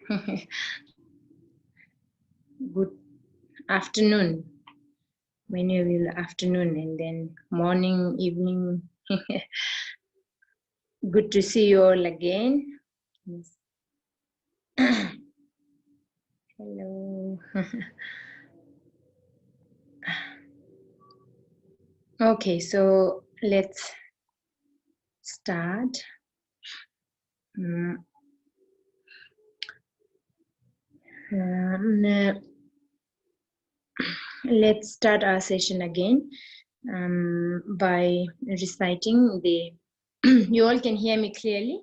Good afternoon. Many will afternoon and then morning, evening. Good to see you all again. Yes. Hello. Okay, so let's start. Let's start our session again by reciting the. You all can hear me clearly?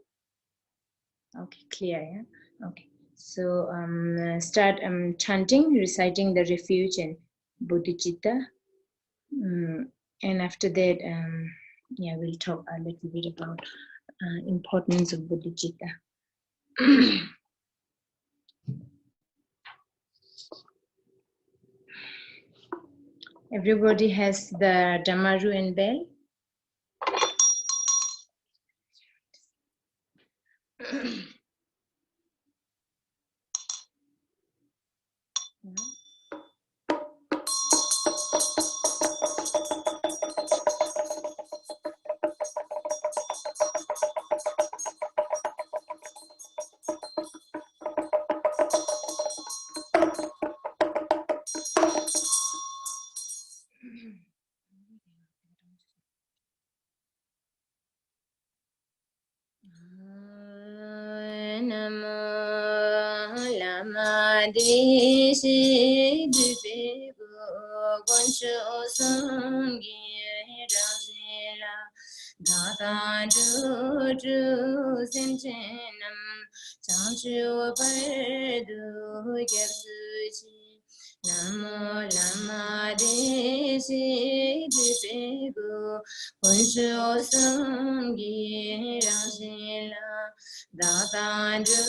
Okay, clear, yeah? Okay. So start chanting, reciting the refuge and bodhicitta. And after that, yeah, we'll talk a little bit about importance of bodhicitta. Everybody has the Dhammaru and bell. Namo lama desi dibego goncho sangi rajela dada ju simchenam chanchu pardu gyapsuchi Namo lama desi dibego goncho sangi rajela Dada ju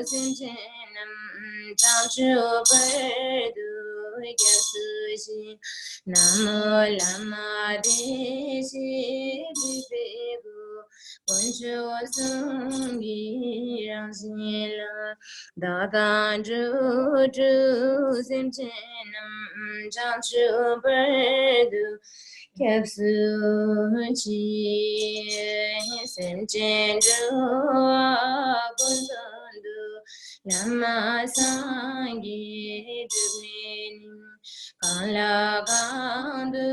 sinchenam chanchu pardu gyasushi Namo lama desi dibego Poncho sungi rangsila Dada ju sinchenam chanchu pardu Kyapsuchi Senjenju Gundandu Lama Sangi Jubini Kala Gandu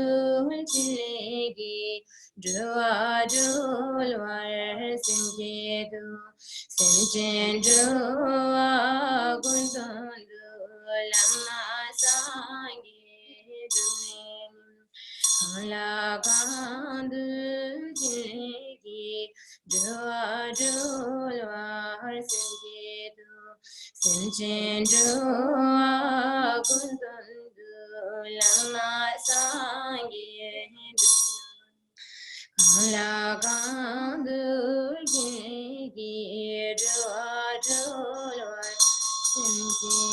Chilegi Jua Julwar Senjedu Senjenju Gundandu Lama Sangi Jubini La gandu jilegi jua julwar senjedu senjendu gundandu lama sangedu La gandu jilegi jua julwar senjedu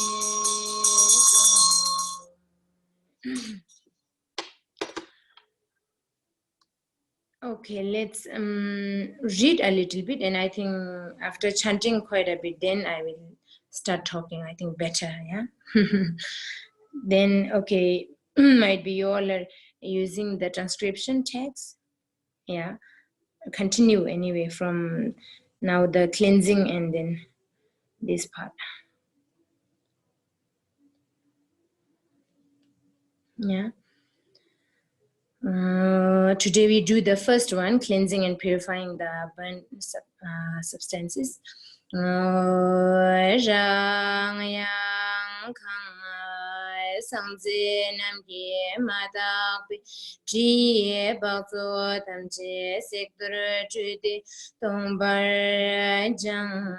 Okay, let's read a little bit, and I think after chanting quite a bit, then I will start talking, I think better, yeah? Then, okay, might be you all are using the transcription text, yeah? Continue anyway from now the cleansing and then this part. Yeah. Today we do the first one, cleansing and purifying the burnt substances. Samze namge madakbi jiye bakso tamche sektor chude tombar jang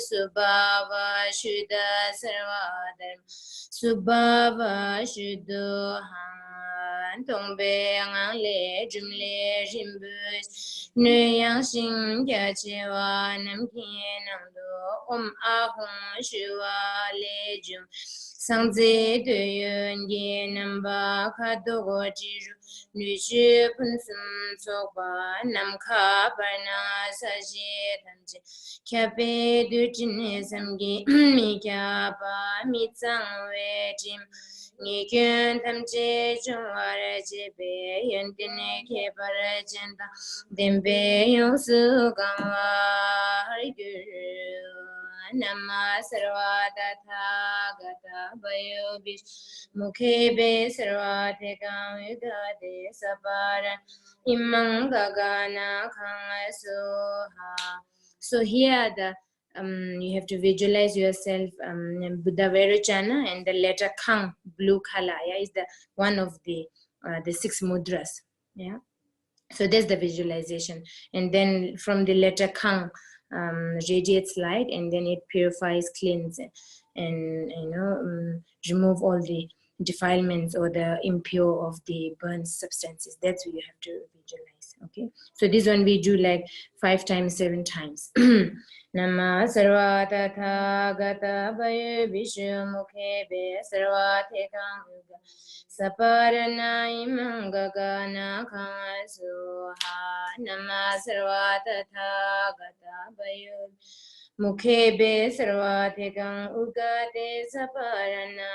subhava shuddha sarvadharma subhava shuddho han tombe ngangle jumle rimbu nuyang sing jachewa namkye nangdo ahong shuwa le jum Sangze de yun ye namba kadogo jiru Nushu punsum sokwa nam ka parna saji tamje Kyape du jine samgi mi kyapa mi tsang we jim Ni kyun tamje jungwara jebe yun dine ke para jenda Dembe yung su gangwa hari guru Nama sarvata thagata vayo vish mukhe be sarvate kam yudade sapara imang gagana khanga soha. So here you have to visualize yourself Buddha Vairocana and the letter Kang, blue color, yeah, is the one of the 6 mudras, yeah. So there's the visualization, and then from the letter Kang radiates light, and then it purifies, cleanses, and remove all the defilements or the impure of the burnt substances. That's what you have to visualize. Okay, so this one we do like 5 times, 7 times. Nama sarvata thagata vayu vishmukhe be sarvate kamuga saparana imangagana kansuha. Nama sarvata thagata vayu mukhe be sarvate kam ugate saparana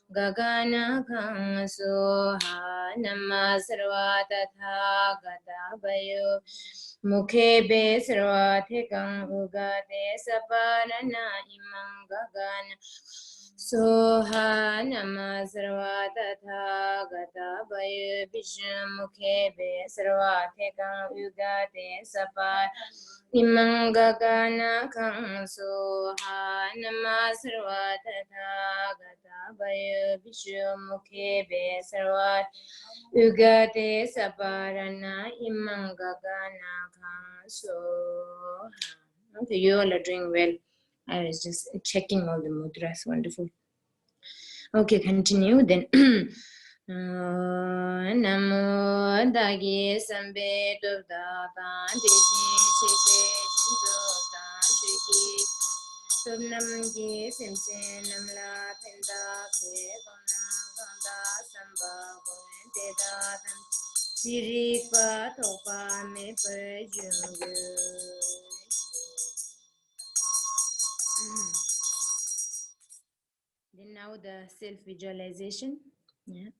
Gagana kang soha nama sarvata thagata vayo mukhe be sarvate kang ugate saparana imang gagana soha nama sarvata thagata vayo vishnu mukhe be sarvate kang ugate saparana imang gagana kang soha nama sarvata thagata vayo vishnu mukhe be sarvat ugate saparana imang gagana kang soha. Okay, you all are doing well. I was just checking all the mudras. Wonderful. Okay, continue then. Namo dagi sambe dubda tan deji shebe jindo tan shiki subnam gi simse namla tenda ke gonam ganda samba goen teda tan chiripa thopa me perjungu. Then now the self-visualization. Yeah.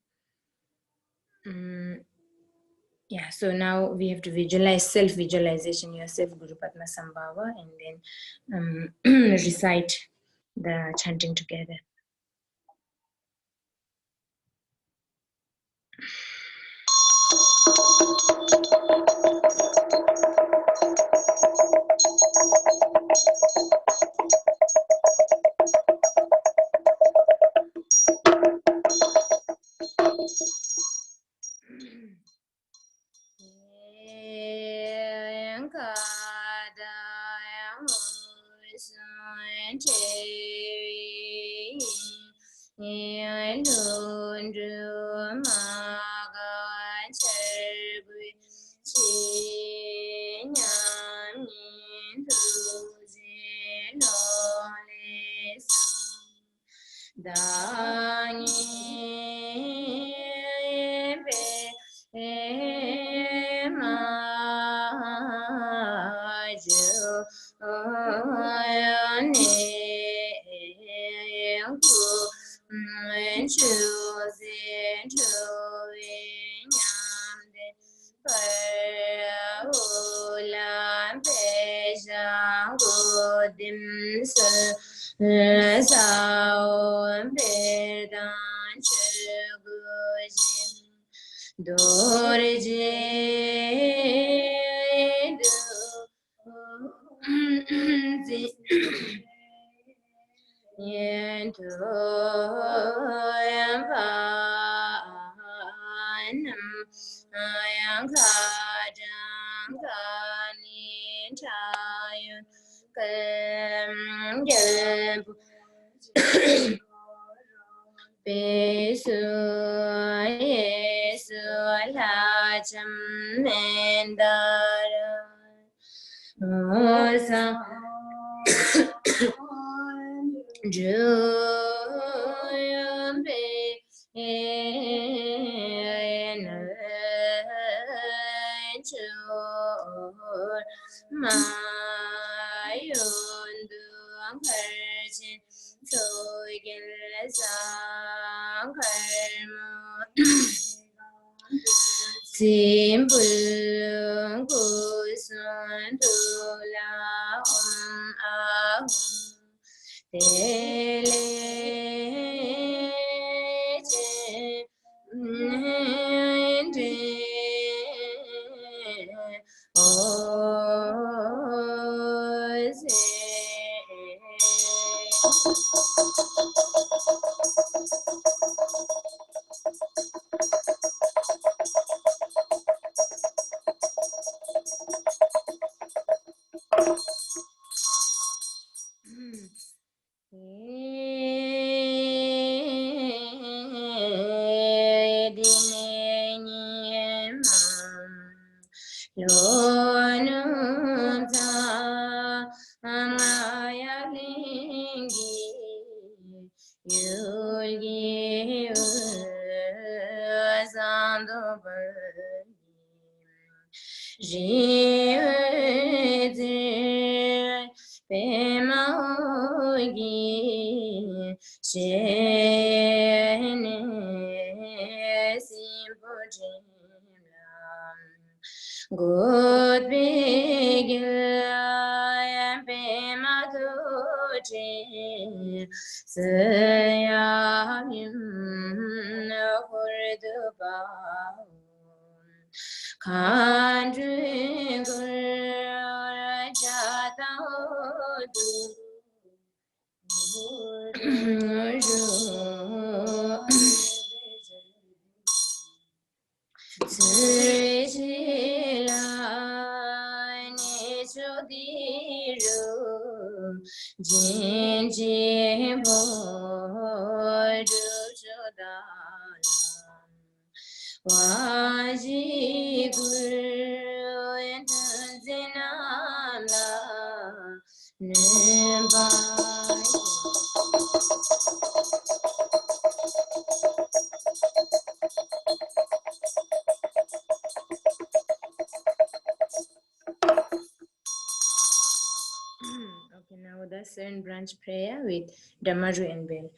Yeah, so now we have to visualize self-visualization yourself, Guru Padma Sambhava, and then recite the chanting together. Okay, now the second branch prayer with Dhammaru and bell.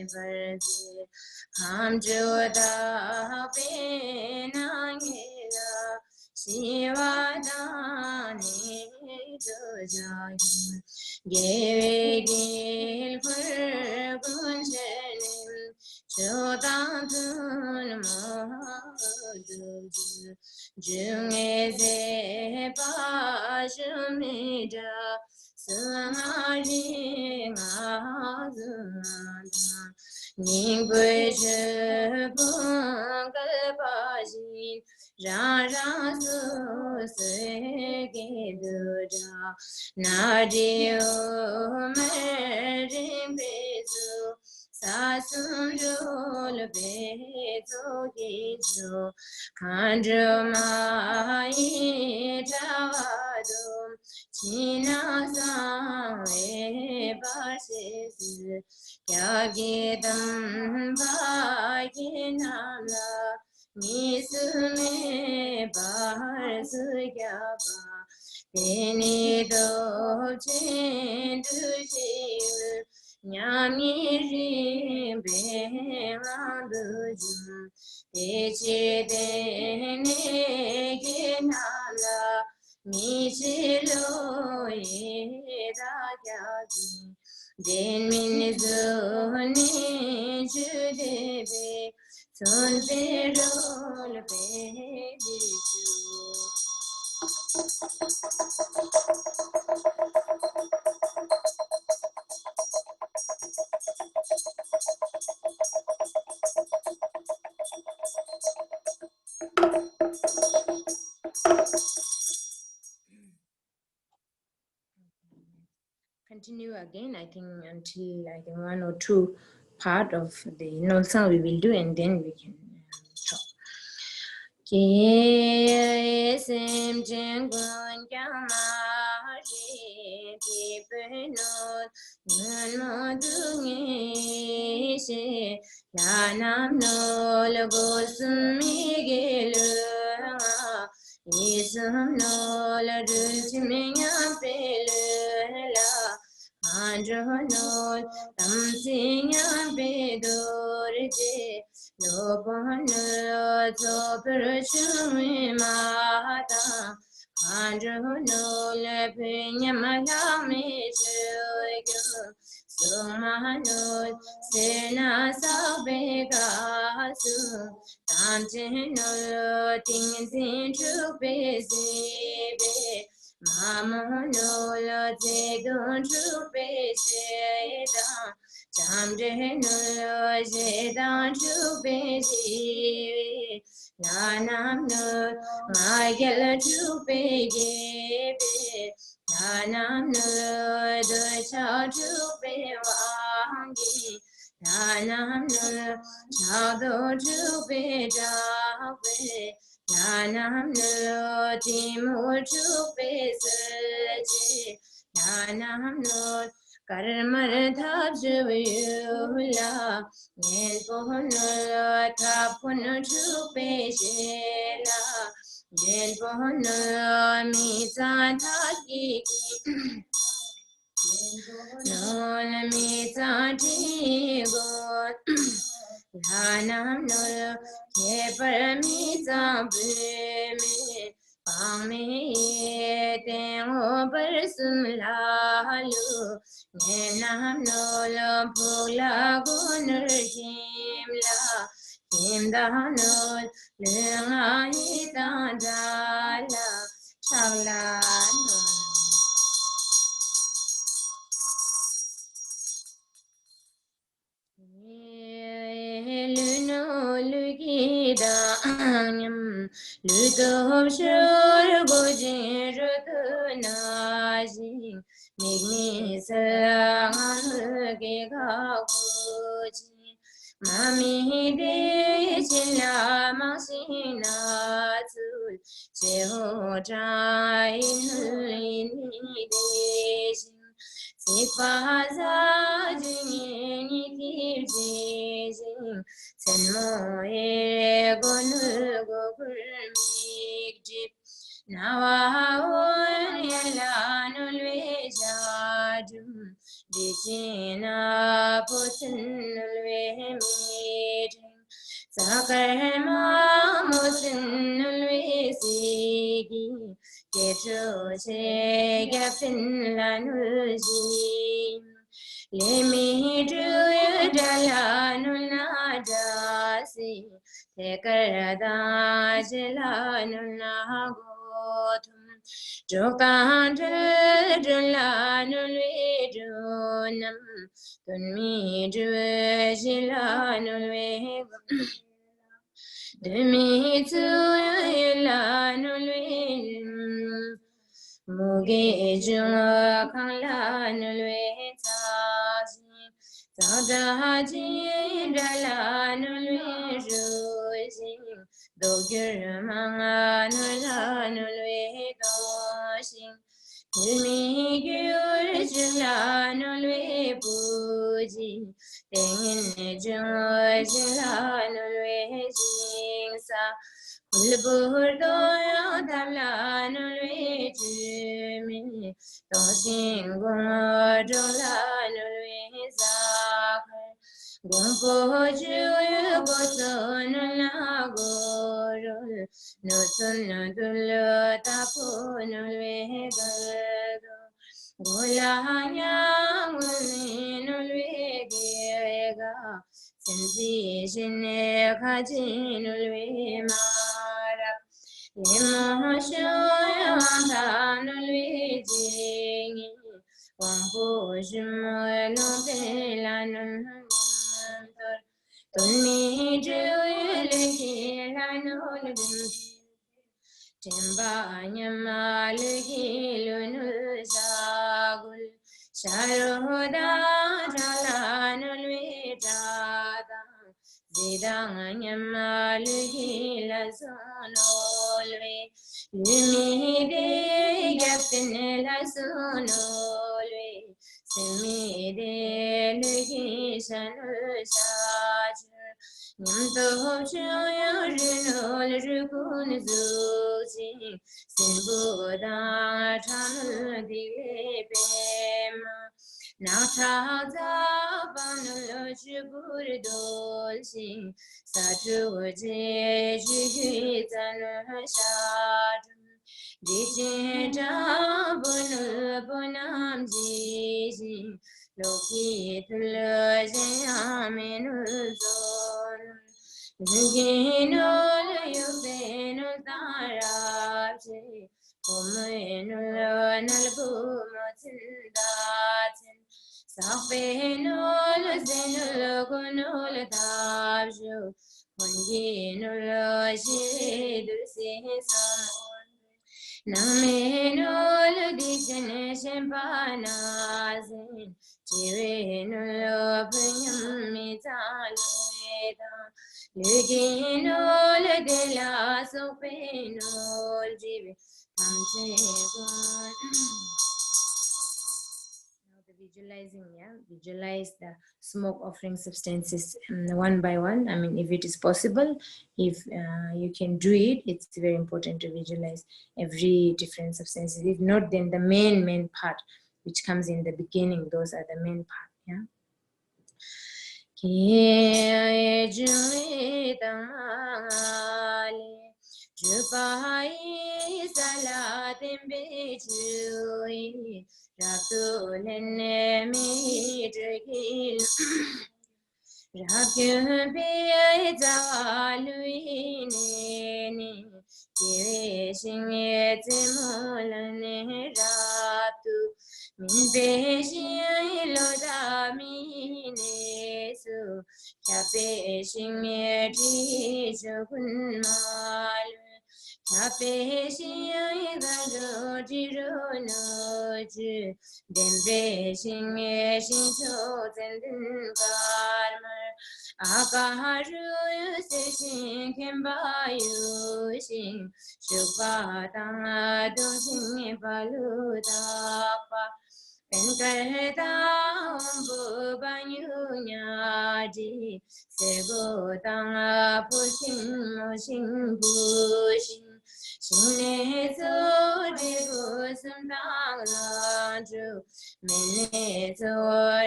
verse. Hamjuda Penangila Shivadani Jojagin Gevegil Purgunjanim Chodantun Mahadujul Jungeze Pashumida Sangari Ngazunada Ningweje Bungalpajin Rara Susegedura Nadio Merim Bezu Sasundul Bezo Gizu Kandrumai Tavadum China Sawe Basis Yagidam Bhaginala Nisume Barsuyaba Tenido Chendu Nyamiri Berandu Echidene Ginala Michilo Edagadi Den Minizuni Judebe Son Perol Bediju. Continue again, I think, until I think 1 or 2 part of the Nolsang we will do, and then we can talk. Sem jengun jamari tipenot nanodungi she lanam nol gosmigelu isum nol dulciminya pelela andronol tamsinya bedorje Lobana Zoperashumi Mata Androno Lepinya Madame Sumano Sena Sabegasu Tantino Tinsin Trupesibe Mamono Zedon Trupeseda Chamdeno Zedan Trupesi Lanam no Magel Trupegi Lanam no the child Trupewangi Lanam no Chado Trupedawe Lanam no Timur Trupesi Lanam no Karmar Thabjula, Nelpohana Tapuna Chupeshela, Nelpohana Mitati, Nola Mitati God, Lanam Nola, Keparamita Breme. Pame tengo persumlalu nenam nola pula gunur himla himdanol lengai tandala chaglanon. Luno lugida anyam ludo shur gojin rutunaji migni sarangge gagoji mami de chila masina tul jeho train ni de Sipaza jini kirjin senmoe gonu gopurmik Nawaon yalanul vejadum Dijina na putin we meeting Sakarma mutin we sigi Keto che gapin lanuji Lemi do dalanuna dasi Tekarada jilanuna gotum Jokan dalanun dunam Tunmi jilanun Demi tu ilanun Muge jua kala nulwe taji Tadaji dala nulwe roji Dogir manga nula nulwe goshin Hilmi gyur jula nulwe puji Tengin jua jula nulwe jingsa Ulburdo damla nulwe jumi Tosin godola nulwe zakar Gumpo juyu boson la gorol Nutun dulu tapu nulwe galdo Golanya muli nulwe giega Senzi jine kaji nulwe mara Lima shoya wanda nulwe jingi Wampo jumu nubela nunhantor Tunni juyu leki la nulwe Timba nyamaluhi lunu sagul Sharuda jalanul vidada Zidang nyamaluhi la sonolwe Limide yapin la sonolwe Simide luhi shanul shajur Nyamto shoya rinol rukun zuzi Simbuda chanul diwe pema Nata zabanul shibur dolsi Satu je jihizan shadum Dijita bunul bunam jiji Loki tul jayaminul zon Nuginul yubenul tarabji Kuminul nalbumatin datin Safinul zinul gunul tabju Hunginul shidur sisan Naminul dijane shempanazin Chivinul pinyam mitaleda Luginul dila sopinul jivi Tamsegun Now the visualizing, yeah, visualize the smoke offering substances one by one. I mean, if it is possible, if you can do it, it's very important to visualize every different substances. If not, then the main part, which comes in the beginning, those are the main part, yeah. Jupai salatin bichui Ratulene mitrikil Rakyun piyai zawaluineni Kirishin etimolane ratu Min peshin lodamine su Kyapeshin etishokun malu Kyapeshin gado jironoju Dembeshin eshin karma Akaharu yusishin kembayushin Shupatanga doshin palutapa Penkareta umbu banyunyaji Segotanga pushin mushin bushin Shine so digo samdang ranju, mene so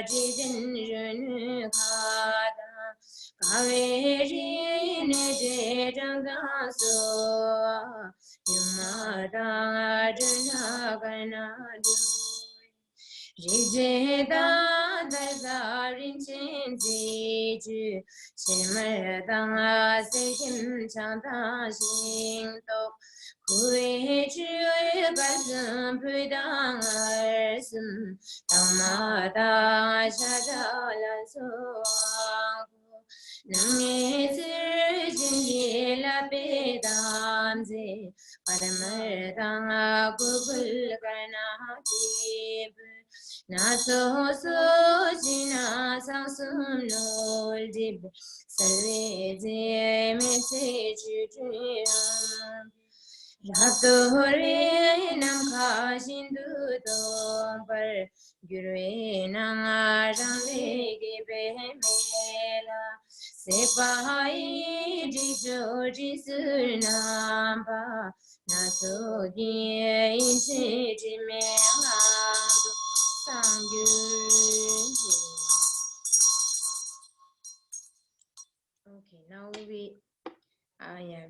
jidin runu kada, kaveri ne je jangdang so, yumadang aduna ganadu. Rijeda dazarin chenzi ju, shimadang sekim changdang shingto. Kue chue bazam pudang arsum, tamada shadala soang. Nange zirjingi la pedamze, padamardang gugul karna jib. Naso so jina sangsum nol dib, salve ze mese chujuyam. Ratori nam khashindu dompar, gurve nangarang lege behmela, sepai jijo jisur namba, naso diye inse jimela sangyu. Okay, now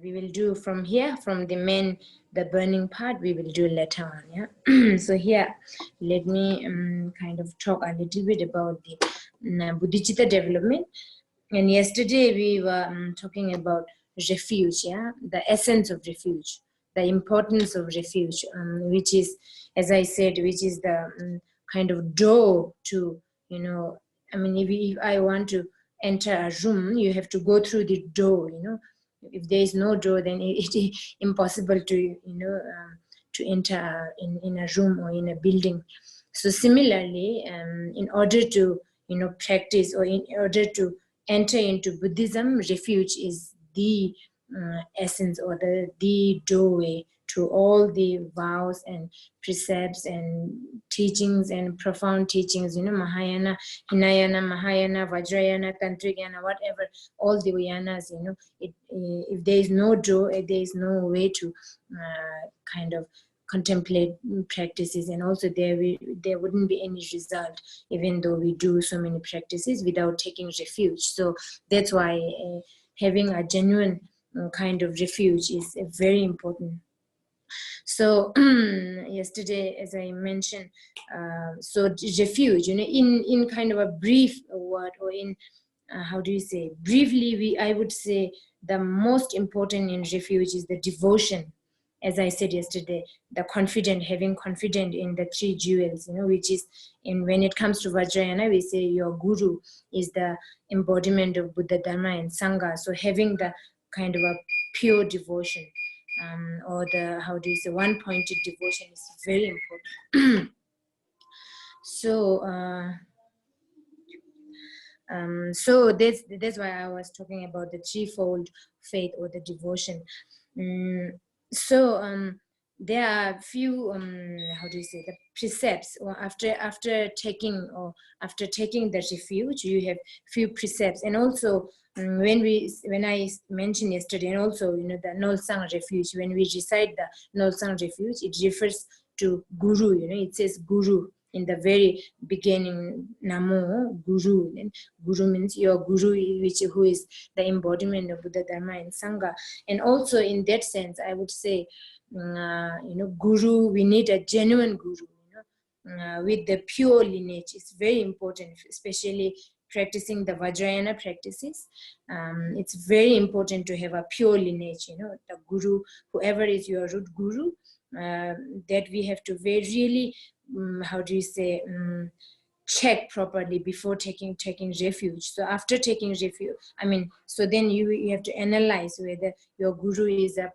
we will do from here, from the main, the burning part, we will do later on, yeah. So here, let me kind of talk a little bit about the Bodhicitta development. And yesterday we were talking about refuge, yeah, the essence of refuge, the importance of refuge, which is, as I said, which is the kind of door to, you know, I mean, if I want to enter a room, you have to go through the door, you know. If there is no door, then it is impossible to, you know, to enter in a room or in a building. So similarly, in order to, you know, practice, or in order to enter into Buddhism, refuge is the essence, or the doorway to all the vows and precepts and teachings and profound teachings, you know, Mahayana, Hinayana, Mahayana, Vajrayana, Tantrayana, whatever, all the Yanas, you know, if there is no door, there is no way to kind of contemplate practices, and also there wouldn't be any result, even though we do so many practices without taking refuge. So that's why having a genuine kind of refuge is very important. So yesterday, as I mentioned, so refuge, you know, in kind of a brief word, or in how do you say, briefly, I would say the most important in refuge is the devotion. As I said yesterday, the having confidence in the three jewels, you know, which is, when it comes to Vajrayana, we say your guru is the embodiment of Buddha, Dharma, and Sangha. So having the kind of a pure devotion, or the, how do you say, one-pointed devotion is very important. So that's why I was talking about the threefold faith, or the devotion. There are few how do you say, the precepts, or after taking the refuge, you have few precepts. And also when I mentioned yesterday, and also, you know, the Nolsang Refuge, when we recite the Nolsang Refuge, it refers to guru, you know, it says guru in the very beginning, Namo Guru. And Guru means your guru, who is the embodiment of Buddha, Dharma, and Sangha. And also in that sense, I would say, you know, guru, we need a genuine guru, you know, with the pure lineage. It's very important, especially practicing the Vajrayana practices. It's very important to have a pure lineage, you know, the guru, whoever is your root guru, that we have to really, how do you say, check properly before taking refuge. So after taking refuge, I mean, so then you have to analyze whether your guru is a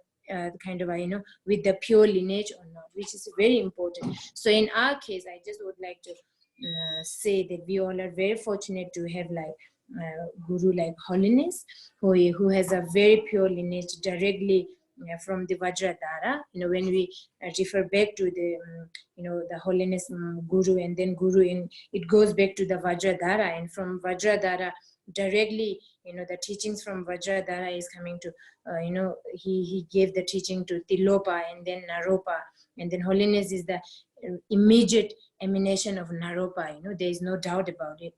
kind of a, you know, with the pure lineage or not, which is very important. So in our case, I just would like to say that we all are very fortunate to have like guru like Holiness, who has a very pure lineage directly from the Vajradhara. You know, when we refer back to the you know, the Holiness guru, and then guru, in it goes back to the Vajradhara, and from Vajradhara directly, the teachings from Vajradhara is coming to, he gave the teaching to Tilopa and then Naropa, and then holiness is the immediate emanation of Naropa, there is no doubt about it.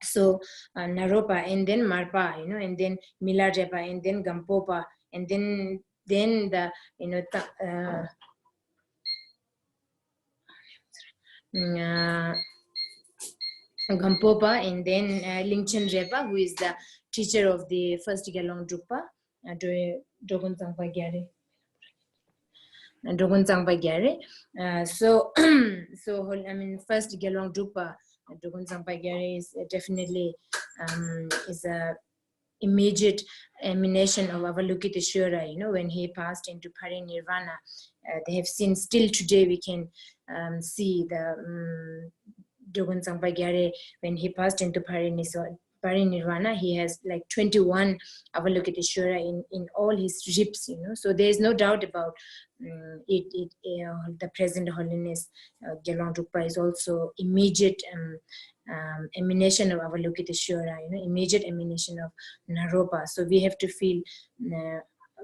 So Naropa and then Marpa, and then Milarepa and then Gampopa, and then the, Gampopa, and then Lingchen Repa, who is the teacher of the first Gelong Drukpa, Dogon Tsangpa Gyare. Dogon Tsangpa Gyare. So, first Gelong Drukpa, Dogon Tsangpa Gyare is definitely is a immediate emanation of Avalokiteshvara, when he passed into parinirvana. They have seen, still today we can see the Dogon Tsangpa Gyare, when he passed into parinirvana, he has like 21 Avalokiteshvara in all his ribs, so there is no doubt about it. The present holiness, Gelong Drukpa, is also immediate emanation of Avalokiteshvara, immediate emanation of Naropa. So we have to feel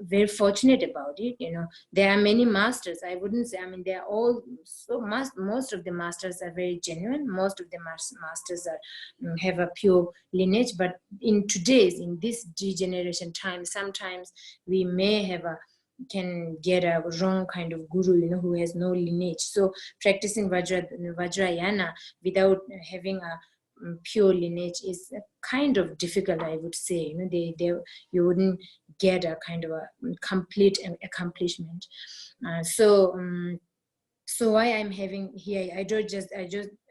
very fortunate about it. There are many masters. I wouldn't say, they are all so most of the masters are very genuine. Most of the masters are have a pure lineage. But in this degeneration time, sometimes we may can get a wrong kind of guru, who has no lineage. So practicing Vajrayana without having a pure lineage is kind of difficult, I would say. You wouldn't get a kind of a complete accomplishment. So why I'm having here, I just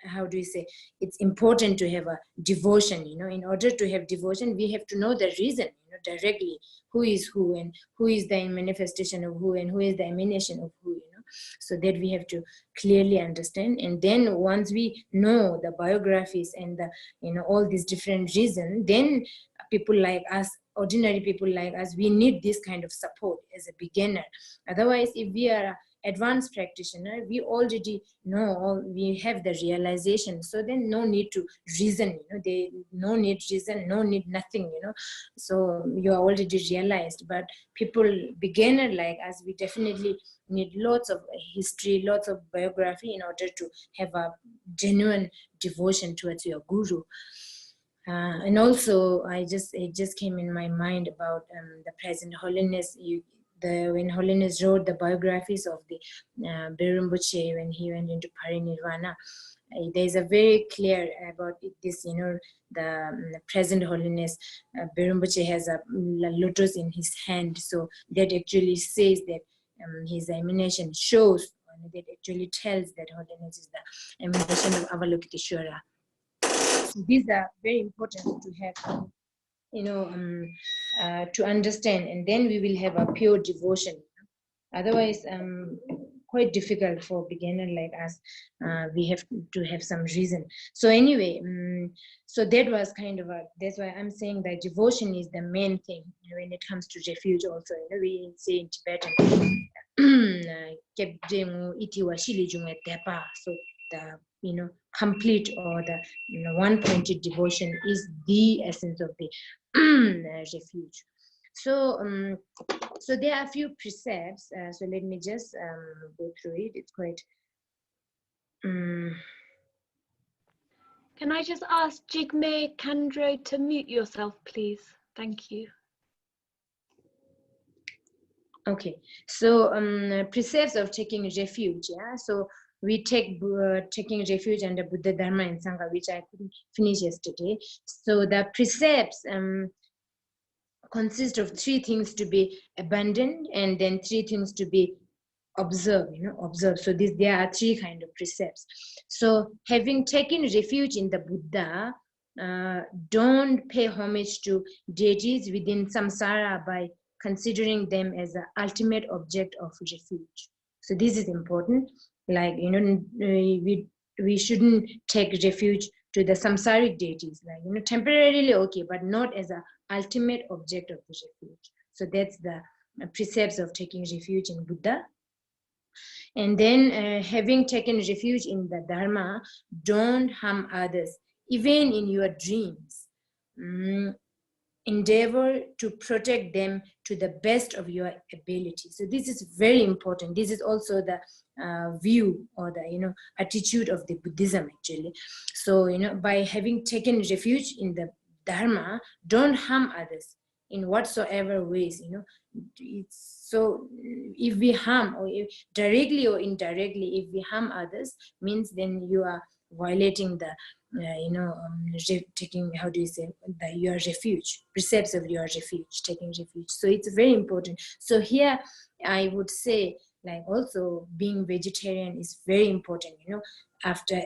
how do you say, it's important to have a devotion. In order to have devotion, we have to know the reason, directly, who is who, and who is the manifestation of who, and who is the emanation of who, so that we have to clearly understand. And then once we know the biographies and the all these different reasons, then people like us, ordinary people like us, we need this kind of support as a beginner. Otherwise, if we are advanced practitioner, we already know, we have the realization, so then no need to reason, no need reason, no need nothing, so you are already realized. But people, beginner like us, we definitely need lots of history, lots of biography, in order to have a genuine devotion towards your guru. And also, it just came in my mind about the present holiness. When Holiness wrote the biographies of the Rinpoche when he went into parinirvana, there's a very clear about this, the present holiness. Rinpoche has a lotus in his hand, so that actually says that his emanation shows, that actually tells that holiness is the emanation of Avalokiteshvara. So these are very important to have, to understand, and then we will have a pure devotion. Otherwise, quite difficult for beginner like us. We have to have some reason. So anyway, so that was kind of that's why I'm saying that devotion is the main thing when it comes to refuge. Also, we say in Tibetan, so the complete, or the one-pointed devotion is the essence of the refuge. So so there are a few precepts, so let me just go through it. It's quite Can I just ask Jigme Kandro to mute yourself, please? Thank you. okay. So precepts of taking refuge. Yeah, so we take taking refuge under Buddha, Dharma, and Sangha, which I couldn't finish yesterday. So the precepts consist of 3 things to be abandoned, and then 3 things to be observed. Observe. So there are 3 kind of precepts. So having taken refuge in the Buddha, don't pay homage to deities within samsara by considering them as the ultimate object of refuge. So this is important. Like, we shouldn't take refuge to the samsaric deities, like, temporarily okay, but not as a ultimate object of the refuge. So that's the precepts of taking refuge in Buddha. And then having taken refuge in the Dharma, don't harm others, even in your dreams. endeavor to protect them to the best of your ability. So this is very important. This is also the view or the attitude of the Buddhism actually. So by having taken refuge in the Dharma, don't harm others in whatsoever ways. It's so if we harm, or if directly or indirectly, if we harm others, means then you are violating the taking, how do you say, your refuge, precepts of your refuge, taking refuge. So it's very important. So here I would say, like, also being vegetarian is very important.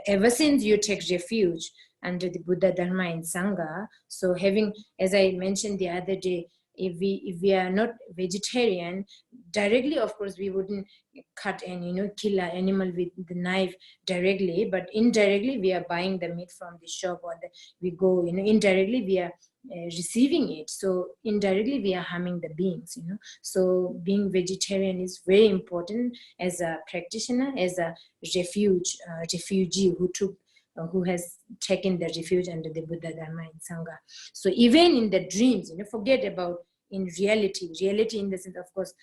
Ever since you take refuge under the Buddha, Dharma, and Sangha, so having, as I mentioned the other day, if we are not vegetarian directly, of course we wouldn't cut and kill an animal with the knife directly, but indirectly we are buying the meat from the shop, or we go indirectly we are receiving it, so indirectly we are harming the beings. So being vegetarian is very important as a practitioner, as a refugee who has taken the refuge under the Buddha, Dharma, and Sangha. So even in the dreams, forget about in reality in the sense, of course,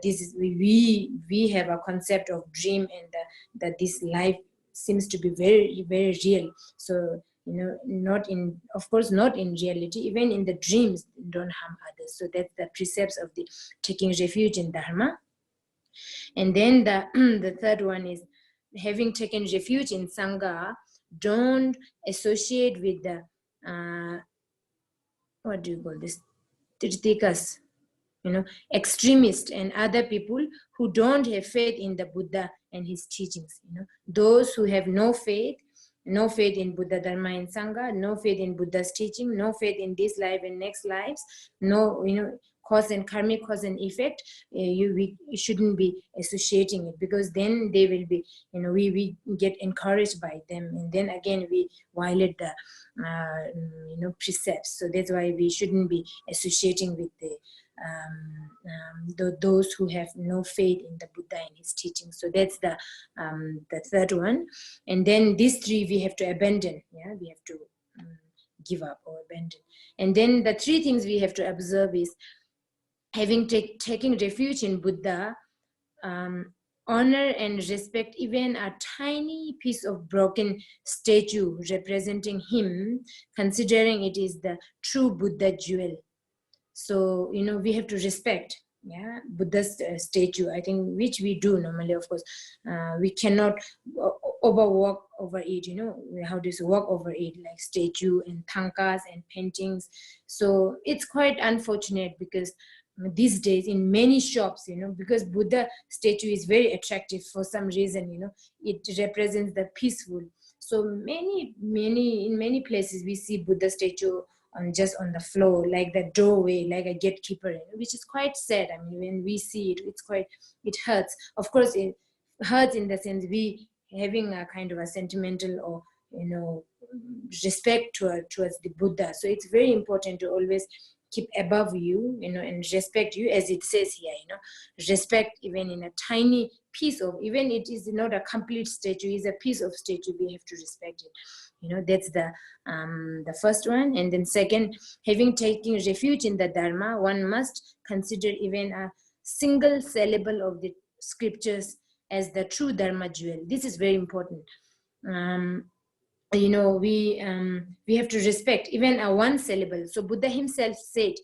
this is we have a concept of dream, and that this life seems to be very, very real. So not in, of course, not in reality, even in the dreams, don't harm others. So that's the precepts of the taking refuge in Dharma. And then the the third one is, having taken refuge in Sangha, don't associate with the what do you call this, Tirthikas, extremists and other people who don't have faith in the Buddha and his teachings. Those who have no faith in Buddha, Dharma, and Sangha, no faith in Buddha's teaching, no faith in this life and next lives, no, cause and karmic cause and effect, we shouldn't be associating it, because then they will be, we get encouraged by them, and then again we violate the precepts. So that's why we shouldn't be associating with those who have no faith in the Buddha and his teaching. So that's the third one. And then these three we have to abandon. We have to give up or abandon. And then the three things we have to observe is, having taking refuge in Buddha, honor and respect even a tiny piece of broken statue representing him, considering it is the true Buddha jewel. So we have to respect Buddha's statue, I think, which we do normally. Of course, we cannot overwalk over it, how do you walk over it, like statue and tankas and paintings. So it's quite unfortunate, because these days in many shops, because Buddha statue is very attractive for some reason, it represents the peaceful. So in many places we see Buddha statue just on the floor, like the doorway, like a gatekeeper, which is quite sad. I mean, when we see it, it hurts. Of course, it hurts in the sense we having a kind of a sentimental or respect towards the Buddha. So it's very important to always keep above you, and respect you, as it says here, respect even in a tiny piece of, even it is not a complete statue, is a piece of statue, we have to respect it. That's the first one. And then second, having taken refuge in the Dharma, one must consider even a single syllable of the scriptures as the true Dharma jewel. This is very important. We have to respect even a one syllable. So Buddha himself said,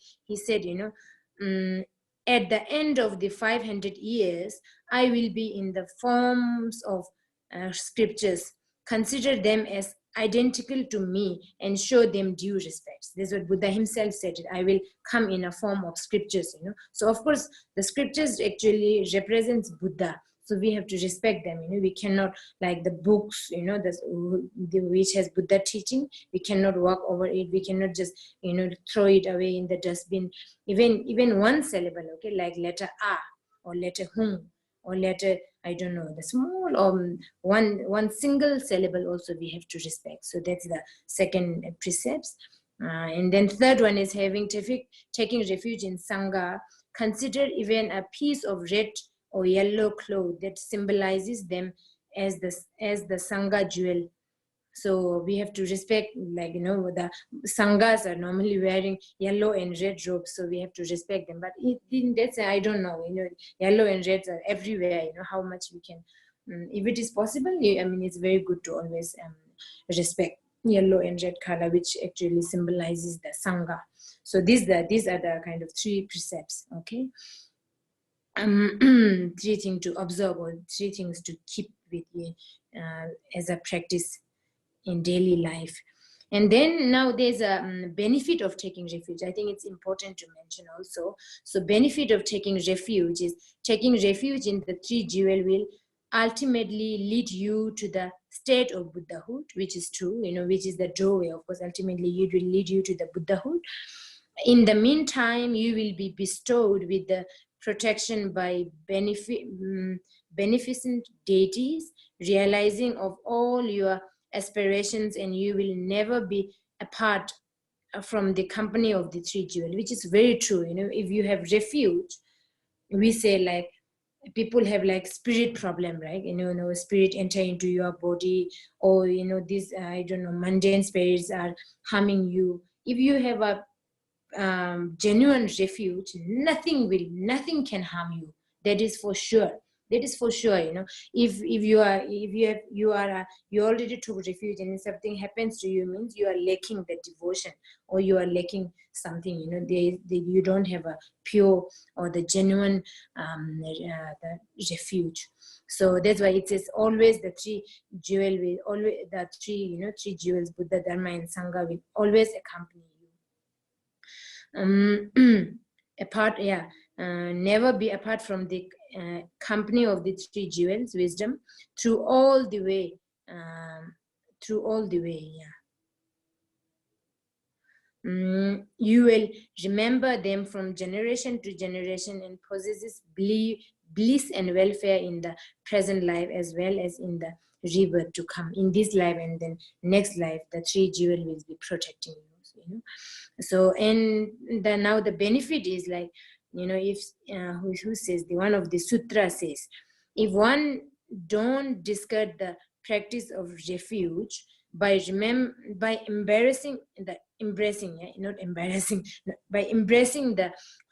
at the end of the 500 years, I will be in the forms of scriptures. Consider them as identical to me and show them due respects. This is what Buddha himself said. I will come in a form of scriptures. So of course, the scriptures actually represents Buddha. So we have to respect them. We cannot, like the books, which has Buddha teaching, we cannot walk over it. We cannot just, throw it away in the dustbin. Even one syllable, okay, like letter A or letter Hum or letter, I don't know, the small one single syllable also we have to respect. So that's the second precepts. And then third one is, having taking refuge in Sangha, consider even a piece of red or yellow cloth that symbolizes them as the Sangha jewel. So we have to respect, like, you know, the sanghas are normally wearing yellow and red robes, so we have to respect them. But that's, I don't know, you know, yellow and reds are everywhere, you know, how much we can, if it is possible, I mean, it's very good to always respect yellow and red color, which actually symbolizes the sangha. So these are the kind of 3 precepts, okay? 3 things to observe, or 3 things to keep with you as a practice in daily life. And then now there's a benefit of taking refuge. I think it's important to mention also. So benefit of taking refuge is taking refuge in the 3 jewel will ultimately lead you to the state of Buddhahood, which is true, you know, which is the doorway. Of course, ultimately it will lead you to the Buddhahood. In the meantime, you will be bestowed with the protection by beneficent deities, realizing of all your aspirations, and you will never be apart from the company of the 3 jewel, which is very true. You know, if you have refuge, we say, like, people have like spirit problem, right? You know, spirit enter into your body, or, you know, these I don't know, mundane spirits are harming you. If you have a genuine refuge, nothing can harm you. That is for sure. That is for sure. You know, if you already took refuge, and if something happens to you, means you are lacking the devotion, or you are lacking something. You know, you don't have a pure or the genuine the refuge. So that's why it says always the 3 jewel will always, the 3, you know, 3 jewels, Buddha, Dharma, and Sangha, will always accompany you. Never be apart from the company of the 3 jewels, wisdom, through all the way, you will remember them from generation to generation, and possesses bliss and welfare in the present life, as well as in the rebirth to come. In this life and then next life, the 3 jewel will be protecting you. You know? So, and now the benefit is, like, you know, if who says, the one of the sutra says, if one don't discard the practice of refuge by embracing the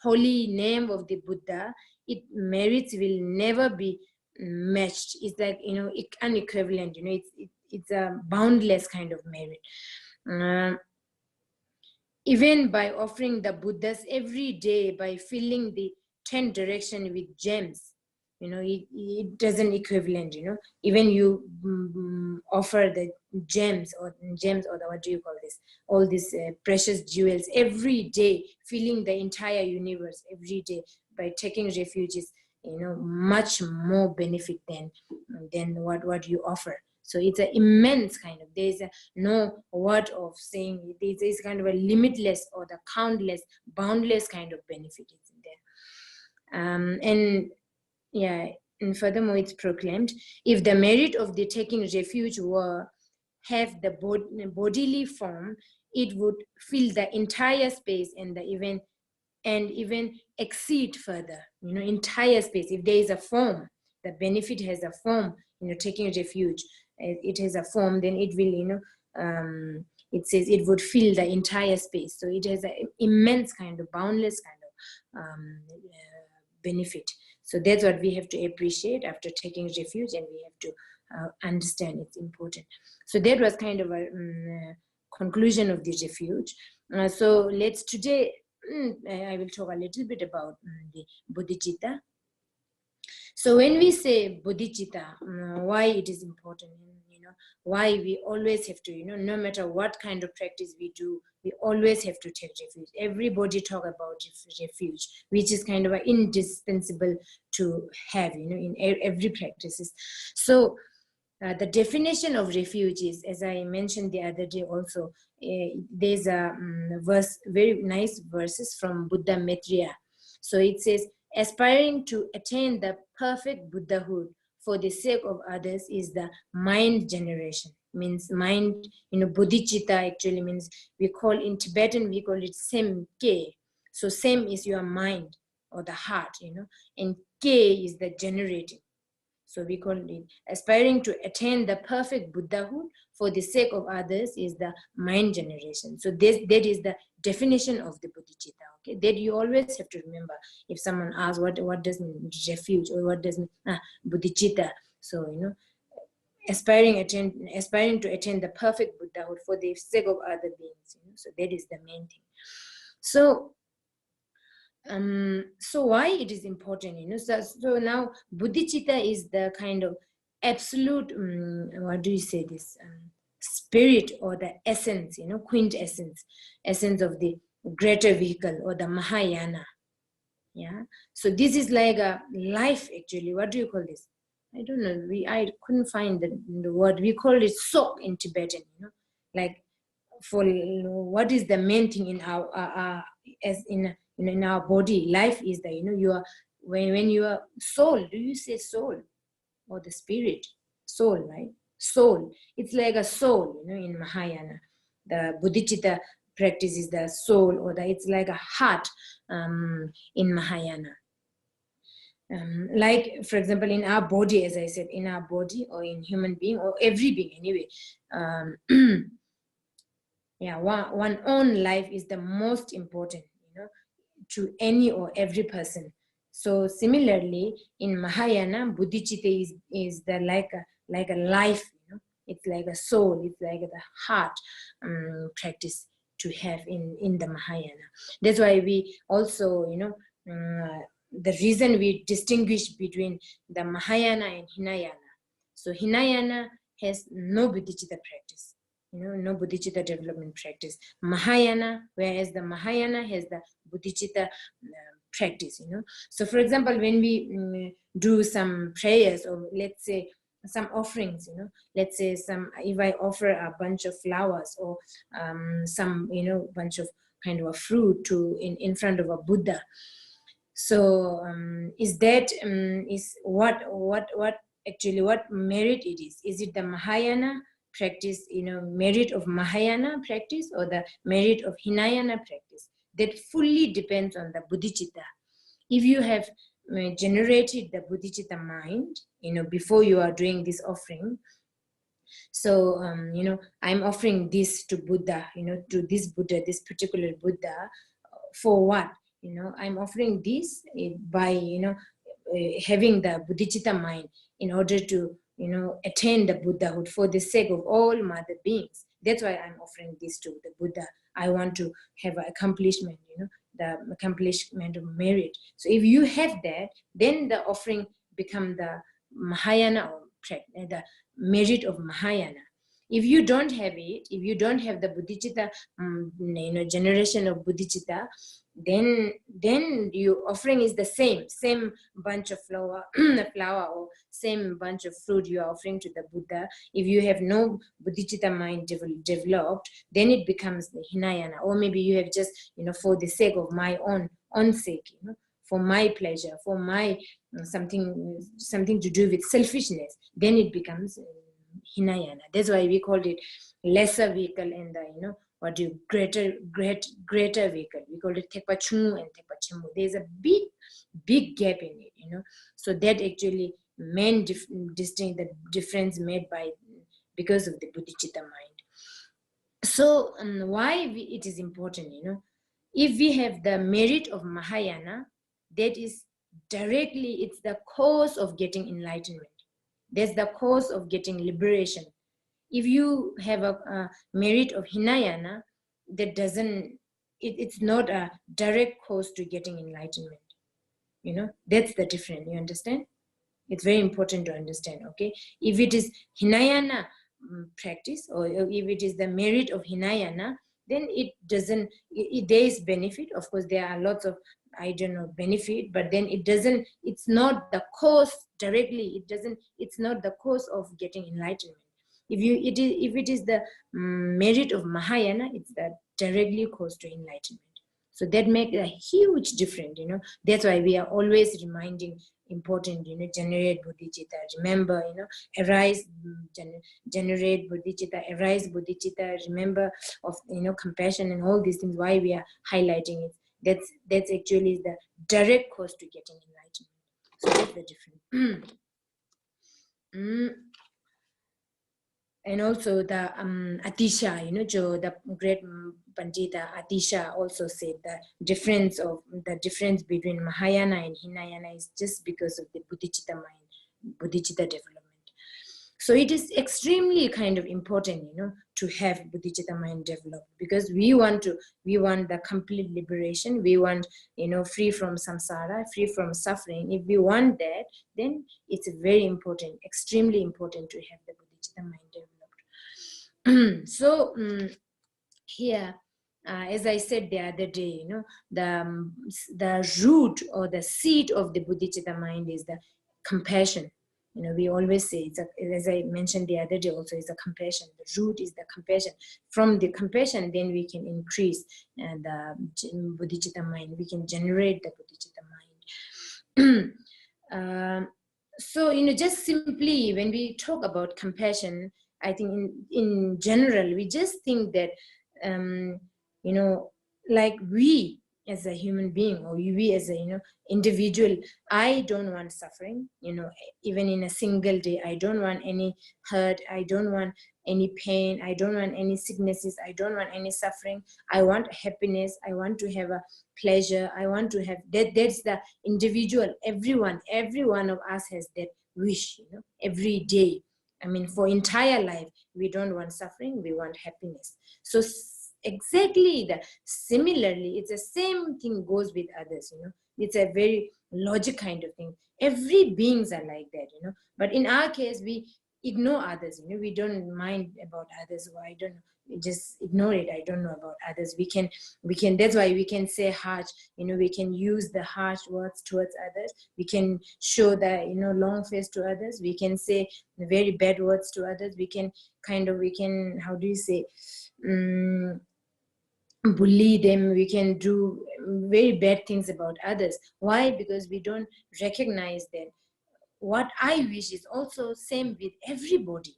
holy name of the Buddha, its merits will never be matched. It's like, you know, unequivalent. You know, it's a boundless kind of merit. Even by offering the Buddhas every day, by filling the 10 direction with gems, you know, it doesn't equivalent. You know, even you offer the gems or the, what do you call this, all these precious jewels every day, filling the entire universe every day, by taking refuges, you know, much more benefit than what you offer. So it's an immense kind of, there's no word of saying, it is kind of a limitless or the countless, boundless kind of benefit is in there. And yeah, and furthermore, it's proclaimed, if the merit of the taking refuge were have the bodily form, it would fill the entire space and even exceed further, you know, entire space. If there is a form, the benefit has a form, you know, taking refuge, it has a form, then it will, you know, it says it would fill the entire space. So it has an immense kind of, boundless kind of benefit. So that's what we have to appreciate after taking refuge, and we have to understand it's important. So that was kind of a conclusion of the refuge. So let's today, I will talk a little bit about the bodhicitta. So when we say bodhicitta, why it is important, you know, why we always have to, you know, no matter what kind of practice we do, we always have to take refuge. Everybody talk about refuge, which is kind of indispensable to have, you know, in every practices. So the definition of refuge is, as I mentioned the other day also, there's a verse, very nice verses from Buddha Maitreya. So it says, aspiring to attain the perfect Buddhahood for the sake of others is the mind generation. Means mind, you know, bodhicitta actually means, we call in Tibetan, we call it sem-ke. So sem is your mind or the heart, you know, and ke is the generating. So we call it aspiring to attain the perfect Buddhahood for the sake of others is the mind generation. So that is the definition of the bodhicitta. Okay, that you always have to remember. If someone asks what does mean refuge or what does mean bodhicitta, so aspiring to attain the perfect Buddhahood for the sake of other beings. So that is the main thing. So why it is important, so now bodhicitta is the kind of absolute what do you say this spirit or the essence, essence of the greater vehicle or the Mahayana. Yeah, so this is like a life actually. What do you call this? I don't know, I couldn't find the word. We call it sok in Tibetan, like for what is the main thing in our as in our body. Life is that you are when you are soul. Do you say soul or the spirit? Soul, right? Soul. It's like a soul, in Mahayana. The bodhicitta practice is the soul, or it's like a heart in Mahayana. Like, for example, in our body, as I said, in our body or in human being or every being anyway. Yeah, one own life is the most important, to any or every person. So similarly, in Mahayana, bodhicitta is the like a life, it's like a soul, it's like the heart practice to have in the Mahayana. That's why we also, the reason we distinguish between the Mahayana and Hinayana. So Hinayana has no bodhicitta practice. No bodhicitta development practice. Mahayana, whereas the Mahayana has the bodhicitta practice, So for example, when we do some prayers, or let's say some offerings, let's say if I offer a bunch of flowers or some, bunch of kind of a fruit in front of a Buddha. So is that is what actually what merit it is? Is it the Mahayana practice, merit of Mahayana practice, or the merit of Hinayana practice? That fully depends on the bodhicitta. If you have generated the bodhicitta mind, before you are doing this offering, so I'm offering this to Buddha, to this Buddha, this particular Buddha, for what? I'm offering this by having the bodhicitta mind in order to attain the Buddhahood for the sake of all mother beings. That's why I'm offering this to the Buddha. I want to have an accomplishment, the accomplishment of merit. So if you have that, then the offering become the Mahayana, or the merit of Mahayana. If you don't have it, if you don't have the bodhicitta, generation of bodhicitta, then your offering is the same bunch of flower or same bunch of fruit you are offering to the Buddha. If you have no bodhicitta mind developed, then it becomes the Hinayana. Or maybe you have just, for the sake of my own sake, for my pleasure, for my something to do with selfishness, then it becomes Hinayana. That's why we called it lesser vehicle and the greater vehicle. We call it Tekpa Chungu and Tekpa Chimu. There's a big gap in it, So that actually main distinct the difference made because of the bodhicitta mind. So why it is important, if we have the merit of Mahayana, that is directly, it's the cause of getting enlightenment. That's the cause of getting liberation. If you have a merit of Hinayana, that doesn't, it's not a direct cause to getting enlightenment. That's the difference, you understand? It's very important to understand, okay? If it is Hinayana practice, or if it is the merit of Hinayana, then it doesn't, there is benefit. Of course, there are lots of, benefit, but then it's not the cause directly. It's not the cause of getting enlightenment. If it is the merit of Mahayana, it's the directly cause to enlightenment. So that makes a huge difference, That's why we are always reminding important, generate bodhicitta. Remember, arise, generate bodhicitta, arise bodhicitta. Remember of, compassion and all these things. Why we are highlighting it? That's actually the direct cause to getting enlightenment. So that's the difference. And also the Atisha, the great Pandita Atisha also said the difference between Mahayana and Hinayana is just because of the bodhicitta mind, bodhicitta development. So it is extremely kind of important, to have bodhicitta mind developed, because we want the complete liberation. We want, free from samsara, free from suffering. If we want that, then it's very important, extremely important to have the bodhicitta mind developed. So here, as I said the other day, the root or the seed of the bodhicitta mind is the compassion. We always say, as I mentioned the other day also, is the compassion. The root is the compassion. From the compassion, then we can increase the bodhicitta mind. We can generate the bodhicitta mind. So, just simply when we talk about compassion, I think in general, we just think that, like we as a human being, or we as a, individual, I don't want suffering, even in a single day. I don't want any hurt. I don't want any pain. I don't want any sicknesses. I don't want any suffering. I want happiness. I want to have a pleasure. I want to have that. That's the individual. Every one of us has that wish, every day. I mean, for entire life, we don't want suffering, we want happiness. So exactly similarly, it's the same thing goes with others, It's a very logic kind of thing. Every beings are like that, But in our case, we ignore others, We don't mind about others, or I don't know. We just ignore it. I don't know about others. We can, that's why we can say harsh, we can use the harsh words towards others. We can show the, long face to others. We can say very bad words to others. We can how do you say, bully them. We can do very bad things about others. Why? Because we don't recognize that what I wish is also same with everybody.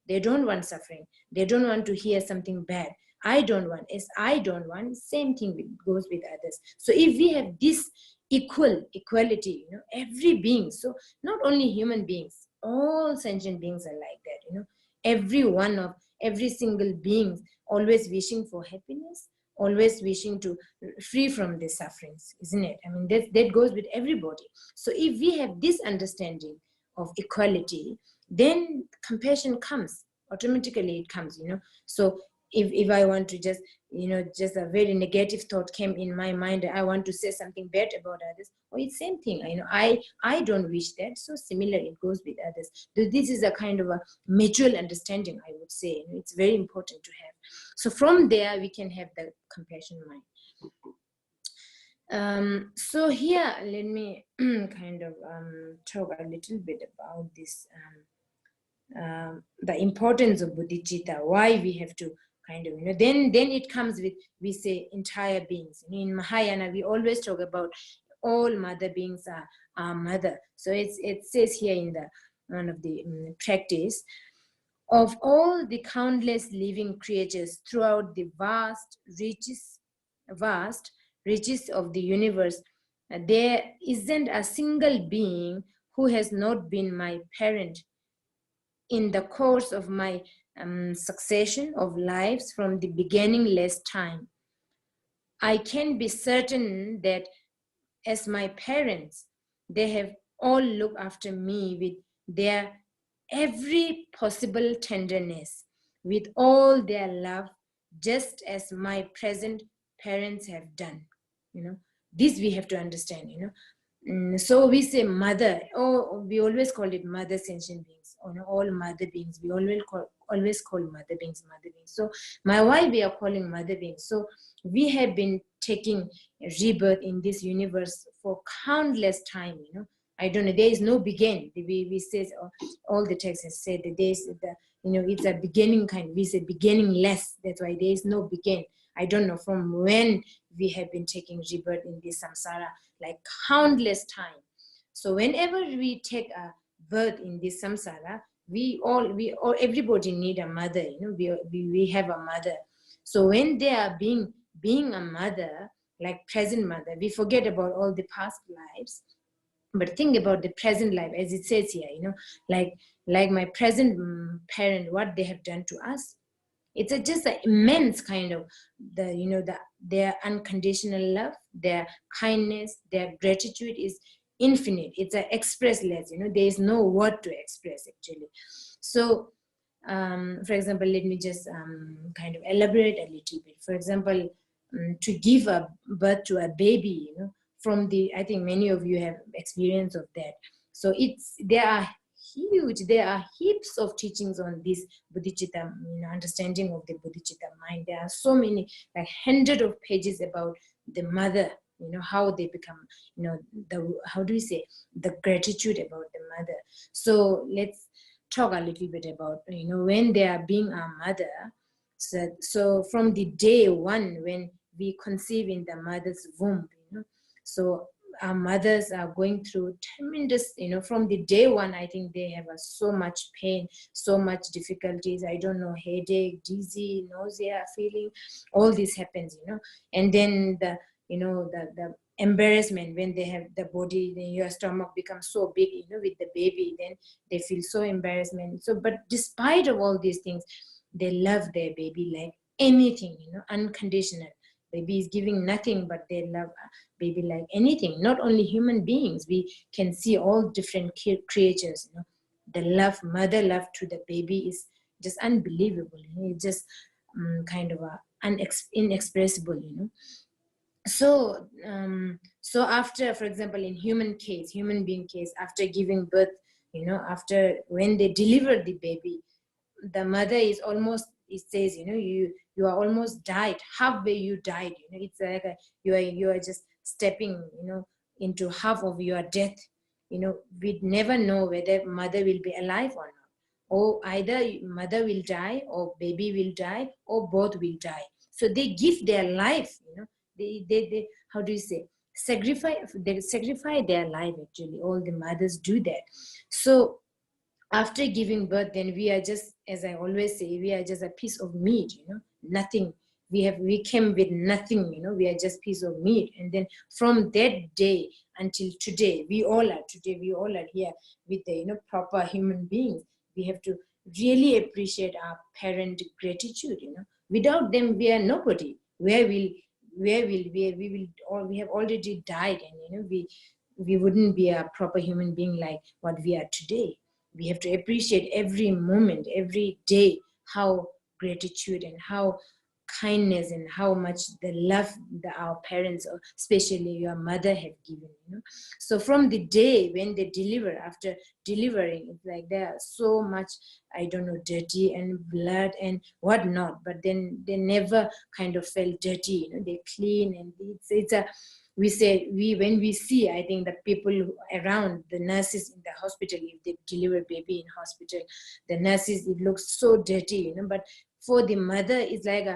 They don't want suffering. They don't want to hear something bad. I don't want. As I don't want, same thing goes with others. So if we have this equality, every being, so not only human beings, all sentient beings are like that, every single being always wishing for happiness, always wishing to free from the sufferings, isn't it? I mean, that goes with everybody. So if we have this understanding of equality, then compassion comes automatically. It comes, So if I want to just a very negative thought came in my mind, I want to say something bad about others, or it's same thing. I don't wish that. So similar, it goes with others. This is a kind of a mutual understanding, I would say. It's very important to have. So from there, we can have the compassion mind. So here, let me kind of talk a little bit about this, the importance of bodhicitta, why we have to kind of, then it comes with, we say, entire beings. In Mahayana, we always talk about all mother beings are mother. So it says here in the one of the practice, of all the countless living creatures throughout the vast reaches of the universe, there isn't a single being who has not been my parent in the course of my succession of lives from the beginningless time. I can be certain that as my parents, they have all looked after me with their every possible tenderness, with all their love, just as my present parents have done. This we have to understand. So we say mother, we always call it mother sentient beings, all mother beings. We always call mother beings. So why we are calling mother beings? So we have been taking rebirth in this universe for countless time. I don't know. There is no begin. We say all the texts say that there is it's a beginning kind. We say beginningless. That's why there is no begin. I don't know from when we have been taking rebirth in this samsara, like countless time. So whenever we take a birth in this samsara, everybody need a mother. We have a mother. So when they are being a mother, like present mother, we forget about all the past lives. But think about the present life, as it says here, like my present parent, what they have done to us. It's just an immense kind of their unconditional love, their kindness, their gratitude is infinite. It's an expressless, there is no word to express actually. So for example, let me just kind of elaborate a little bit. For example, to give a birth to a baby, from the, I think many of you have experience of that. So there are heaps of teachings on this bodhicitta, understanding of the bodhicitta mind. There are so many, like hundreds of pages about the mother, how they become, how do we say, the gratitude about the mother. So let's talk a little bit about, when they are being a mother. So from the day one, when we conceive in the mother's womb, so our mothers are going through tremendous, from the day one, I think they have so much pain, so much difficulties, I don't know, headache, dizzy, nausea, feeling, all this happens, and then the embarrassment when they have the body, then your stomach becomes so big, with the baby, then they feel so embarrassment. So, but despite of all these things, they love their baby like anything, unconditional. Baby is giving nothing, but they love baby like anything. Not only human beings, we can see all different creatures, the mother love to the baby is just unbelievable. It's just kind of inexpressible, So so after, for example, in human being case, after giving birth, after when they deliver the baby, the mother is almost, it says, you are almost died, halfway you died, it's like you are just stepping, into half of your death. We never know whether mother will be alive or not, or either mother will die or baby will die or both will die. So they give their life, they how do you say, sacrifice their life actually. All the mothers do that. So after giving birth, then we are just, as I always say, we are just a piece of meat, nothing. We came with nothing, we are just piece of meat. And then from that day until today, we all are here with the, proper human beings. We have to really appreciate our parent gratitude, without them, we are nobody. Where will we have already died, and, we wouldn't be a proper human being like what we are today. We have to appreciate every moment, every day, how gratitude and how kindness and how much the love that our parents, or especially your mother, have given. So from the day when they deliver, after delivering, it's like there are so much, I don't know, dirty and blood and whatnot, but then they never kind of felt dirty. They clean, and it's a, we say, when we see, I think the people around, the nurses in the hospital, if they deliver baby in hospital, the nurses, it looks so dirty, but for the mother, it's like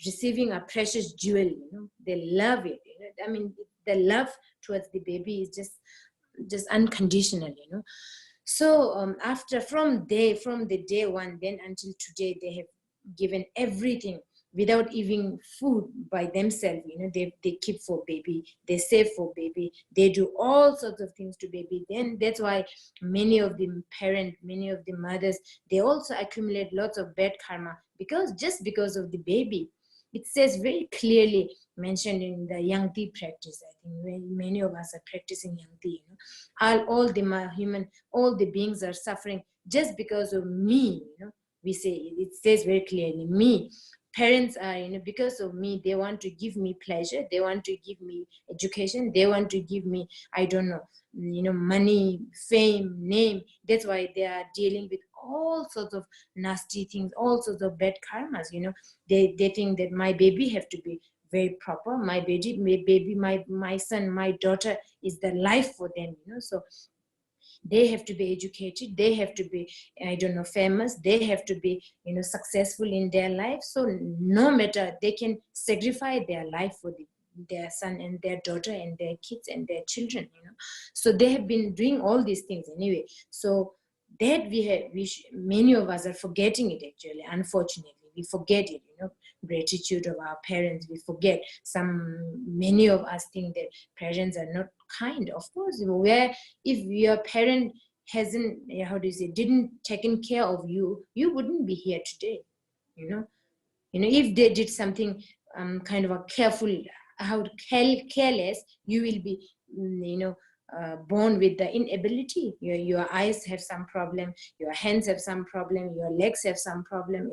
receiving a precious jewel. They love it. I mean, the love towards the baby is just unconditional. So after, from the day one, then until today, they have given everything without even food by themselves. They keep for baby, they save for baby, they do all sorts of things to baby. Then that's why many of the mothers, they also accumulate lots of bad karma, because of the baby. It says very clearly mentioned in the Yangti practice. I think when many of us are practicing Yangti, all the beings are suffering just because of me. We say, it says very clearly, me. Parents are, because of me, they want to give me pleasure, they want to give me education, they want to give me, I don't know, money, fame, name. That's why they are dealing with all sorts of nasty things, all sorts of bad karmas. They think that my baby have to be very proper, my baby, my son, my daughter is the life for them. So they have to be educated, they have to be, I don't know, famous, they have to be, successful in their life. So no matter, they can sacrifice their life for their son and their daughter and their kids and their children. So they have been doing all these things anyway. So that many of us are forgetting it actually. Unfortunately, we forget it. gratitude of our parents. We forget. Many of us think that parents are not kind. Of course, where if your parent hasn't, how do you say, didn't taken care of you, you wouldn't be here today. If they did something kind of a careless, you will be, born with the inability. Your eyes have some problem, your hands have some problem, your legs have some problem.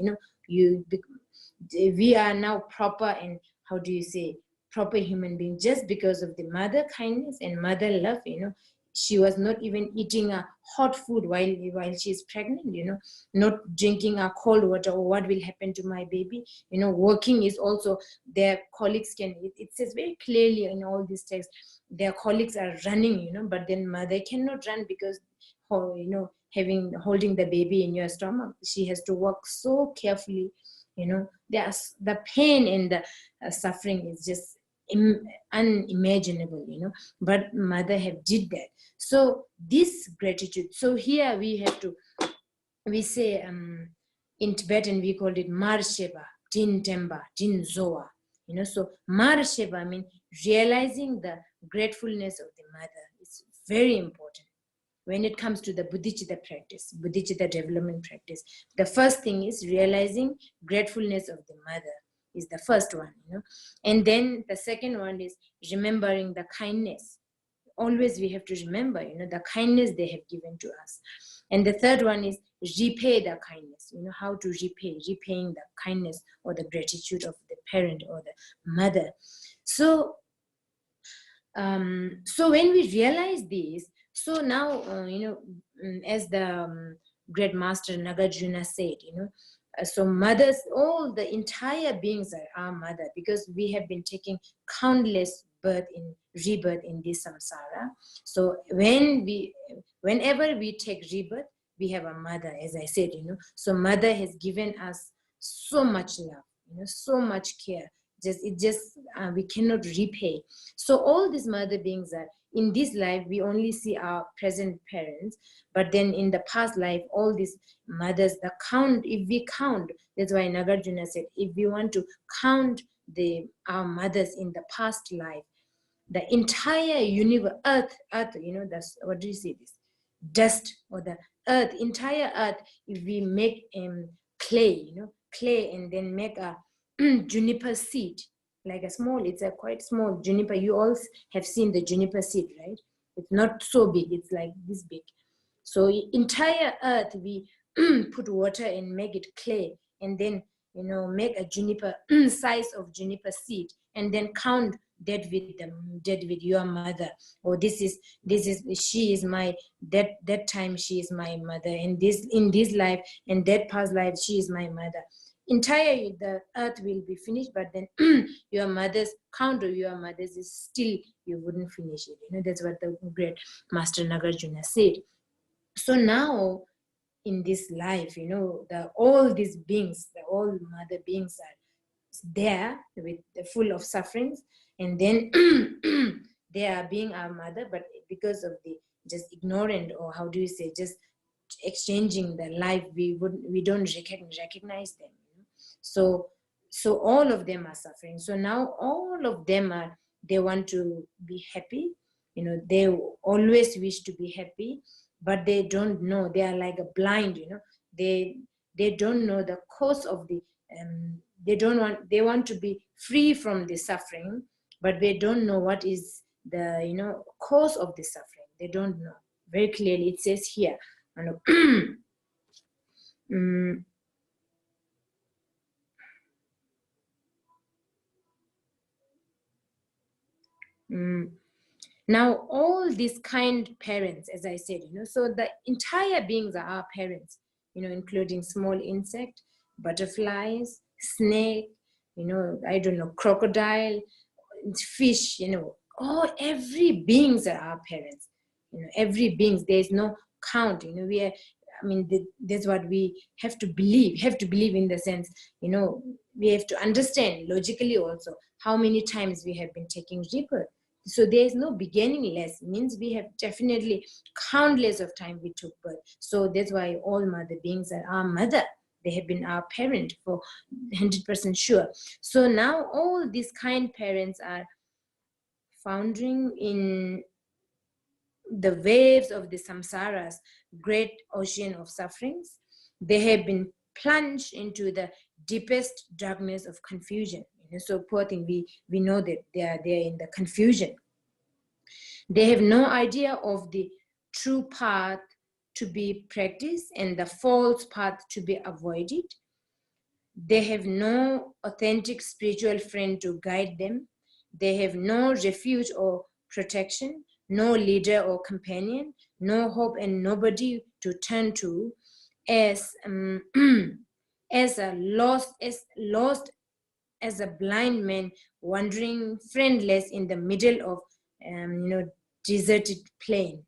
We are now proper, and how do you say, proper human being just because of the mother kindness and mother love. She was not even eating a hot food while she's pregnant, not drinking a cold water, or what will happen to my baby. Working is also, their colleagues it says very clearly in all these texts, their colleagues are running, but then mother cannot run because, holding the baby in your stomach, she has to work so carefully. The pain and the suffering is just unimaginable, but mother have did that. So this gratitude, so here we say, in Tibetan we called it Marsheba, Din Temba, Din Zoa. So Marsheba means realizing the gratefulness of the mother. It's very important. When it comes to the bodhicitta practice, bodhicitta development practice, the first thing is realizing gratefulness of the mother is the first one, and then the second one is remembering the kindness. Always we have to remember, the kindness they have given to us. And the third one is repay the kindness, how to repaying the kindness or the gratitude of the parent or the mother. So when we realize this, so now, as the great master Nagarjuna said, so mothers, all the entire beings are our mother, because we have been taking countless rebirth in this samsara. So whenever we take rebirth, we have a mother, as I said, so mother has given us so much love, so much care. We cannot repay. So all these mother beings are, in this life, we only see our present parents, but then in the past life, all these mothers, if we count, that's why Nagarjuna said, if we want to count our mothers in the past life, the entire universe, earth, that's, what do you say this? Dust, or the earth, entire earth, if we make clay, and then make a juniper seed, like it's a quite small juniper. You all have seen the juniper seed, right? It's not so big, it's like this big. So entire earth, we put water and make it clay, and then, make a juniper size of juniper seed, and then count that with your mother. Or she is my, that time she is my mother, and in this life and that past life she is my mother. Entire the earth will be finished, but then your mother's count of your mother's is still, you wouldn't finish it. That's what the great master Nagarjuna said. So now in this life, all these beings, all mother beings are there full of sufferings, and then they are being our mother, but because of the just ignorant, or how do you say, just exchanging the life, we don't recognize them. So all of them are suffering. So now all of them they want to be happy. They always wish to be happy, but they don't know. They are like a blind. They don't know the cause of the. They want to be free from the suffering, but they don't know what is the cause of the suffering. They don't know very clearly. It says here. Now all these kind parents, as I said, so the entire beings are our parents, including small insect, butterflies, snake, I don't know, crocodile, fish, every beings are our parents. Every beings, there's no count. That's what we have to believe. In the sense, we have to understand logically also how many times we have been taking rebirth. So there is no beginningless, means we have definitely countless of time we took birth. So that's why all mother beings are our mother. They have been our parent for 100% sure. So now all these kind parents are foundering in the waves of the samsara's great ocean of sufferings. They have been plunged into the deepest darkness of confusion. So poor thing, we know that they are there in the confusion. They have no idea of the true path to be practiced and the false path to be avoided. They have no authentic spiritual friend to guide them. They have no refuge or protection, no leader or companion, no hope and nobody to turn to, as lost as a blind man wandering friendless in the middle of deserted plain.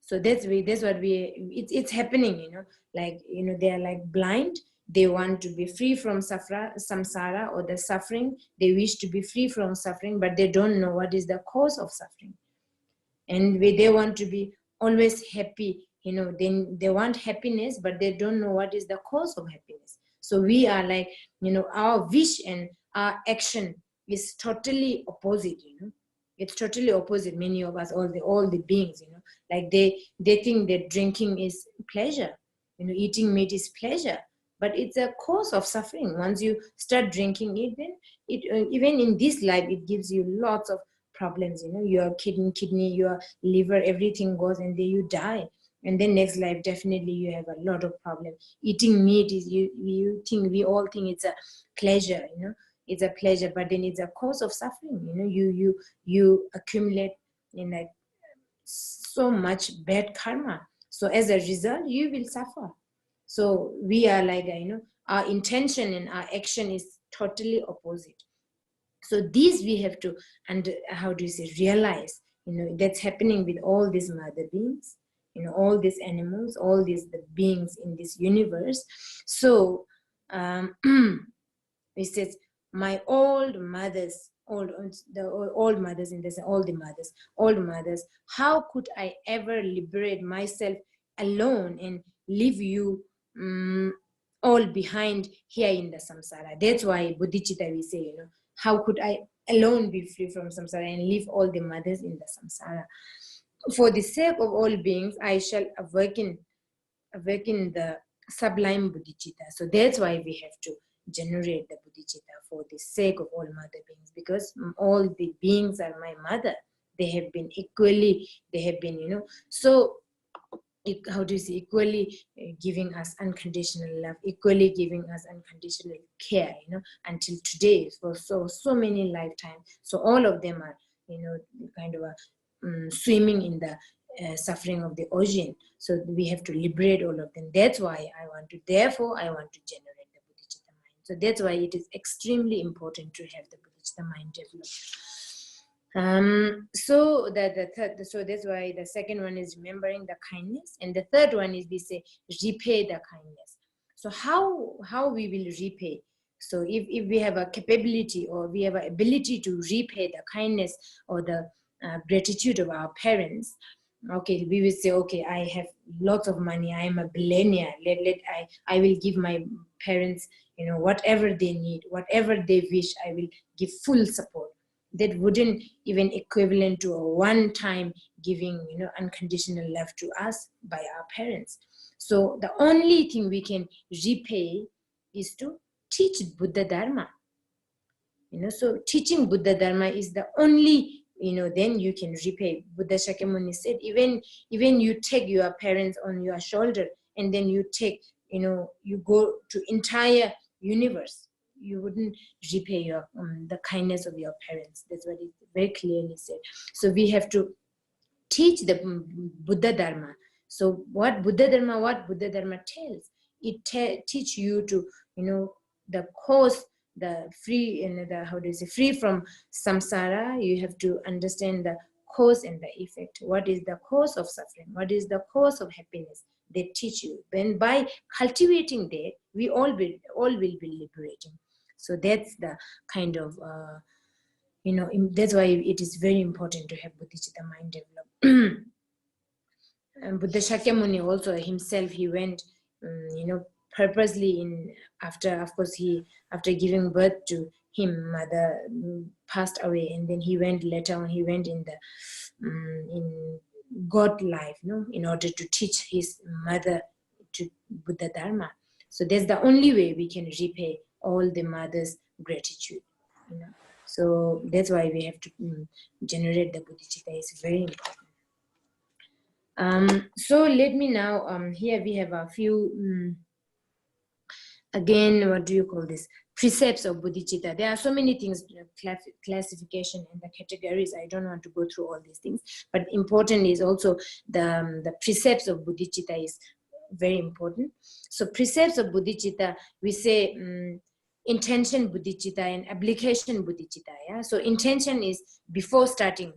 So that's what it's happening, like they are like blind. They want to be free from samsara or the suffering. They wish to be free from suffering, but they don't know what is the cause of suffering. And they want to be always happy, then they want happiness, but they don't know what is the cause of happiness. So we are like, our wish and our action is totally opposite. It's totally opposite. Many of us, all the beings, like they think that drinking is pleasure, eating meat is pleasure, but it's a cause of suffering. Once you start drinking it, then it even in this life it gives you lots of problems. Your kidney, your liver, everything goes, and then you die. And then next life, definitely you have a lot of problems. Eating meat is we all think it's a pleasure. It's a pleasure, but then it's a cause of suffering. You accumulate in like so much bad karma. So as a result, you will suffer. So we are like, our intention and our action is totally opposite. So these we have to, and how do you say, realize, that's happening with all these mother beings, all these animals, all these the beings in this universe. So it says, my old mothers, old mothers in this, all mothers, how could I ever liberate myself alone and leave you all behind here in the samsara? That's why bodhicitta we say, how could I alone be free from samsara and leave all the mothers in the samsara? For the sake of all beings, I shall awaken the sublime bodhicitta. So that's why we have to generate the bodhicitta, for the sake of all mother beings, because all the beings are my mother. They have been equally, so how do you say, equally giving us unconditional love, equally giving us unconditional care, until today, for so many lifetimes. So all of them are, kind of swimming in the suffering of the ocean. So we have to liberate all of them. That's why I want to generate the bodhicitta mind. So that's why it is extremely important to have the bodhicitta mind developed. So that's why the second one is remembering the kindness, and the third one is we say repay the kindness. So how we will repay? So if we have a capability, or we have an ability to repay the kindness or the gratitude of our parents, okay, we will say, okay, I have lots of money, I am a billionaire, I will give my parents, whatever they need, whatever they wish, I will give full support. That wouldn't even equivalent to a one-time giving, unconditional love to us by our parents. So the only thing we can repay is to teach Buddha Dharma. So teaching Buddha Dharma is the only, then you can repay. Buddha Shakyamuni said, even you take your parents on your shoulder, and then you take, you go to entire universe, you wouldn't repay your the kindness of your parents. That's what it very clearly said. So we have to teach the Buddha Dharma. So what Buddha Dharma tells, it teach you to, the cause, the free, how do you say, free from samsara. You have to understand the cause and the effect. What is the cause of suffering? What is the cause of happiness? They teach you. Then by cultivating that, we all will be liberating. So that's the kind of that's why it is very important to have bodhicitta mind developed. And Buddha Shakyamuni also himself, he went purposely after, of course, after giving birth to him, mother passed away, and then he went later on, he went in the in God life, in order to teach his mother to Buddha Dharma. So that's the only way we can repay all the mother's gratitude. So that's why we have to generate the bodhicitta. It's very important. So let me now, here we have a few, again, what do you call this? Precepts of bodhicitta. There are so many things, classification and the categories. I don't want to go through all these things, but important is also the precepts of bodhicitta is very important. So precepts of bodhicitta, we say intention bodhicitta and application bodhicitta. Yeah. So intention is before starting,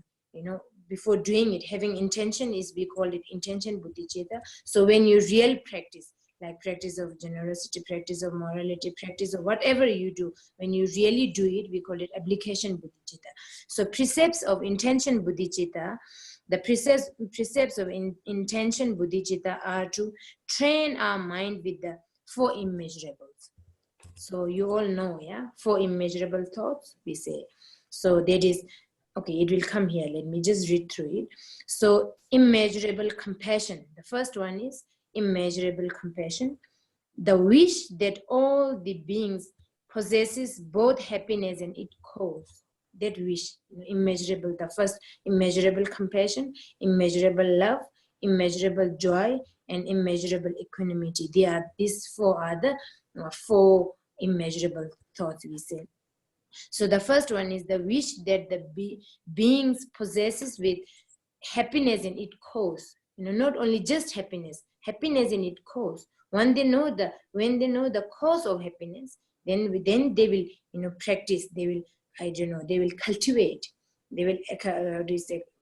before doing it, having intention is, we call it intention bodhicitta. So when you real practice, like practice of generosity, practice of morality, practice of whatever you do, when you really do it, we call it application bodhicitta. So precepts of intention bodhicitta, the precepts of intention bodhicitta are to train our mind with the 4 immeasurables. So you all know, yeah, 4 immeasurable thoughts, we say. So that is, okay, it will come here. Let me just read through it. So immeasurable compassion. The first one is immeasurable compassion. The wish that all the beings possesses both happiness and its cause. That wish, immeasurable. The first, immeasurable compassion, immeasurable love, immeasurable joy, and immeasurable equanimity. These 4 are the 4 immeasurable thoughts, we say. So the first one is the wish that the beings possesses with happiness in its cause. Not only just happiness in its cause. When they know the cause of happiness, then they will practice. They will, they will cultivate. They will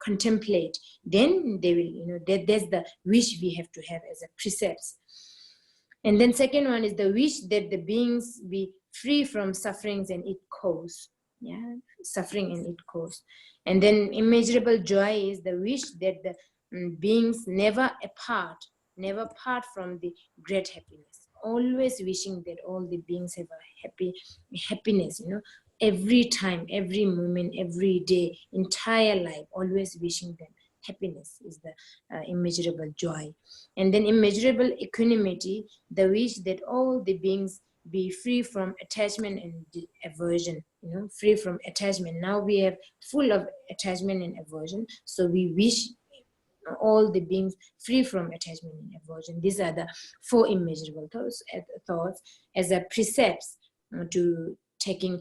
contemplate. Then they will, that's the wish we have to have as a precepts. And then second one is the wish that the beings be free from sufferings and its cause. Yeah, suffering and its cause. And then immeasurable joy is the wish that the beings never part from the great happiness. Always wishing that all the beings have a happiness, every time, every moment, every day, entire life, always wishing them happiness is the immeasurable joy. And then immeasurable equanimity, the wish that all the beings be free from attachment and aversion, free from attachment. Now we have full of attachment and aversion, so we wish all the beings free from attachment and aversion. These are the 4 immeasurable thoughts as a precepts to taking,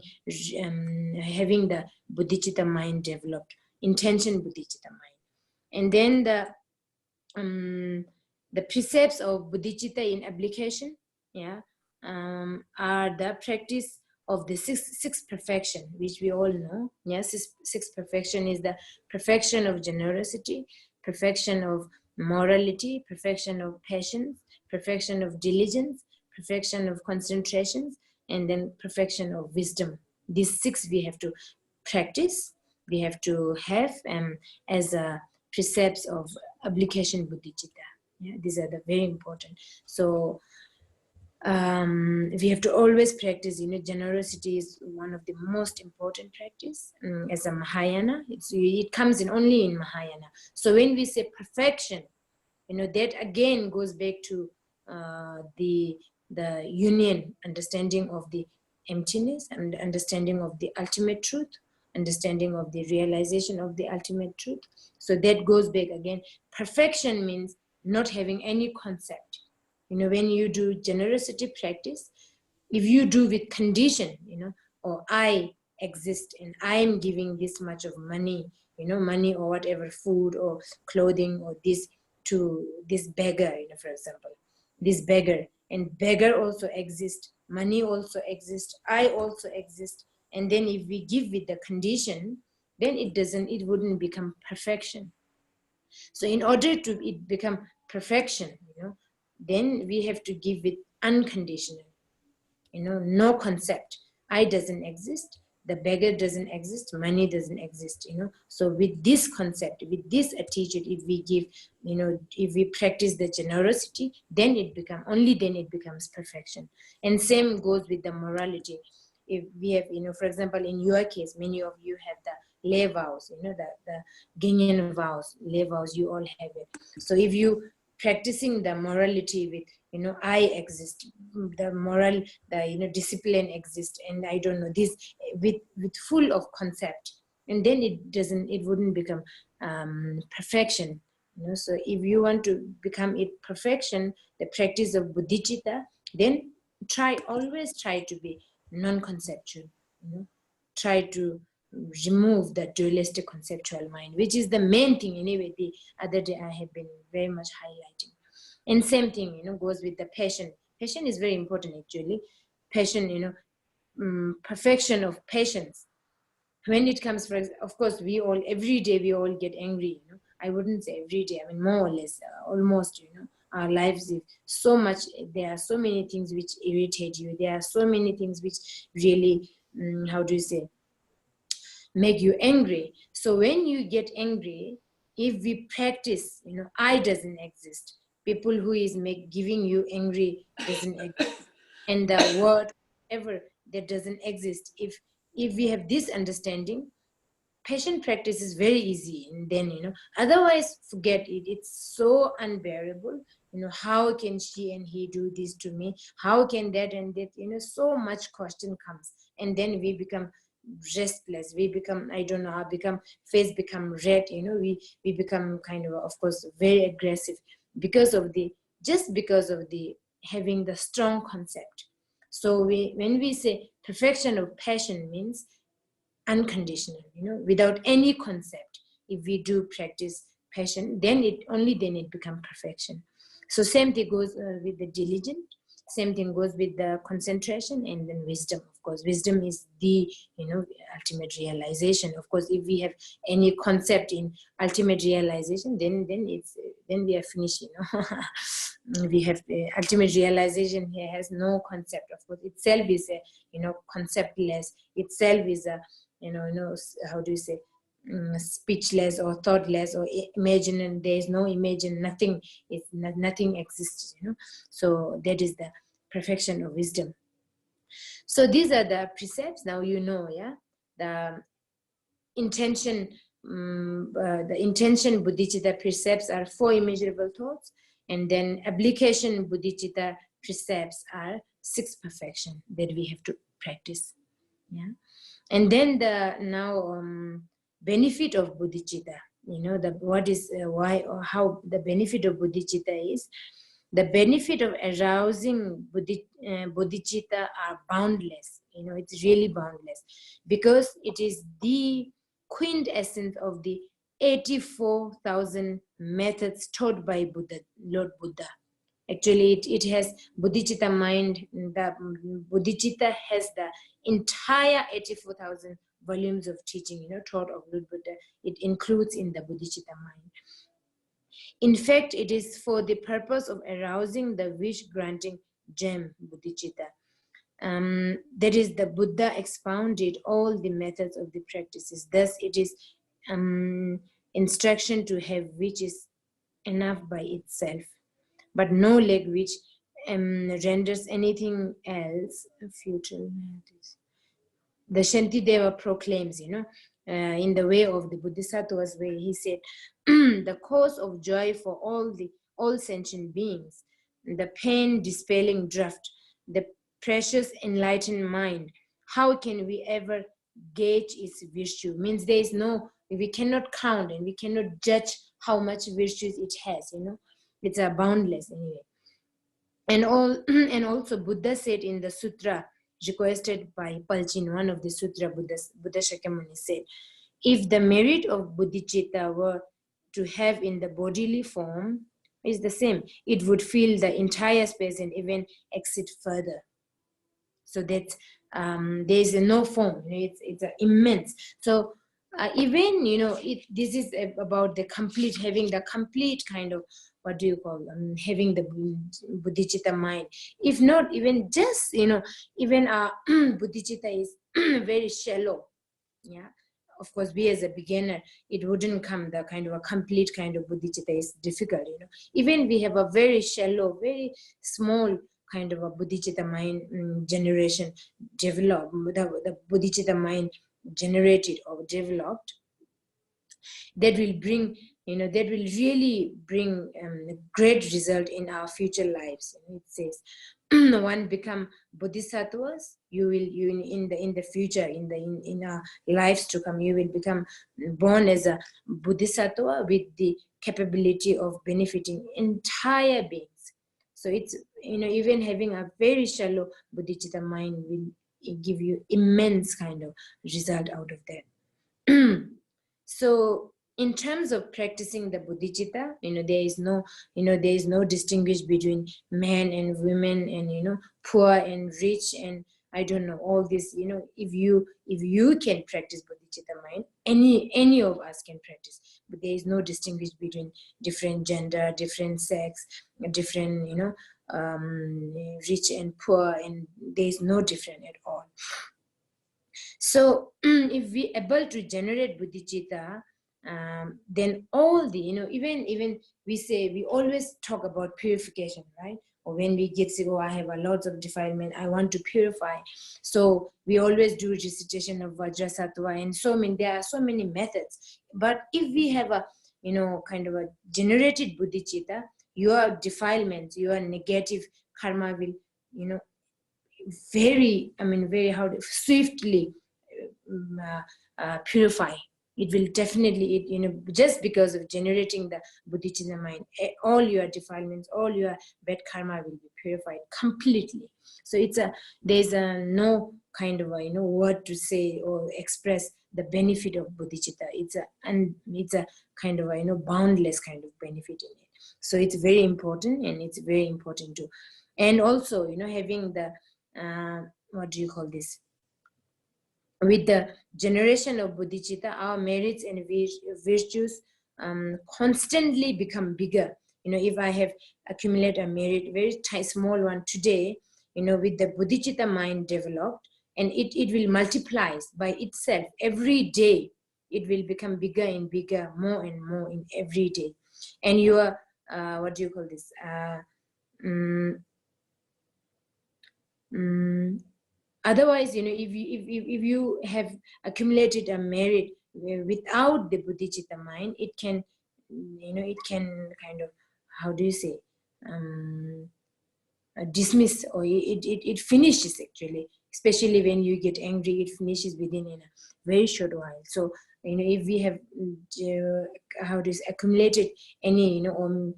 having the bodhicitta mind developed, intention bodhicitta mind. And then the precepts of bodhicitta in application, are the practice of the sixth perfection, which we all know. Yes, sixth perfection is the perfection of generosity, perfection of morality, perfection of patience, perfection of diligence, perfection of concentration, and then perfection of wisdom. These 6 we have to practice. We have to have as a precepts of application bodhicitta. Yeah, these are the very important. So we have to always practice, generosity is one of the most important practice as a Mahayana. It comes in only in Mahayana. So when we say perfection, that again goes back to the union, understanding of the emptiness and understanding of the ultimate truth, understanding of the realization of the ultimate truth. So that goes back again. Perfection means not having any concept. When you do generosity practice, if you do with condition, or I exist and I'm giving this much of money, money or whatever, food or clothing or this to this beggar, for example, this beggar, and beggar also exists, money also exists, I also exist. And then if we give with the condition, then it wouldn't become perfection. So in order to it become perfection, then we have to give it unconditional, no concept. I doesn't exist, the beggar doesn't exist, money doesn't exist, you know. So with this concept, with this attitude, if we give, you know, if we practice the generosity, then it becomes perfection. And same goes with the morality. If we have, you know, for example, in your case, many of you have the lay vows, you know, the Gingyan vows, lay vows, you all have it. So if you practicing the morality with, you know, I exist, the moral, the, you know, discipline exists, and I don't know this, with full of concept, and then it wouldn't become perfection, you know. So if you want to become it perfection, the practice of bodhicitta, then always try to be non-conceptual, you know. Try to remove the dualistic conceptual mind, which is the main thing anyway. The other day I have been very much highlighting. And same thing, you know, goes with the passion. Passion is very important actually. Passion, you know, perfection of patience. When it comes, of course, every day we all get angry, you know. I wouldn't say every day, I mean, more or less, almost, you know, our lives, so much, there are so many things which irritate you. There are so many things which really, how do you say, make you angry. So when you get angry, if we practice, you know, I doesn't exist. People who is giving you angry doesn't exist. And the word ever that doesn't exist. If we have this understanding, patient practice is very easy. And then, you know, otherwise forget it. It's so unbearable. You know, how can she and he do this to me? How can that and that? You know, so much question comes. And then we become restless. We become, I don't know, face become red. You know, we become kind of course, very aggressive because of the having the strong concept. So when we say perfection of passion means unconditional, you know, without any concept. If we do practice passion, then it becomes perfection. So same thing goes with the diligent, same thing goes with the concentration, and then wisdom. Of course, wisdom is the, you know, ultimate realization. Of course, if we have any concept in ultimate realization, then we are finished, you know. We have ultimate realization here has no concept. Of course, itself is a, you know, conceptless. Itself is a, you know, how do you say, speechless or thoughtless or imagine. There is no imagine, nothing is, nothing exists, you know. So that is the perfection of wisdom. So these are the precepts. Now you know, yeah, the intention, bodhicitta precepts are 4 immeasurable thoughts, and then application bodhicitta precepts are 6 perfection that we have to practice. Yeah. And then the benefit of bodhicitta, you know, why or how the benefit of bodhicitta is. The benefit of arousing bodhicitta are boundless. You know, it's really boundless because it is the quintessence of the 84,000 methods taught by Lord Buddha. Actually, it has bodhicitta mind. The bodhicitta has the entire 84,000 volumes of teaching, you know, taught of Lord Buddha. It includes in the bodhicitta mind. In fact, it is for the purpose of arousing the wish-granting gem, bodhicitta. That is, the Buddha expounded all the methods of the practices. Thus, it is instruction to have which is enough by itself, but no leg which renders anything else futile. The Shantideva proclaims, you know, in the way of the Bodhisattva's way, he said, the cause of joy for all sentient beings, the pain-dispelling draught, the precious enlightened mind, how can we ever gauge its virtue? Means there is no, we cannot count and we cannot judge how much virtues it has, you know. It's a boundless anyway. And also Buddha said in the sutra requested by Palchin, one of the sutra, Buddha Shakyamuni said, if the merit of bodhicitta were to have in the bodily form is the same, it would fill the entire space and even exceed further. So that there is no form, you know, it's immense. So even, you know, this is about the complete, having the complete kind of what do you call, having the bodhicitta mind. If not, even just, even our bodhicitta is very shallow. Yeah, of course, we as a beginner, it wouldn't come the kind of a complete kind of bodhicitta is difficult, Even we have a very shallow, very small kind of a bodhicitta mind generation developed, the bodhicitta mind generated or developed, that will bring, that will really bring a great result in our future lives. It says, one become bodhisattvas, you in the future, in our lives to come, you will become born as a bodhisattva with the capability of benefiting entire beings. So it's, even having a very shallow bodhicitta mind will give you immense kind of result out of that. So in terms of practicing the bodhicitta, there is no distinguish between men and women, and poor and rich, and I don't know, all this. If you can practice bodhicitta mind, any of us can practice, but there is no distinguish between different gender, different sex, different rich and poor, and there is no different at all. So if we able to generate bodhicitta, then all the, even we always talk about purification, right? Or when we get sick, I have a lot of defilement, I want to purify. So we always do recitation of Vajrasattva, and there are so many methods. But if we have a, kind of a generated bodhicitta, your defilements, your negative karma will, very swiftly purify. It will definitely, just because of generating the bodhicitta mind, all your defilements, all your bad karma will be purified completely. So there's no kind of a, word to say or express the benefit of bodhicitta. It's a kind of a, boundless kind of benefit in it. So it's very important, and it's very important too. And also, having the what do you call this? With the generation of bodhicitta, our merits and virtues constantly become bigger. If I have accumulated a merit, very small one today, with the bodhicitta mind developed, and it will multiply by itself every day. It will become bigger and bigger, more and more in every day. And your what do you call this? Otherwise, if you have accumulated a merit without the bodhicitta mind, it can kind of, how do you say, dismiss, or it finishes actually. Especially when you get angry, it finishes within a very short while. So if we have accumulated any or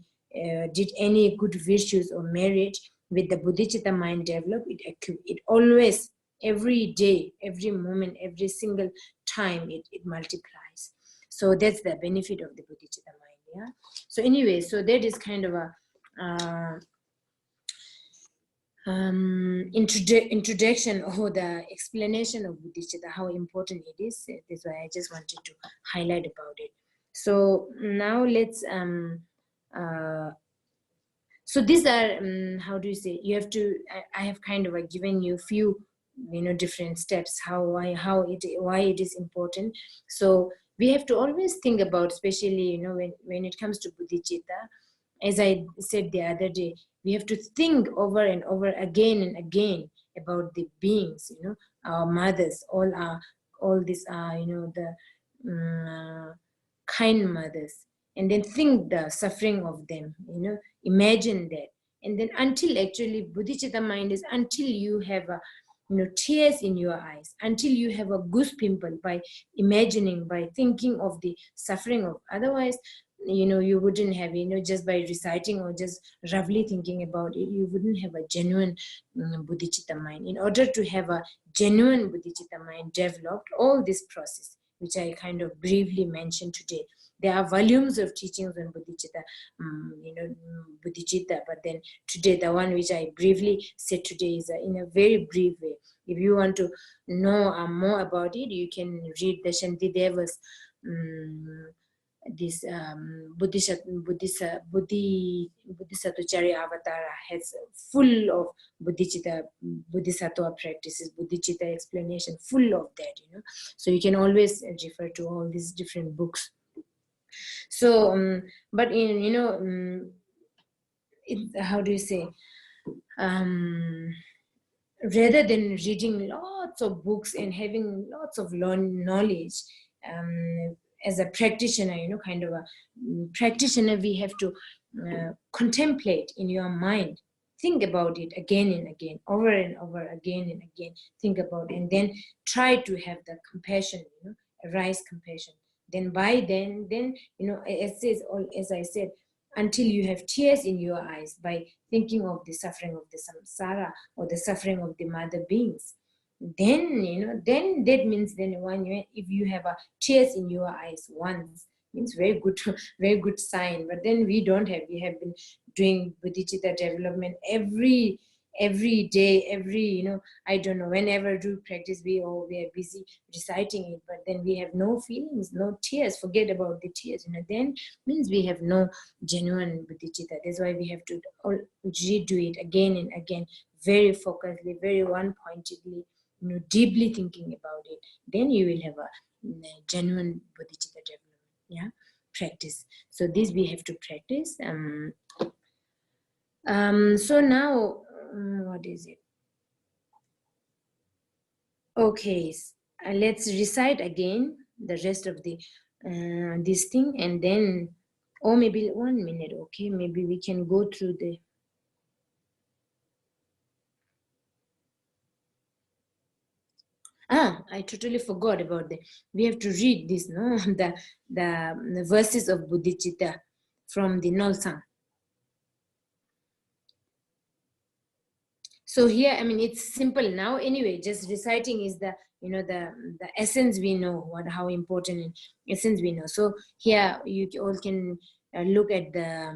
did any good virtues or merit with the bodhicitta mind develop, it always, every day, every moment, every single time, it multiplies. So that's the benefit of the bodhicitta mind. Yeah. So anyway, so that is kind of a introduction or the explanation of bodhicitta, how important it is. That's why I just wanted to highlight about it. So now let's so these are how do you say, you have to, I have kind of given you a few different steps why it is important. So we have to always think about, especially when it comes to bodhicitta, as I said the other day, we have to think over and over again and again about the beings, our mothers, all these the kind mothers, and then think the suffering of them, imagine that. And then until actually bodhicitta mind is, until you have a tears in your eyes, until you have a goose pimple by imagining, by thinking of the suffering of. Otherwise, you wouldn't have, just by reciting or just roughly thinking about it, you wouldn't have a genuine bodhicitta mind. In order to have a genuine bodhicitta mind developed, all this process, which I kind of briefly mentioned today, there are volumes of teachings on bodhicitta, bodhicitta, but then today, the one which I briefly said today is in a very brief way. If you want to know more about it, you can read the Shantideva's this Bodhisattva Avatara has full of bodhicitta, Bodhisattva practices, bodhicitta explanation, full of that, So you can always refer to all these different books. So, but in, how do you say? Rather than reading lots of books and having lots of knowledge, as a practitioner, kind of a practitioner, we have to contemplate in your mind, think about it again and again, over and over again and again, think about it, and then try to have the compassion, arise compassion. Then by then, as I said, until you have tears in your eyes by thinking of the suffering of the samsara or the suffering of the mother beings, then then that means then if you have a tears in your eyes once, means very good sign. But then we don't have. We have been doing bodhicitta development every day, I don't know, whenever do practice, we are busy reciting it, but then we have no feelings, no tears. Forget about the tears, then means we have no genuine bodhicitta. That's why we have to redo it again and again, very focusedly, very one-pointedly, deeply thinking about it. Then you will have a genuine bodhicitta development, practice. So this we have to practice. So now, what is it? Okay, let's recite again the rest of the this thing, and then, or maybe 1 minute. Okay, maybe we can go through the. I totally forgot about the. We have to read this, no, the verses of bodhicitta from the Nolsang. So here, I mean, it's simple now. Anyway, just reciting is the, the essence we know, how important essence we know. So here you all can look at the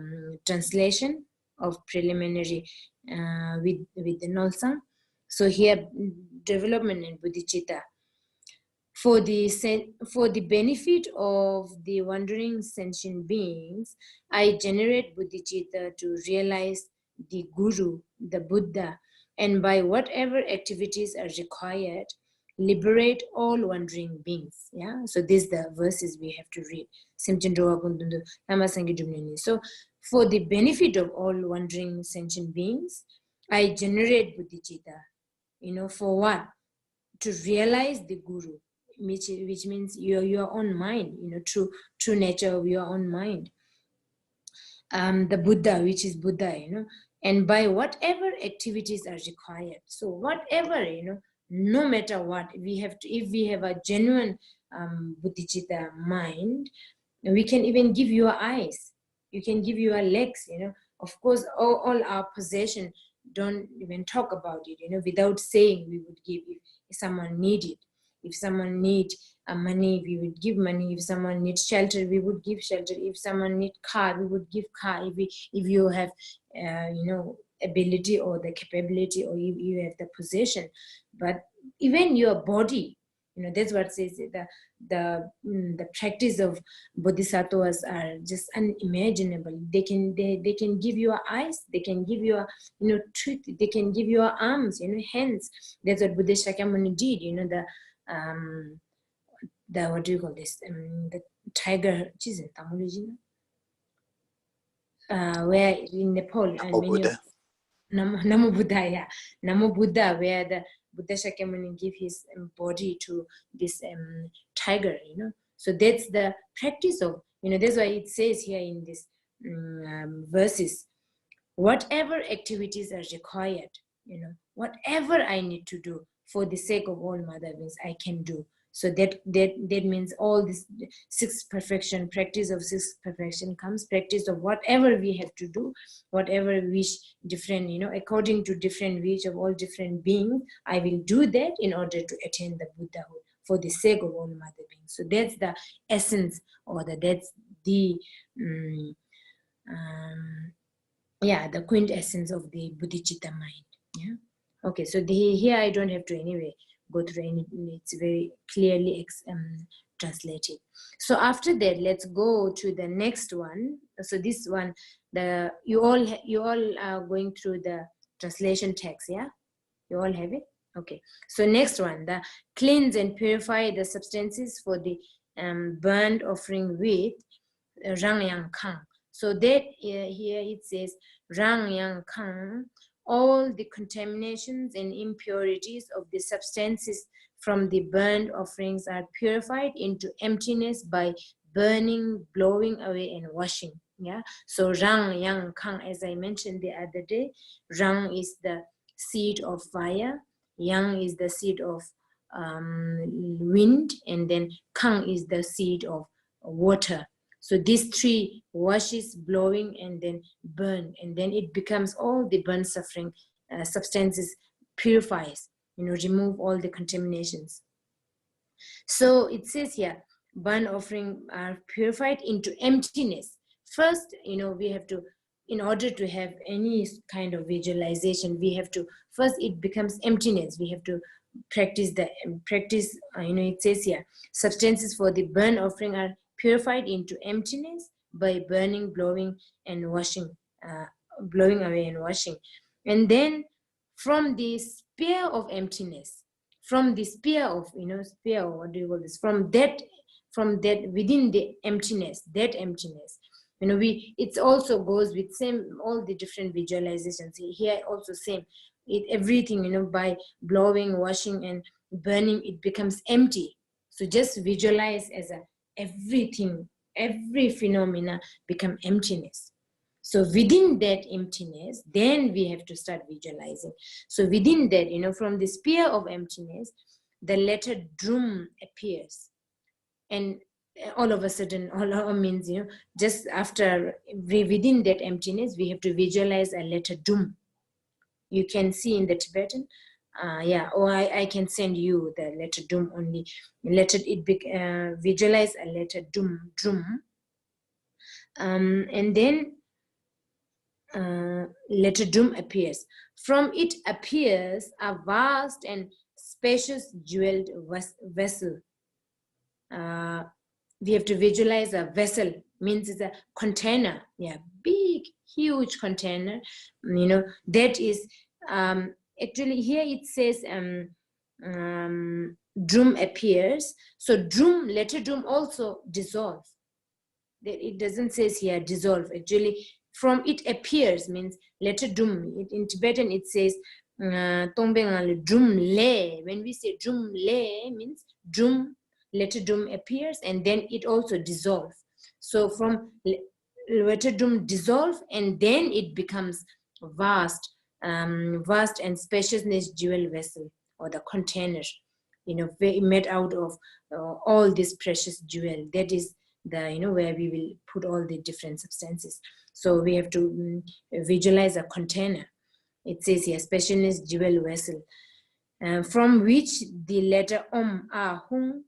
translation of preliminary with the Nolsang. So here, development in bodhicitta. For the benefit of the wandering sentient beings, I generate bodhicitta to realize the Guru, the Buddha, and by whatever activities are required, liberate all wandering beings. Yeah, so these are the verses we have to read. So, for the benefit of all wandering sentient beings, I generate bodhicitta. For what? To realize the Guru, which means your own mind, true nature of your own mind. The Buddha, which is Buddha, and by whatever activities are required. So whatever, no matter what, we have to, if we have a genuine bodhicitta mind, we can even give your eyes, you can give your legs, of course, all our possession, don't even talk about it, without saying we would give if someone needed. If someone needs money, we would give money. If someone needs shelter, we would give shelter. If someone needs car, we would give car. If you have, ability or the capability, or if you have the possession. But even your body, that's what says the practice of bodhisattvas are just unimaginable. They can give you eyes, they can give you truth, they can give you arms, hands. That's what Buddha Shakyamuni did. The what do you call this? The tiger, where in Nepal, Namo Buddha, yeah, Namo Buddha, where the Buddha Shakyamuni give his body to this tiger, So that's the practice of, that's why it says here in this verses, whatever activities are required, whatever I need to do for the sake of all mother beings, I can do. So that means all this sixth perfection, practice of sixth perfection comes, practice of whatever we have to do, whatever wish, different, according to different wish of all different beings, I will do that in order to attain the Buddhahood for the sake of all mother beings. So that's the essence, or that's the the quintessence of the bodhicitta mind. Yeah. Okay. So here I don't have to anyway go through any. It's very clearly translate it. So after that, let's go to the next one. So this one, you all are going through the translation text, yeah? You all have it? Okay. So next one, the cleanse and purify the substances for the burnt offering with Rang Yang Kang. So that here it says Rang Yang Kang, all the contaminations and impurities of the substances from the burnt offerings are purified into emptiness by burning, blowing away, and washing. Yeah. So Rang Yang Kang, as I mentioned the other day, Rang is the seed of fire, Yang is the seed of wind, and then Kang is the seed of water. So these three, washes, blowing, and then burn, and then it becomes all the burn suffering substances, purifies, remove all the contaminations. So it says here, burn offering are purified into emptiness. First, we have to, in order to have any kind of visualization, we have to, first it becomes emptiness. We have to practice, it says here, substances for the burn offering are purified into emptiness by burning, blowing, and washing, blowing away and washing. And then from the sphere of emptiness, from the sphere of, sphere, what do you call this? From that, within the emptiness, that emptiness, it also goes with same, all the different visualizations. Here also same, everything, by blowing, washing, and burning, it becomes empty. So just visualize as everything, every phenomena become emptiness. So within that emptiness, then we have to start visualizing. So within that, from the sphere of emptiness, the letter drum appears. And all of a sudden, all means, just after, within that emptiness, we have to visualize a letter dum. You can see in the Tibetan, or I can send you the letter dum only. Visualize a letter drum. And then letter dum appears. From it appears a vast and spacious jeweled vessel. We have to visualize a vessel, means it's a container, big, huge container, that is, actually here it says drum appears. So drum, letter drum also dissolve. It doesn't say here dissolve. Actually, from it appears means letter drum. In Tibetan it says drum le. When we say drum le, means drum, letter drum appears, and then it also dissolves. So from letter drum dissolve, and then it becomes vast and spaciousness jewel vessel, or the container, made out of all this precious jewel. That is the, where we will put all the different substances. So we have to visualize a container. It says here, spaciousness jewel vessel, from which the letter hung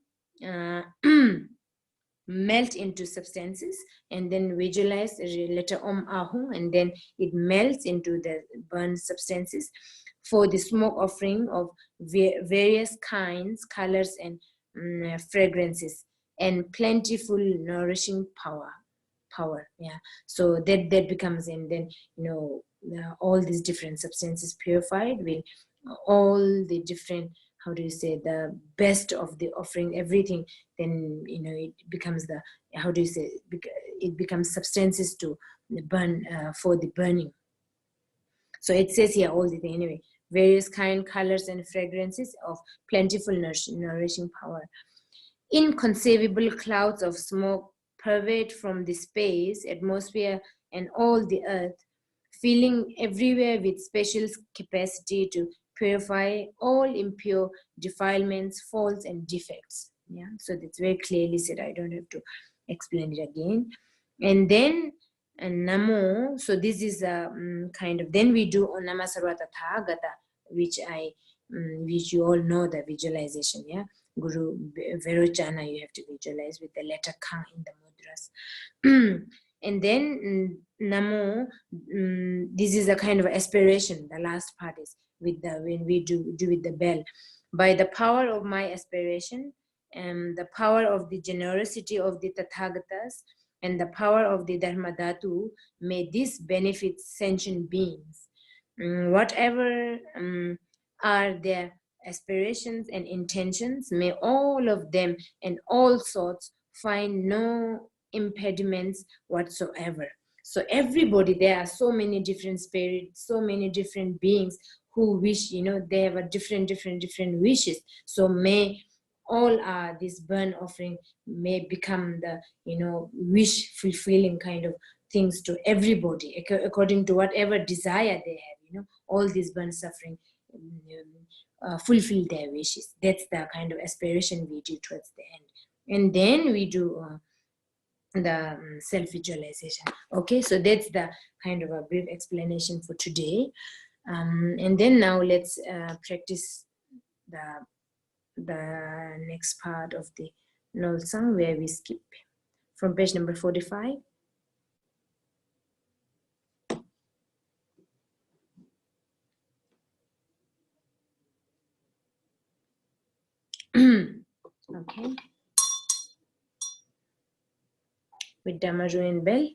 melt into substances, and then visualize the letter ahung, and then it melts into the burned substances for the smoke offering of various kinds, colors, and fragrances, and plentiful nourishing power. So that becomes, and then all these different substances purified with all the different, how do you say, the best of the offering, everything, then it becomes the, how do you say, it becomes substances to burn, for the burning. So it says here all the thing, anyway, various kind, colors, and fragrances of plentiful nourishing power. Inconceivable clouds of smoke pervade from the space, atmosphere, and all the earth, filling everywhere with special capacity to purify all impure defilements, faults, and defects. So that's very clearly said. I don't have to explain it again. And then Namo. So this is a kind of. Then we do Nama Sarvata Thagata, which you all know the visualization. Guru Verochana, you have to visualize with the letter Ka in the mudras. And then Namo, this is a kind of aspiration. The last part is with the, when we do with the bell. By the power of my aspiration the power of the generosity of the Tathagatas and the power of the Dharmadhatu, may this benefit sentient beings. Whatever are their aspirations and intentions, may all of them and all sorts find no impediments whatsoever. So everybody, there are so many different spirits, so many different beings who wish, they have a different wishes. So may all this burnt offering may become the, wish fulfilling kind of things to everybody, according to whatever desire they have, all these burnt suffering fulfill their wishes. That's the kind of aspiration we do towards the end. And then we do the self-visualization. Okay, so that's the kind of a brief explanation for today. And then now let's practice the next part of the Nolsang, where we skip from page number 45. Okay. With Dhammaru and Bell.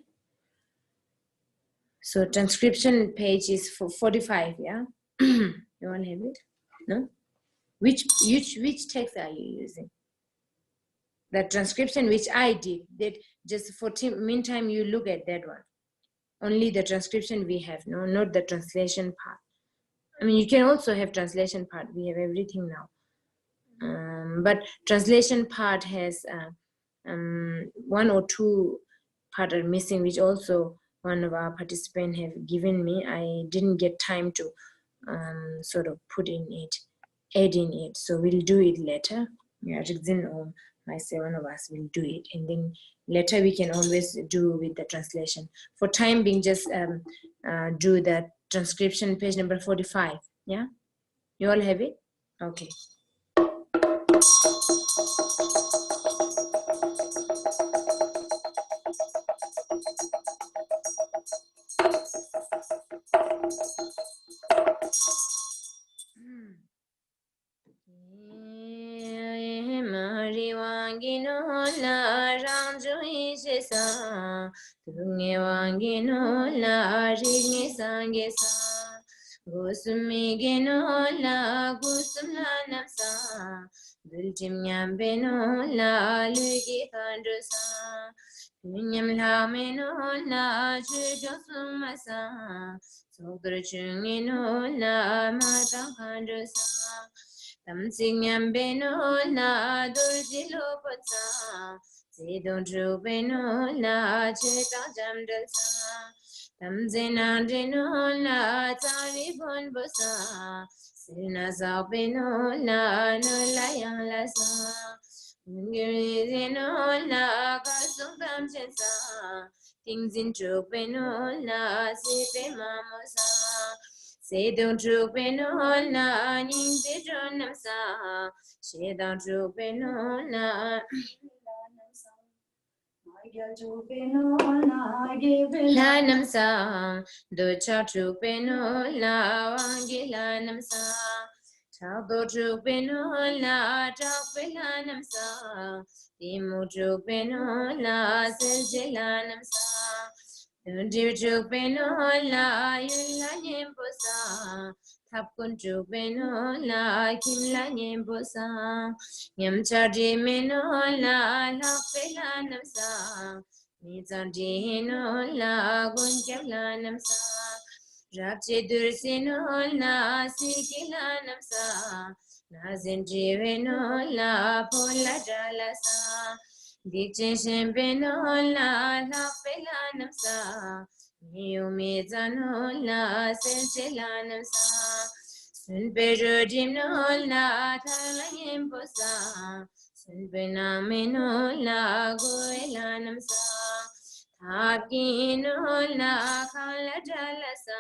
So transcription page is for 45, yeah? You all have it? No? Which text are you using? The transcription which I did, that just for meantime you look at that one. Only the transcription we have, no, not the translation part. I mean, you can also have translation part. We have everything now. But translation part has one or two part are missing, which also one of our participants have given me. I didn't get time to sort of put in it, add in it. So we'll do it later. Yeah, Rizin or myself, one of us will do it. And then later we can always do with the translation. For time being, just do the transcription, page number 45. Yeah? You all have it? Okay. Mariwangino la ranjui shesa, Tungewangino la ringi sangesa, Gusumigino la gusumla napsa, Dulcim yambeno la lugi kandrusa, Tunyam lameno la jujosumasa, Sogruchungino la mata kandrusa, Tamsingyam beno la durjilo patsa, Sidon trubeno la cheta jamdalsa, Tamzina deno la taribon bosa, Sina zabeno la nulayang lasa, Ungirizeno la kasung tamchensa, Tingzin trubeno la sipe mamosa, Say don't you be no na ning de dronam sa. Say don't you be no na. Lanam sa. Do cha tu be no la wangi lanam sa. Ta do tu be no la ta be lanam sa. Timu tu be no la se lanam sa. Do tu be no la yula nyemposa. Tapkun tu be no la kimla nyemposa. Nyam chardi me no la pe lanam sa. Nizam di no la gunjam lanam sa. Rapche dursi no la sikilanam sa. Nazin jive no la pola jala sa. Diche shempe no la pelanam sa. Niumi zano la senselanam sa. Sunpe jodim no la talayem posa. Sunpe name no la goelanam sa. Taki no la kala jala sa.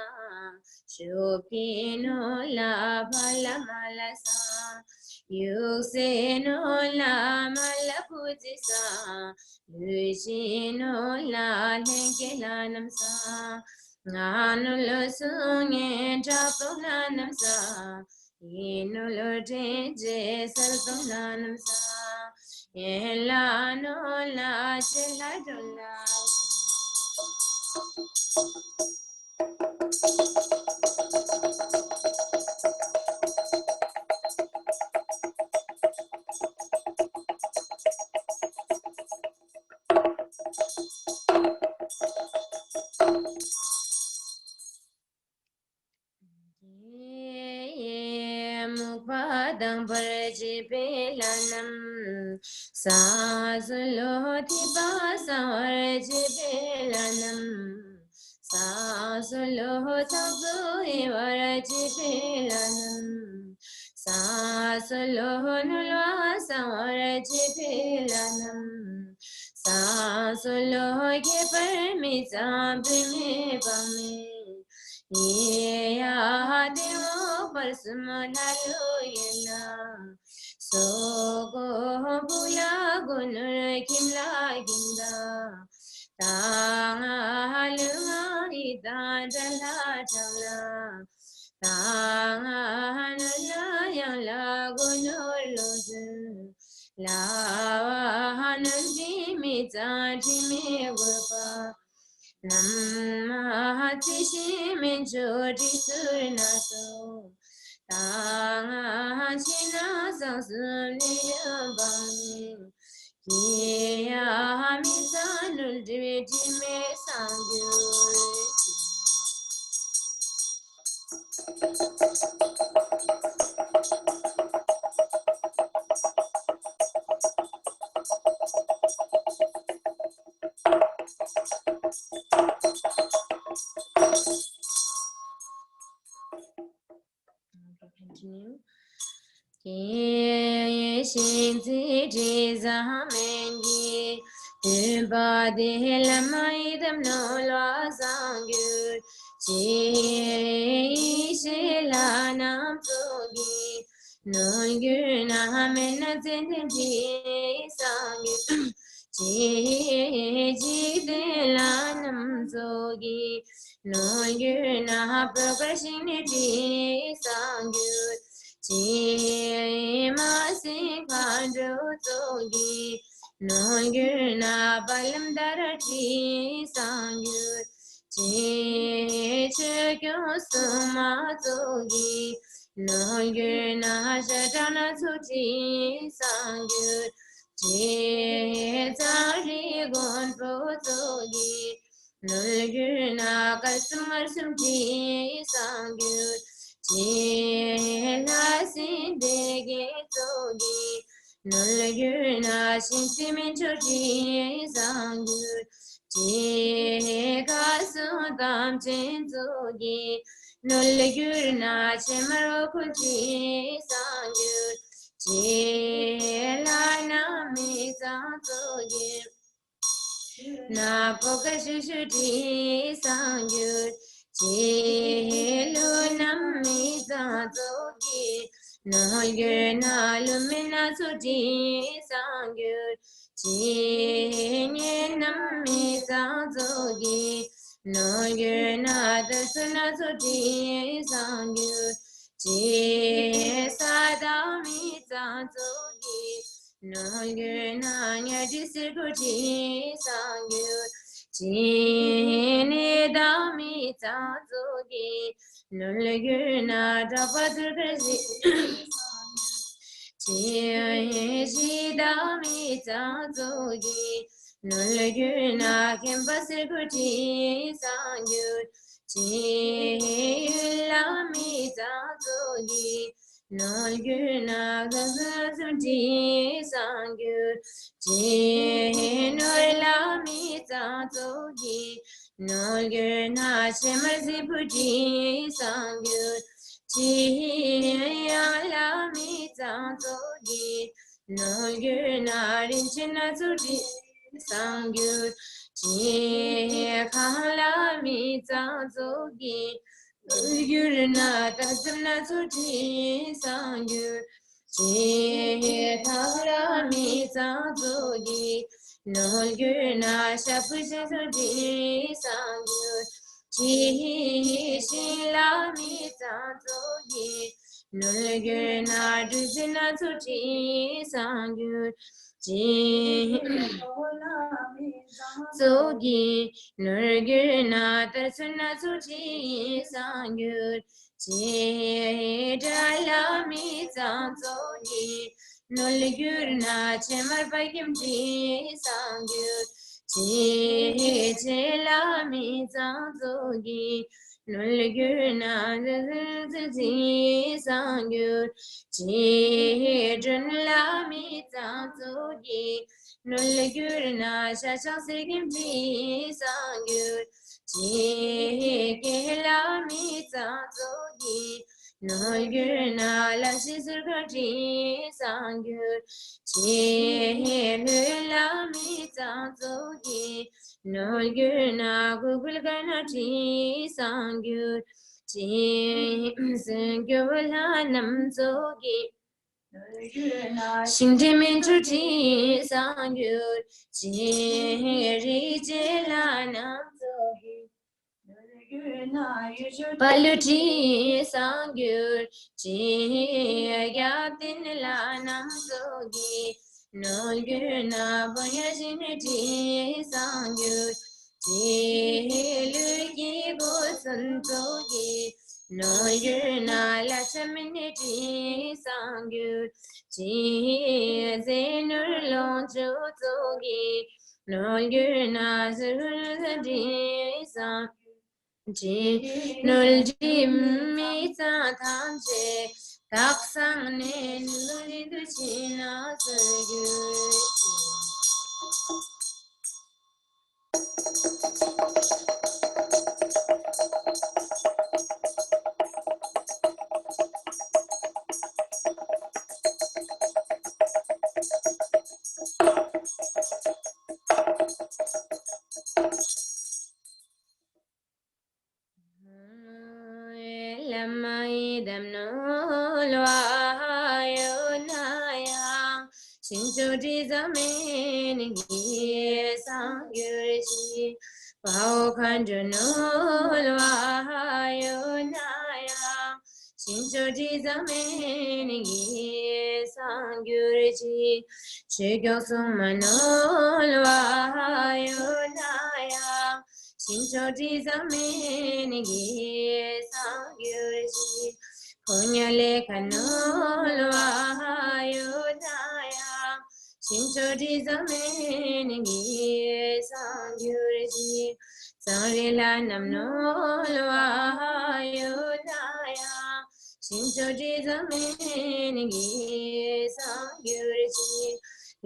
Shuki no la pala mala sa. You say no la malapujisa, Lucy no la lenkelanam sa, Nanula sung and tapulanam sa, Inulo deje salpulanam sa, Ela no la chela dola. Mukpadam Parajipelanam Sasuloti Basavarajipelanam Sasulotapu Varajipelanam Sasulonulvasavarajipelanam Sasuloke Parmisabhimepame Yeah, Deo Parsumanaloyana So go Buya Gunur Kimla Ginda Tangalunga Ida Dala Tala Tangalaya Yala Gunur Lozu La Hanandi Mita Jimmy Gurpa Namahatishi Minjodi Surnaso Tangashina Sasuniyabami Kia Hamisanul Divijime Sangyuri. Continue. Shinzi Jizamengi Dubadi Lamaidam Nola Sangyur Chi Shilanam Sogi Nolgur Nahamena Zinji Sangyur Chi Jidelanam Sogi Nolgur Nahaprabhashiniti Sangyur Chima Sikandro Togi Nongurna Balam Darati Sangyur Chikyo Suma Togi Nongurna Shatana Suti Sangyur Chitari Gonpo Togi Nongurna Kasumar Sumti Sangyur Chela Sindegi Togi Nulgurna Shintimin Choji Sangur Cheka Sudam Chintogi Nulgurna Chemaro Kulji Sangur Chela Nami Santogi Na Pokashuti Sangur Chelu Nami Santogi Nolgurna Lumina Suji Sangur Chinye Nami Santogi Nolgurna Dasuna Suji Sangur Chi Sadami Santogi Nolgurna Nyadisirkuji Sangur Chini Dami Santogi Nolgurna Dapaturkazi Chi Dami Santogi Nolgurna Kempasirkuji Sangur Chi Lami Santogi Nolgurna Gazasuji Sangur Chi Nolami Santogi Nolgurna Shemarzipuji Sangur Chi Lami Santogi Nolgurna Rinchina Suji Sangur Chi Kalami Santogi Nolgurna Tasumna Suji Sangur Chi Kalami Santogi Nolgurna Shapusha Suji Sangur Chi Shilami Santogi Nolgurna Dusina Suji Sangur ji zogi nurgurna tarsuna suji sangyur ji dalami zogi nulgurna chemar bagim ji sangyur ji jelami zogi nulgurna ji sangyur ji junlami zogi nulgurna shashang sigim ji sangyur ji kelami zogi nulgurna lashi surga ji sangyur ji lulami zogi nulgurna gugulgana ji sangyur ji sangyula nam zogi Shindimin chuti sangyur ji ri jela nam zogi Paluti sangyur ji yatin la nam zogi nolgurna boyajiniti sangyur ji lugi bosan zogi nolgurna lachaminiti sangyur ji zenur lonjo zogi nolgurna zurudi sangyur ji nul ji mi sa tham je tak sang ne nul du chi na Lamai dam no lwa yo na ya Shincho di zamen gi sang yur chi Pao kanjo no lwa yo na ya Shincho di zamen gi sang yur chi Shigyo suma no lwa yo na ya Shincho di zamen gi sang yur chi Punyale kanolwa yodaya Shincho di zamen gi sang yur chi Sarila nam nolwa yodaya Shincho di zamen gi sang yur chi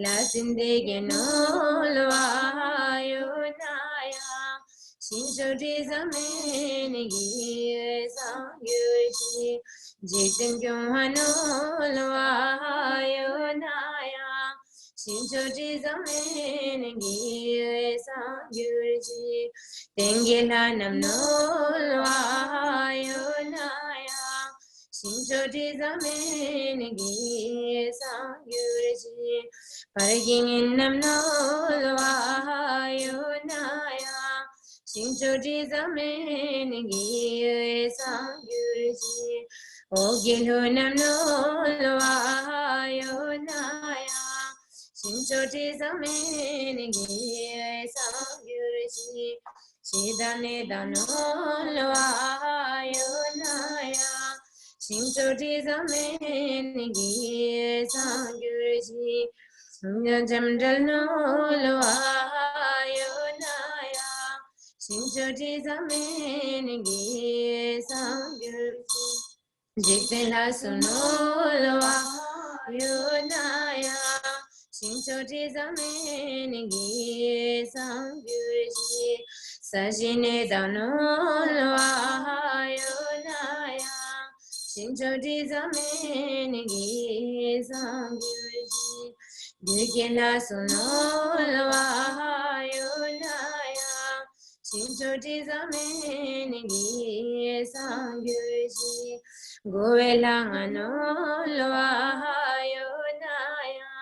La sindege nolwa yodaya Shincho di zamen gi sang yur chi Jitin kyunhano lwa yonaya Shincho di zamen gi sang yur chi Tengila nam no lwa yonaya Shincho di zamen gi sang yur chi Pargin nam no lwa yonaya Shincho di zamen gi sang yur chi Ogilho nam no lwa yonaya Shincho di zamen gi sang yur chi Shidane da no lwa yonaya Shincho di zamen gi sang yur chi Jamdal no lwa yonaya Shincho di zamen gi sang yur chi Jitela sunolwa yonaya Shincho di zamen gi sang yur chi Sajine danolwa yonaya Shincho di zamen gi sang yur chi Jitela sunolwa yonaya Shincho di zamen gi sang yur chi Govela ngano lwa yonaya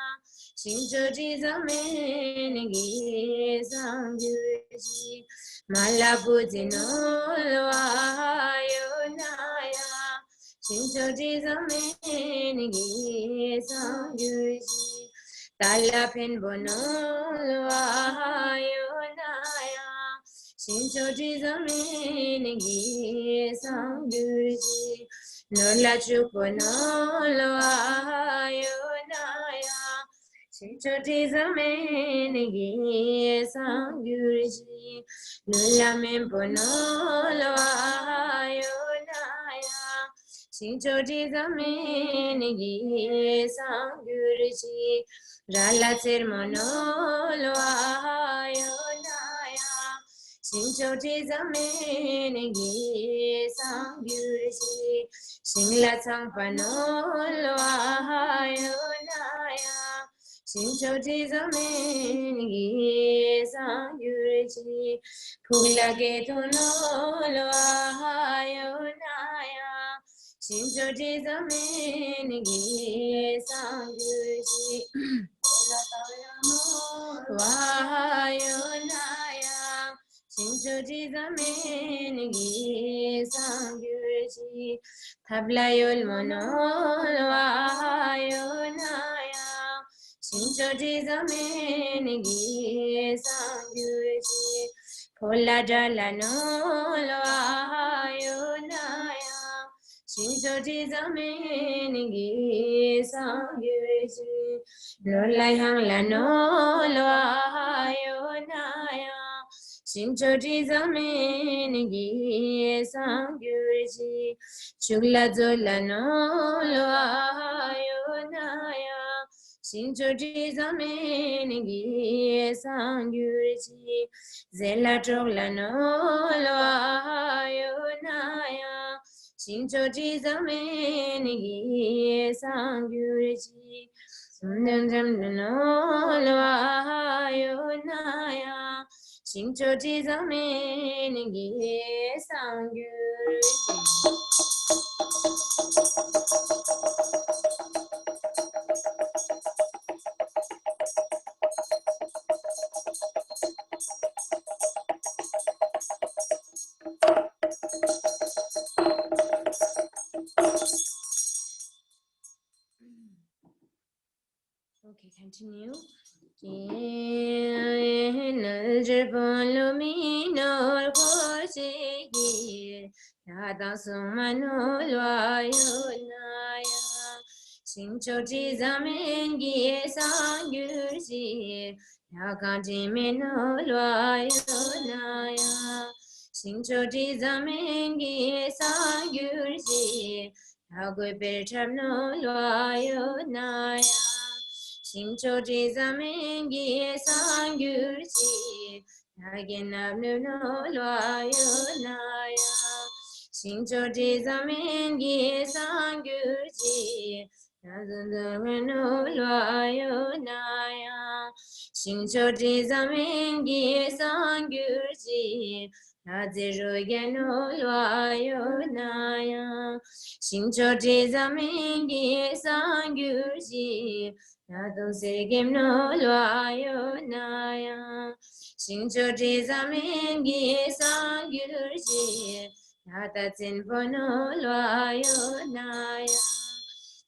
Shincho di zamen gi sang yur chi Malabuti no lwa yonaya Shincho di zamen gi sang yur chi Talapin Bono Ayonaya Shinchoji Zaminigi Sanguji Nola Chupono Ayonaya Shinchoji Zaminigi Sanguji Nola Mimpono Ayonaya Shinchoji Zaminigi Sanguji Ralatir Monolo Ayonaya Shinchoji Zaminigi Sangyurji Shingla Tangpanolo Ayonaya Shinchoji Zaminigi Sangyurji Pula Getunolo Ayonaya Shinchoji Zaminigi Sangyurji Wayonaya Shinchoji Zaminigi Sangyurji Tablayol Monol Wayonaya Shinchoji Zaminigi Sangyurji Pola Jalanol Wayonaya Shinchoji Zaminigi Sangyurji Nolai hang la no lo ayonaya Shinchoji Zaminigi Sangyurji Chugla zola no lo ayonaya Shinchoji Zaminigi Sangyurji Zela chogla no lo ayonaya Shinchoji Zaminigi Sangyurji Ayonaya Shinchoji Zaminigi Sangyurji Okay, continue. Shinchoji Zamingi Sangyurji Yakanji Minolwayonaya Shinchoji Zamingi Sangyurji Yagwe Perchamnolwayonaya Shinchoji Zamingi Sangyurji Naginabnulwayonaya Shinchoji Zamingi Sangyurji Nazunduminulwayonaya Shinchoji Zamingi Sangyurji Nazirugenulwayonaya Shinchoji Zamingi Sangyurji Nadosegimnulwayonaya Shinchoji Zamingi Sangyurji Natatsinponulwayonaya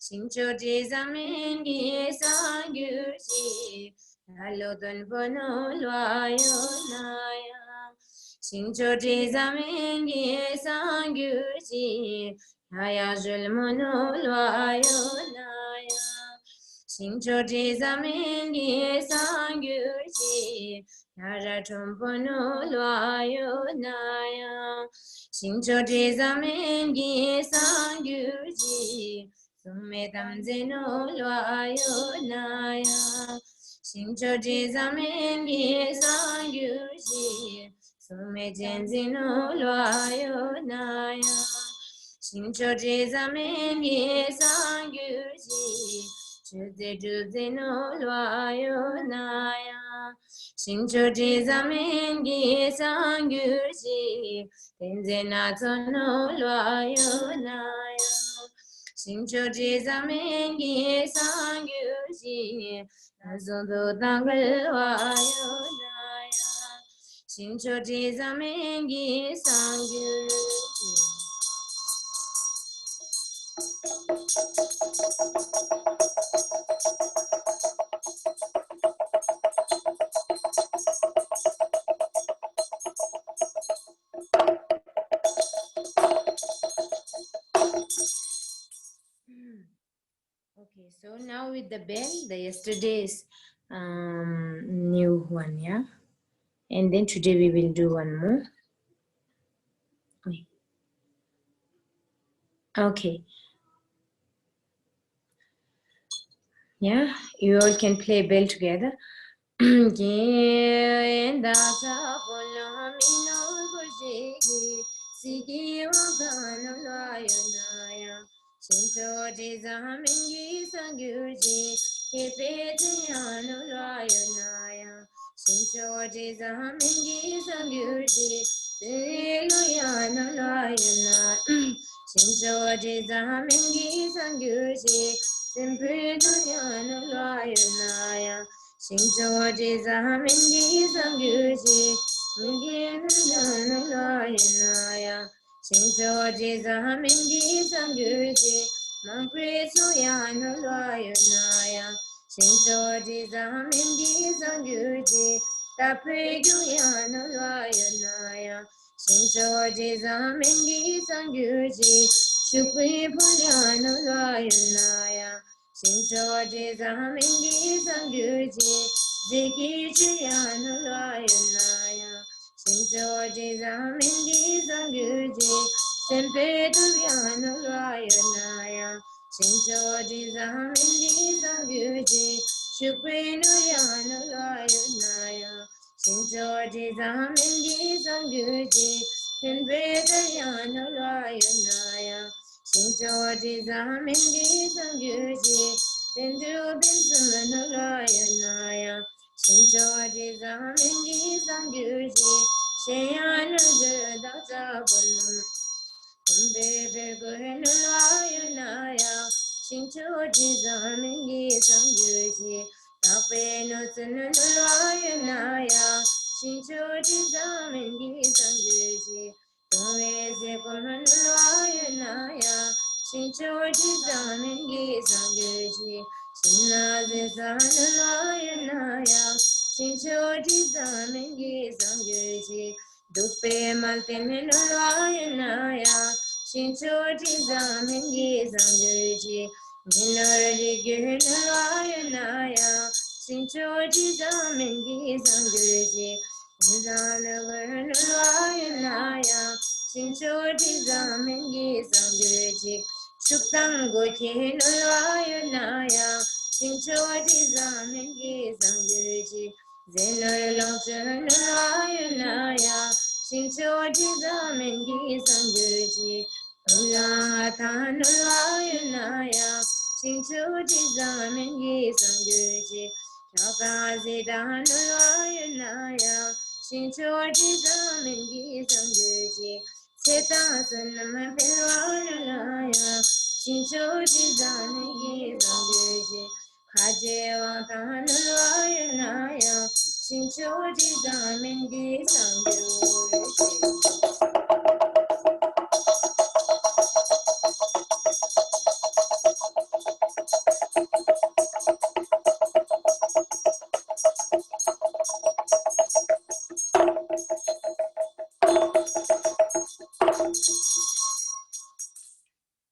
Shinchoji Zamingi Sangyurji Nalodonponulwayonaya Shinchoji Zamingi Sangyurji Nayajulmonulwayonaya Shinchoji Zamingi Sangyurji Naratumponulwayonaya Shinchoji Zamingi Sangyurji Sumedam Zenulwayonaya Shinchoji Zamingi Sangyurji Sumejen Zenulwayonaya Shinchoji Zamingi Sangyurji Juze Nolwayonaya Shinchoji Zamingi Sangyurji Tenzenato Nolwayonaya Shinchoji Zamingi Sangyurji Nazondo Dangalwayonaya Shinchoji Zamingi Sangyurji with the bell, the yesterday's new one, yeah? And then today we will do one more. Okay. Yeah, you all can play bell together.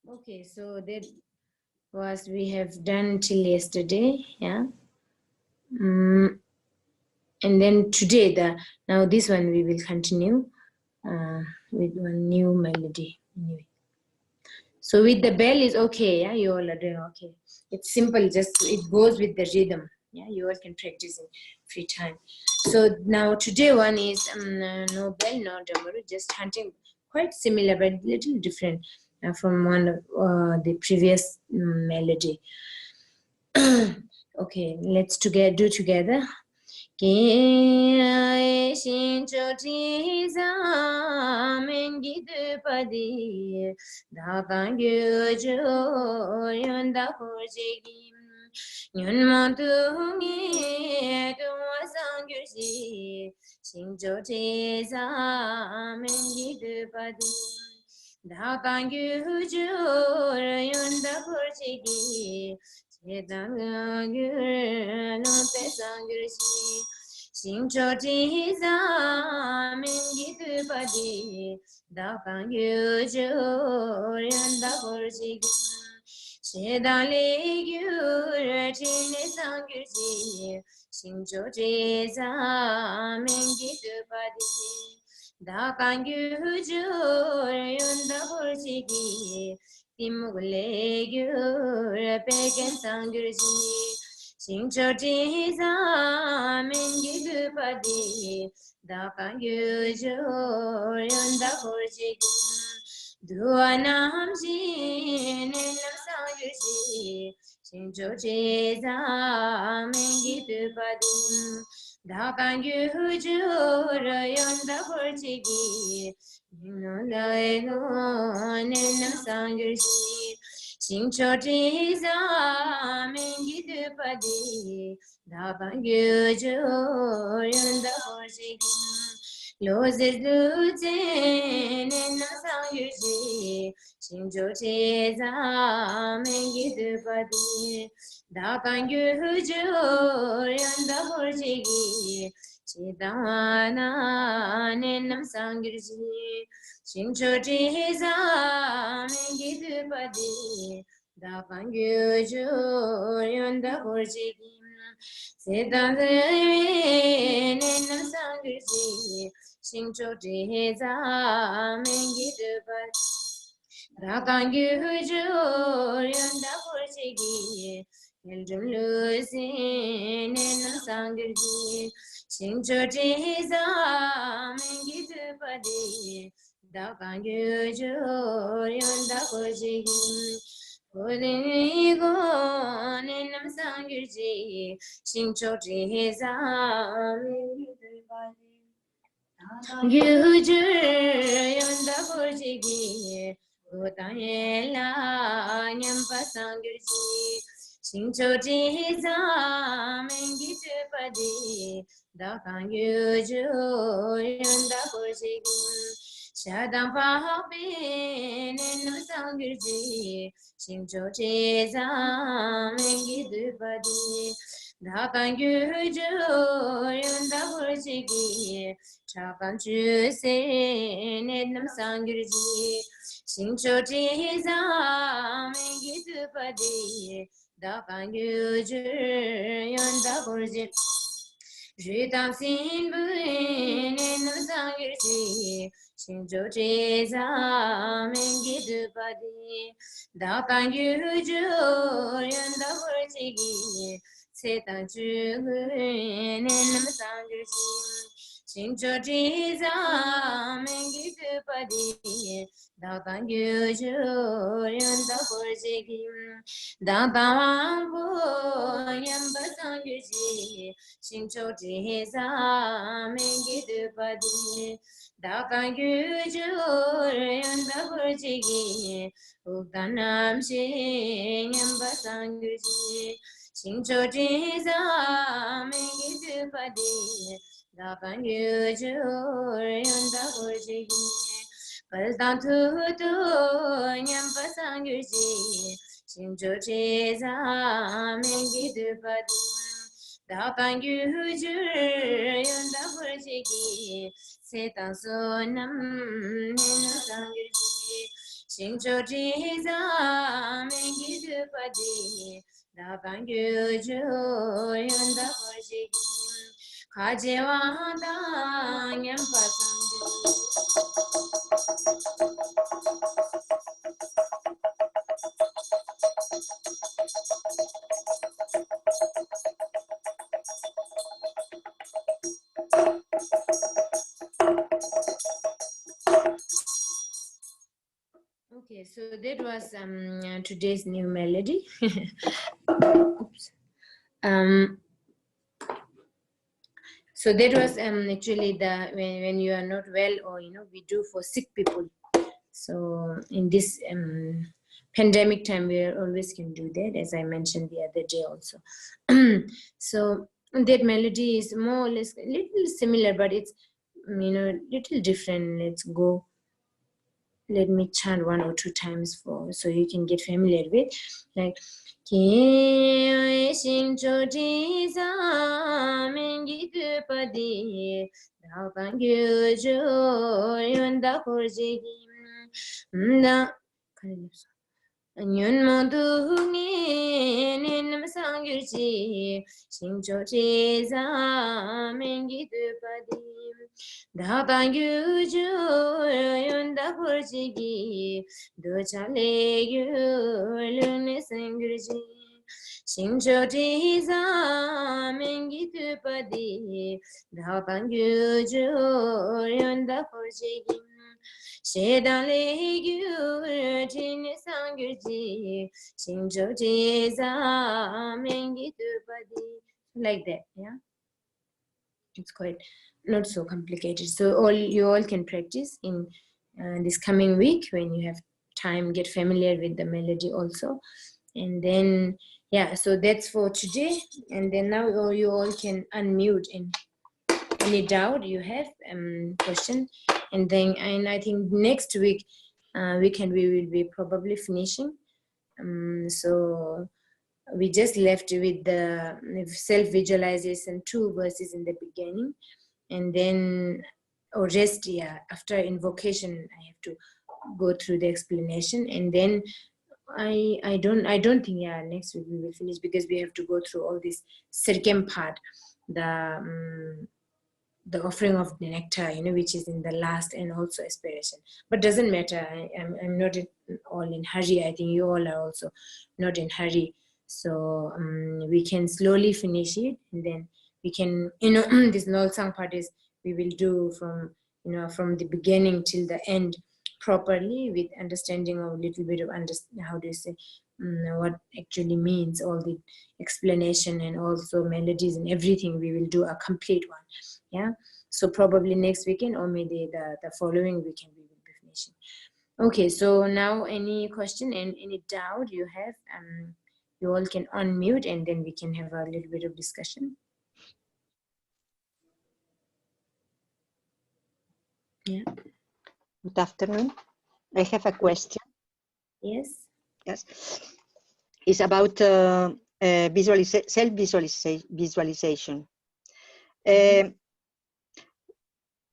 Okay, so that was we have done till yesterday, yeah. And then today, now this one we will continue with one new melody. Anyway. So with the bell is okay, yeah. You all are doing okay. It's simple, just it goes with the rhythm. Yeah, you all can practice in free time. So now today one is no bell, no damaru, just chanting, quite similar but little different from one of the previous melody. Okay, let's do together. Shedale gyur chine sangurji Shinjo jeza mengi dupadi Da kangu jur yunda hurjigi Timugule gyur pegen sangurji Shinjo jeza mengi dupadi Da kangu jur yunda hurjigi Duanam jin nam sangurji Shinjo jeza mengi dupadim Da kangu jur yonda hurjigi Nino laego nam sangurji Shinjo jeza mengi dupadi Da kangu jur yonda hurjigi Loses Luten in the Sanguji, Shinjo Cheza, Mengi Dupadi, Dakangu Hujur, and the Horjigi, Chidana, Nenam Sanguji, Shinjo Cheza, Mengi Dupadi, Dakangu Hujur, and the Horjigi. Sedan nenam sangurji Shincho jeza mengi dupat Rakangu hujur yanda hurjigi Yeljum lusin nenam sangurji Shincho jeza mengi dupadi Dakangu hujur yanda hurjigi Olego nenam sangurji Shincho jeza mengi dupadi Gyujur yonda hurjigi Utayela nyampa sangurji Shincho jeza mengi dupadi Dakan gyujur yonda hurjigi Shadam pahabi nenam sangurji Shincho jeza mengi dupadi Dakan gyujur yonda hurjigi Chakan chuse nenam sangurji Shincho jeza mengi dupadi Dakan gyujur yonda hurjigi Jidam sinbu nenam sangurji Shinjo jeza mengi dupadi Dakan gyujur yonda hurjigi Setan chugu nenam sangurji Shincho jeza mengi dupadi Dakan gyujur yonda hurjigi Dakan wangbu yamba sangurji Shincho jeza mengi dupadi Dakan gyujur yonda hurjigi Uganam shi yamba sangurji Shincho jeza mengi dupadi Dakan gyujur yonda hurjigi Paldan tutu nyampa sangurji Shincho jeza mengi dupadi Dakan gyujur yonda hurjigi Setan sonam nenam sangurji Shincho jeza mengi dupadi Dakan gyujur yonda hurjigi Kaje wanda nyampa sangurji Okay, so that was today's new melody. Oops. So that was actually the when you are not well, or we do for sick people. So in this pandemic time, we always can do that, as I mentioned the other day also. So that melody is more or less a little similar, but it's little different. Let's go. Let me chant 1 or 2 times so you can get familiar with, like Ki Shincho Jiza Mengi Dupadi Dakan Gyujur Yonda Hurjigi Da Nyun modu ni nin sangurji singcho cheza mengi de padim da bangyu ju yun da purji gi do chale yu lun sangurji singcho cheza mengi de padim da bangyu ju yun da purji gi like that, yeah. It's quite not so complicated. So you all can practice in this coming week when you have time. Get familiar with the melody also, and then yeah. So that's for today. And then now you all can unmute and any doubt you have, question, and then I think next week we will be probably finishing. So we just left with the self-visualization 2 verses in the beginning, and then or rest, yeah, after invocation I have to go through the explanation, and then I don't think, yeah, next week we will finish because we have to go through all this second part, the offering of the nectar, which is in the last, and also aspiration. But doesn't matter. I'm not all in hurry. I think you all are also not in hurry. So we can slowly finish it, and then we can, this Nolsang part is we will do from the beginning till the end properly, with understanding of a little bit of how do you say, what actually means, all the explanation and also melodies and everything. We will do a complete one. Yeah, so probably next weekend or maybe the following weekend we will be finishing. Okay, so now any question and any doubt you have, you all can unmute, and then we can have a little bit of discussion. Yeah. Good afternoon. I have a question. Yes. Yes. It's about self-visualization.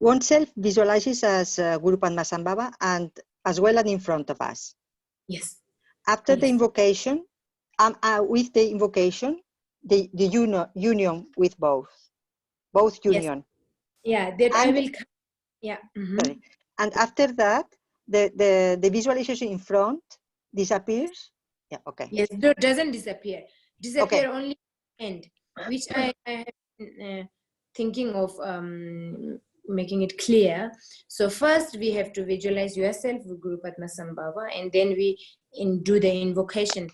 Oneself visualizes as Guru Padmasambhava and as well as in front of us. Yes. After the invocation, with the invocation, the union with both union. Yes. Yeah, that I will. Yeah. Sorry. And after that, the visualization in front disappears. Yeah. Okay. Yes, it doesn't disappear. Disappear okay. only end, which I have been thinking of making it clear. So first we have to visualize yourself with Guru Padmasambhava, and then we do the invocation,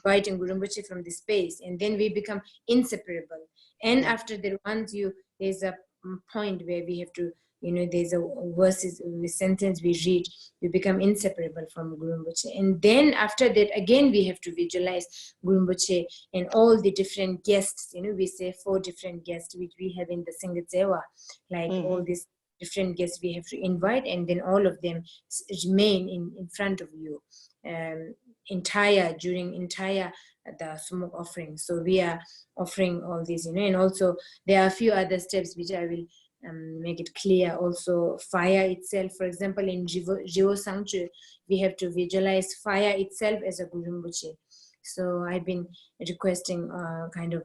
inviting Guru Rinpoche from the space, and then we become inseparable. And after that, once there's a point where we have to, there's a verses, the sentence we read, we become inseparable from Guru Rinpoche. And then after that, again, we have to visualize Guru Rinpoche and all the different guests. We say 4 different guests, which we have in the Sangat Seva, like all these different guests we have to invite, and then all of them remain in front of you during the smoke offering. So we are offering all these, and also there are a few other steps which I will make it clear. Also fire itself, for example, in Jivo Sangchu, we have to visualize fire itself as a Guru Rinpoche. So I've been requesting kind of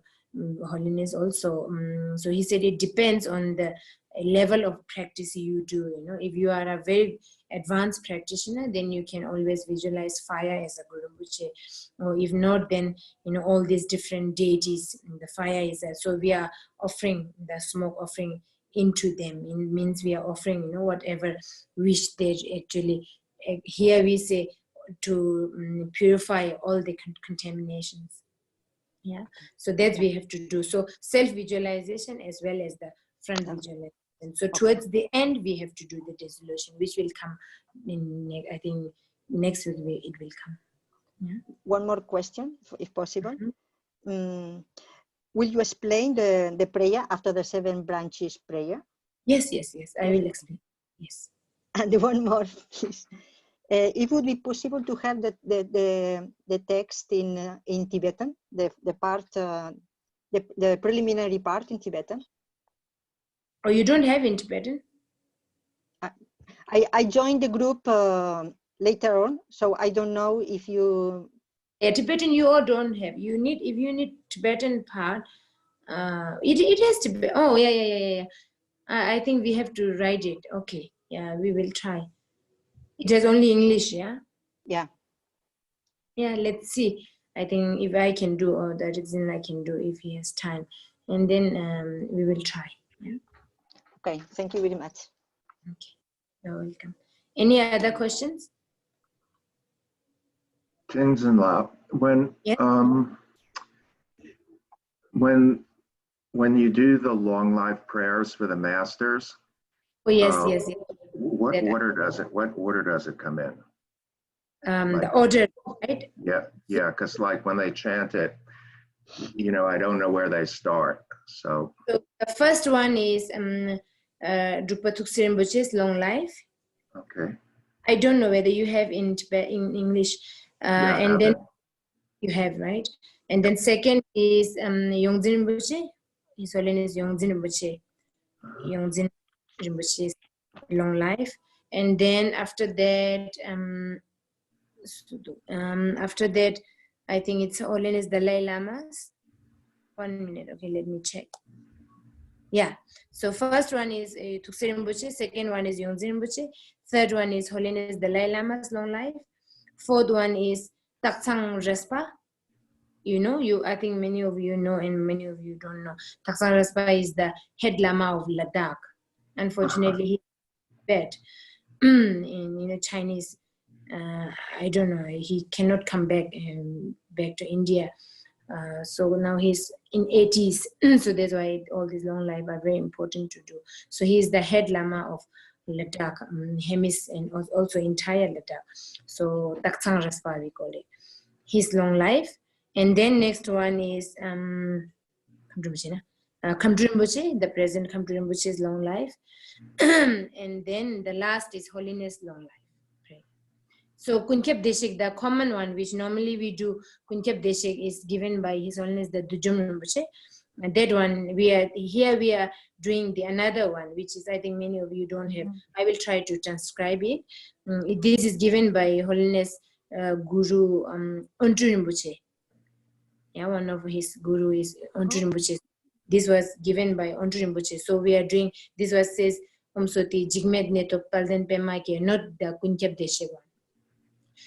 holiness also. So he said it depends on the level of practice you do. If you are a very advanced practitioner, then you can always visualize fire as a Guru Rinpoche. Or if not, then all these different deities, the fire is there. So we are offering the smoke offering into them. It means we are offering whatever wish they actually, here we say, to purify all the contaminations. Yeah, so that we have to do. So self-visualization as well as the front visualization. So towards the end we have to do the dissolution, which will come in, I think next week it will come. Yeah. One more question, if possible. Will you explain the prayer after the 7 branches prayer? Yes, I will explain. Yes. And one more, please. It would be possible to have the text in Tibetan, the part, the preliminary part in Tibetan. Oh, you don't have in Tibetan? I joined the group later on. So I don't know if you. Yeah, Tibetan you all don't have. You need, if you need Tibetan part, it has to be. Oh yeah. I think we have to write it. Okay, yeah, we will try. It has only English, yeah. Yeah. Yeah, let's see. I think if I can do, or that is I can do if he has time, and then we will try. Yeah. Okay. Thank you very much. Okay, you're welcome. Any other questions? Tenzin Lao, Yeah. when you do the long life prayers for the masters, Oh yes. what order does it come in? The order, right? Yeah, because like when they chant it, I don't know where they start. So the first one is Drupa Tuksir Rinpoche's long life. okay. I don't know whether you have in English, Yeah, and then you have, right? And then second is Yongdzin Rinpoche. His Holiness Yongdzin Rinpoche. Yongdzin Rinpoche's long life. And then after that, I think it's Holiness Dalai Lama's. 1 minute, okay, let me check. Yeah, so first one is Tuksir Rinpoche, second one is Yongdzin Rinpoche, third one is Holiness Dalai Lama's long life, fourth one is Taksang Respa. I think many of you know and many of you don't know. Taksang Respa is the head Lama of Ladakh. Unfortunately, he's dead. In Chinese, I don't know, he cannot come back to India. So now he's in 80s, so that's why all these long life are very important to do. So he's the head Lama of Ladakh, Hemis, and also entire Ladakh. So Taksang Raspa we call it. His long life. And then next one is Khamdru Rinpoche, the present Khamdru Rinpoche's long life. And then the last is Holiness long life. So Kunkyep Deshik, the common one, which normally we do, Kunkyep Deshik is given by His Holiness the Dujum Rinpoche. And that one, we are doing the another one, which is, I think many of you don't have. I will try to transcribe it. This is given by Holiness Guru Ontu Rinpoche. Yeah, one of his guru is Ontu Rinpoche. This was given by Ontu Rinpoche. So we are doing, this was says, Soti Jigmed Netok Palden Pemake, not the Kunkyep Deshik one.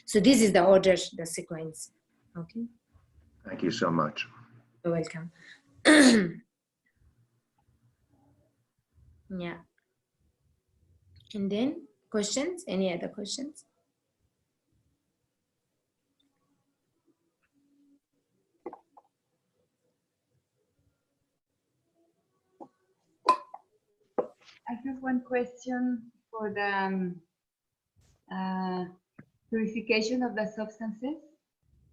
So this is the order, the sequence. Okay. Thank you so much. You're welcome. Yeah. And then questions? Any other questions? I have one question for the purification of the substances.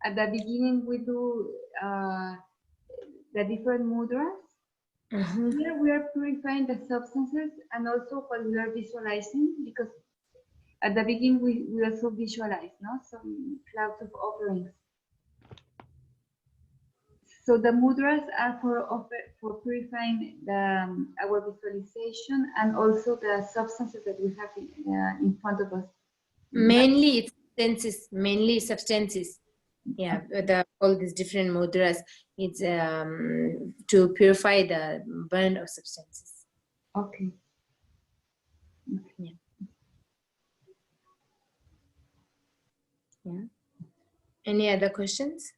At the beginning, we do the different mudras. Here we are purifying the substances and also what we are visualizing, because at the beginning we also visualize, some clouds of offerings. So the mudras are for purifying our visualization and also the substances that we have in front of us. Mainly it's senses, mainly substances. Yeah, all these different mudras, it's to purify the burn of substances. Okay. Yeah. Yeah. Any other questions?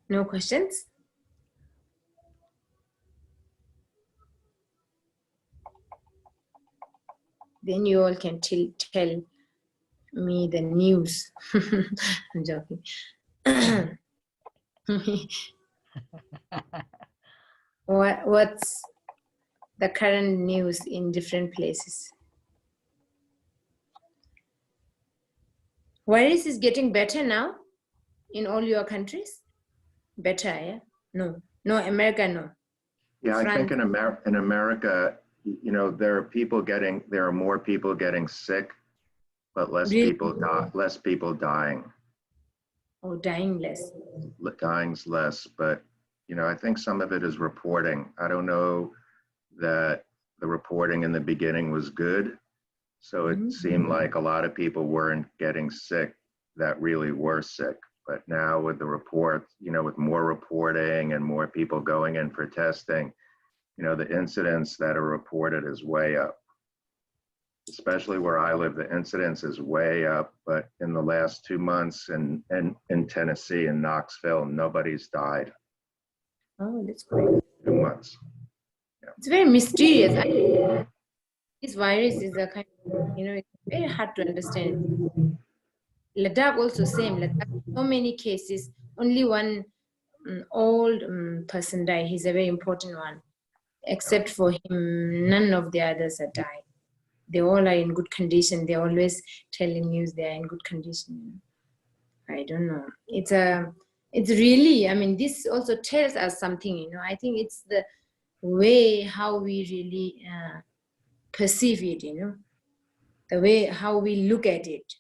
No questions? Then you all can tell me the news. I'm joking. What's the current news in different places? Virus is getting better now in all your countries? Better, yeah? No, America, no. Yeah, France. I think in America, there are more people getting sick, but less Really? people dying. or dying less? Dying's less, but you know, I think some of it is reporting. I don't know that the reporting in the beginning was good, so it seemed like a lot of people weren't getting sick that really were sick. But now with the report, you know, with more reporting and more people going in for testing, you know, the incidence that are reported is way up. Especially where I live, the incidence is way up. But in the last 2 months in Tennessee, in Knoxville, nobody's died. Oh, that's great. 2 months. It's very mysterious. This virus is a kind of, you know, it's very hard to understand. Ladakh also same. Ladakh, so many cases, only one old person died. He's a very important one. Except for him, none of the others have died. They all are in good condition. They're always telling news they are in good condition. I don't know. It's really, I mean, this also tells us something, you know. I think it's the way how we really perceive it, you know, the way how we look at it.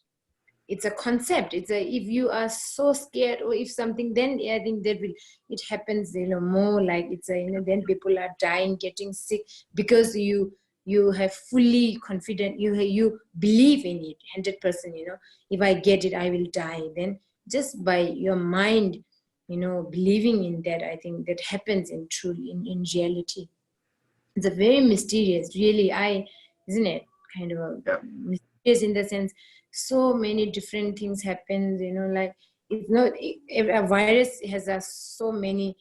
It's a concept. It's a, if you are so scared or if something, then I think that will, it happens, you know, more like it's a, you know, then people are dying, getting sick because you have fully confident, you believe in it 100%, you know, if I get it, I will die. Then just by your mind, you know, believing in that, I think that happens in truly in reality. It's a very mysterious, really, isn't it? Kind of a mysterious in the sense, so many different things happen, you know, like it's not, a virus has so many,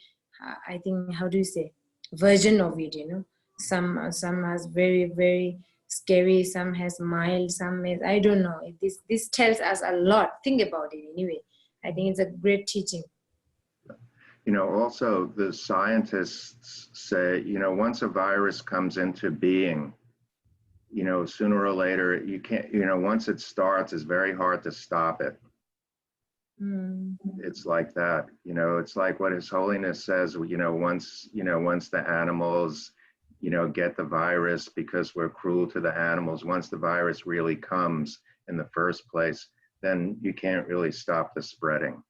I think, how do you say, version of it, you know. Some has very, very scary, some has mild, some has, I don't know. This tells us a lot. Think about it anyway. I think it's a great teaching. You know, also the scientists say, you know, once a virus comes into being, you know, sooner or later, you can't, you know, once it starts, it's very hard to stop it. It's like that, you know, it's like what His Holiness says, you know, once the animals, you know, get the virus because we're cruel to the animals, once the virus really comes in the first place, then you can't really stop the spreading.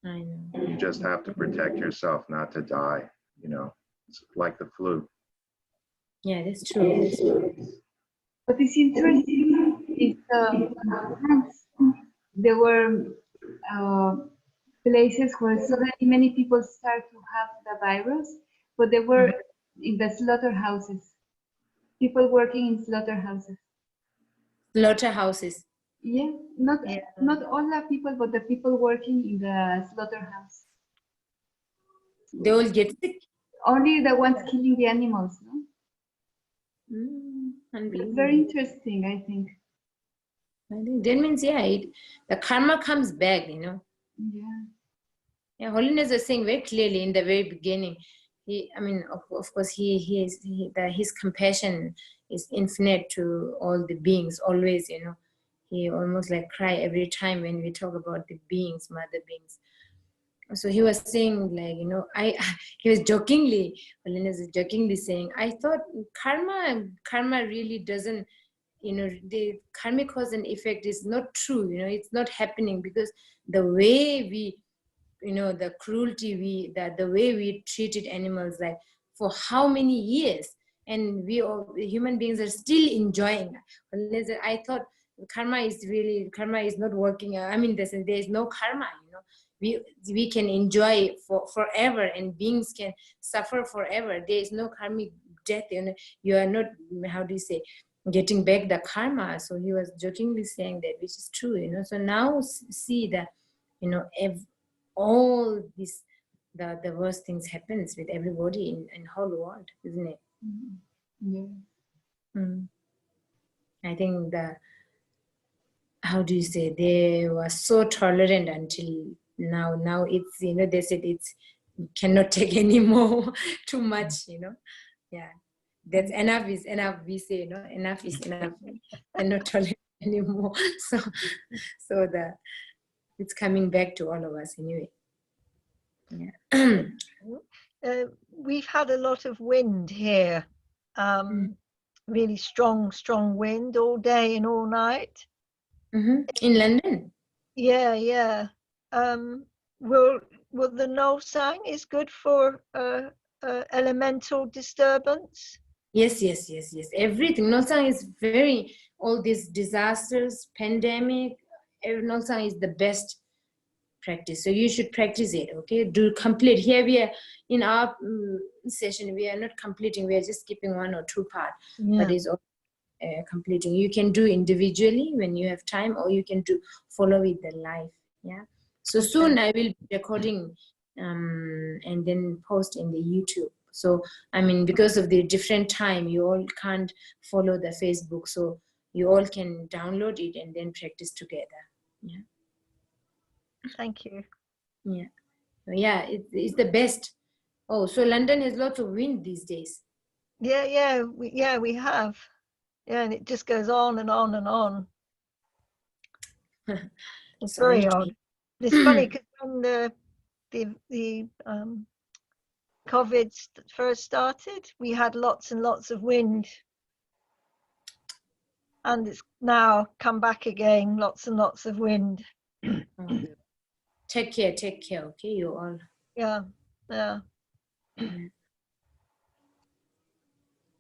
I know. You just have to protect yourself not to die, you know. It's like the flu. Yeah, that's true. That's true. What is interesting is there were places where so many people start to have the virus, but they were in the slaughterhouses. People working in slaughterhouses. Slaughterhouses. Yeah, not all the people, but the people working in the slaughterhouse. They all get sick. Only the ones killing the animals, no? Unbelievable. It's very interesting, I think. I think that means, yeah, the karma comes back, you know. Yeah. Yeah, Holiness was saying very clearly in the very beginning. I mean, of course, his compassion is infinite to all the beings, always, you know. He almost like cry every time when we talk about the beings, mother beings. So he was saying, like, you know, he was jokingly, Holiness is jokingly saying, I thought karma really doesn't, you know, the karmic cause and effect is not true, you know, it's not happening because the way we, you know, the cruelty the way we treated animals, like for how many years, and we all human beings are still enjoying. I thought karma is not working. I mean, there is no karma, you know. We can enjoy for forever, and beings can suffer forever. There is no karmic death, you know. You are not, how do you say, getting back the karma. So he was jokingly saying that, which is true, you know. So now see that, you know, all this, the worst things happens with everybody in whole world, isn't it? Yeah. I think how do you say, they were so tolerant until now it's, you know, they said it's cannot take any more too much, you know. Yeah, that's enough is enough, we say, you know, enough is enough, cannot tolerate anymore. So it's coming back to all of us anyway. Yeah. We've had a lot of wind here, really strong wind all day and all night. In London? Yeah. will the Nolsang is good for elemental disturbance? Yes, yes, yes, yes. Everything. Nolsang is very, all these disasters, pandemic, Nolsang is the best practice. So you should practice it, okay? Do complete. Here we are, in our session, we are not completing, we are just skipping 1 or 2 parts, but it's all completing. You can do individually when you have time, or you can do follow with the live, yeah? So Okay. soon I will be recording and then post in the YouTube. So, I mean, because of the different time, you all can't follow the Facebook. So you all can download it and then practice together. Yeah. Thank you. Yeah. Yeah, it's the best. Oh, so London has lots of wind these days. Yeah, we have. Yeah, and it just goes on and on and on. It's So very anyway. odd. It's funny because when the COVID first started, we had lots and lots of wind, and it's now come back again. Lots and lots of wind. Oh, take care, okay, you all. Yeah.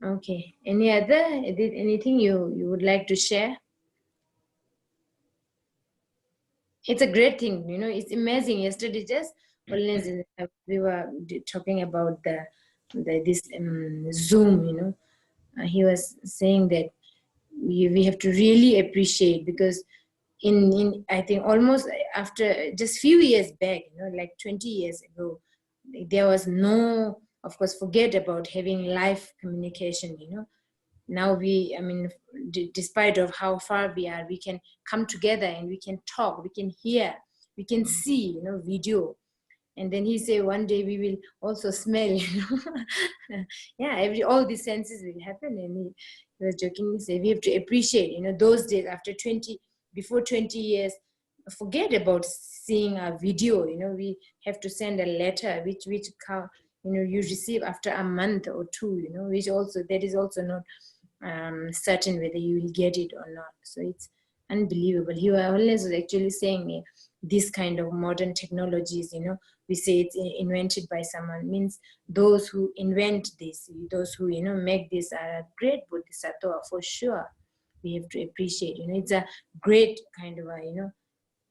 Okay, anything you would like to share? It's a great thing, you know, it's amazing. Yesterday just we were talking about this Zoom, you know. He was saying that we have to really appreciate, because in I think almost after just few years back, you know, like 20 years ago, there was no, of course, forget about having live communication, you know. Now I mean, despite of how far we are, we can come together and we can talk, we can hear, we can see, you know, video. And then he said one day we will also smell, you know. Yeah, all these senses will happen. And he was jokingly saying we have to appreciate, you know, those days before 20 years, forget about seeing a video, you know. We have to send a letter which you know, you receive after a month or 2, you know, which also, that is also not certain whether you will get it or not. So it's unbelievable. He was actually saying this kind of modern technologies, you know, we say it's invented by someone, means those who invent this, those who, you know, make this are a great bodhisattva for sure. We have to appreciate, you know, it's a great kind of a, you know,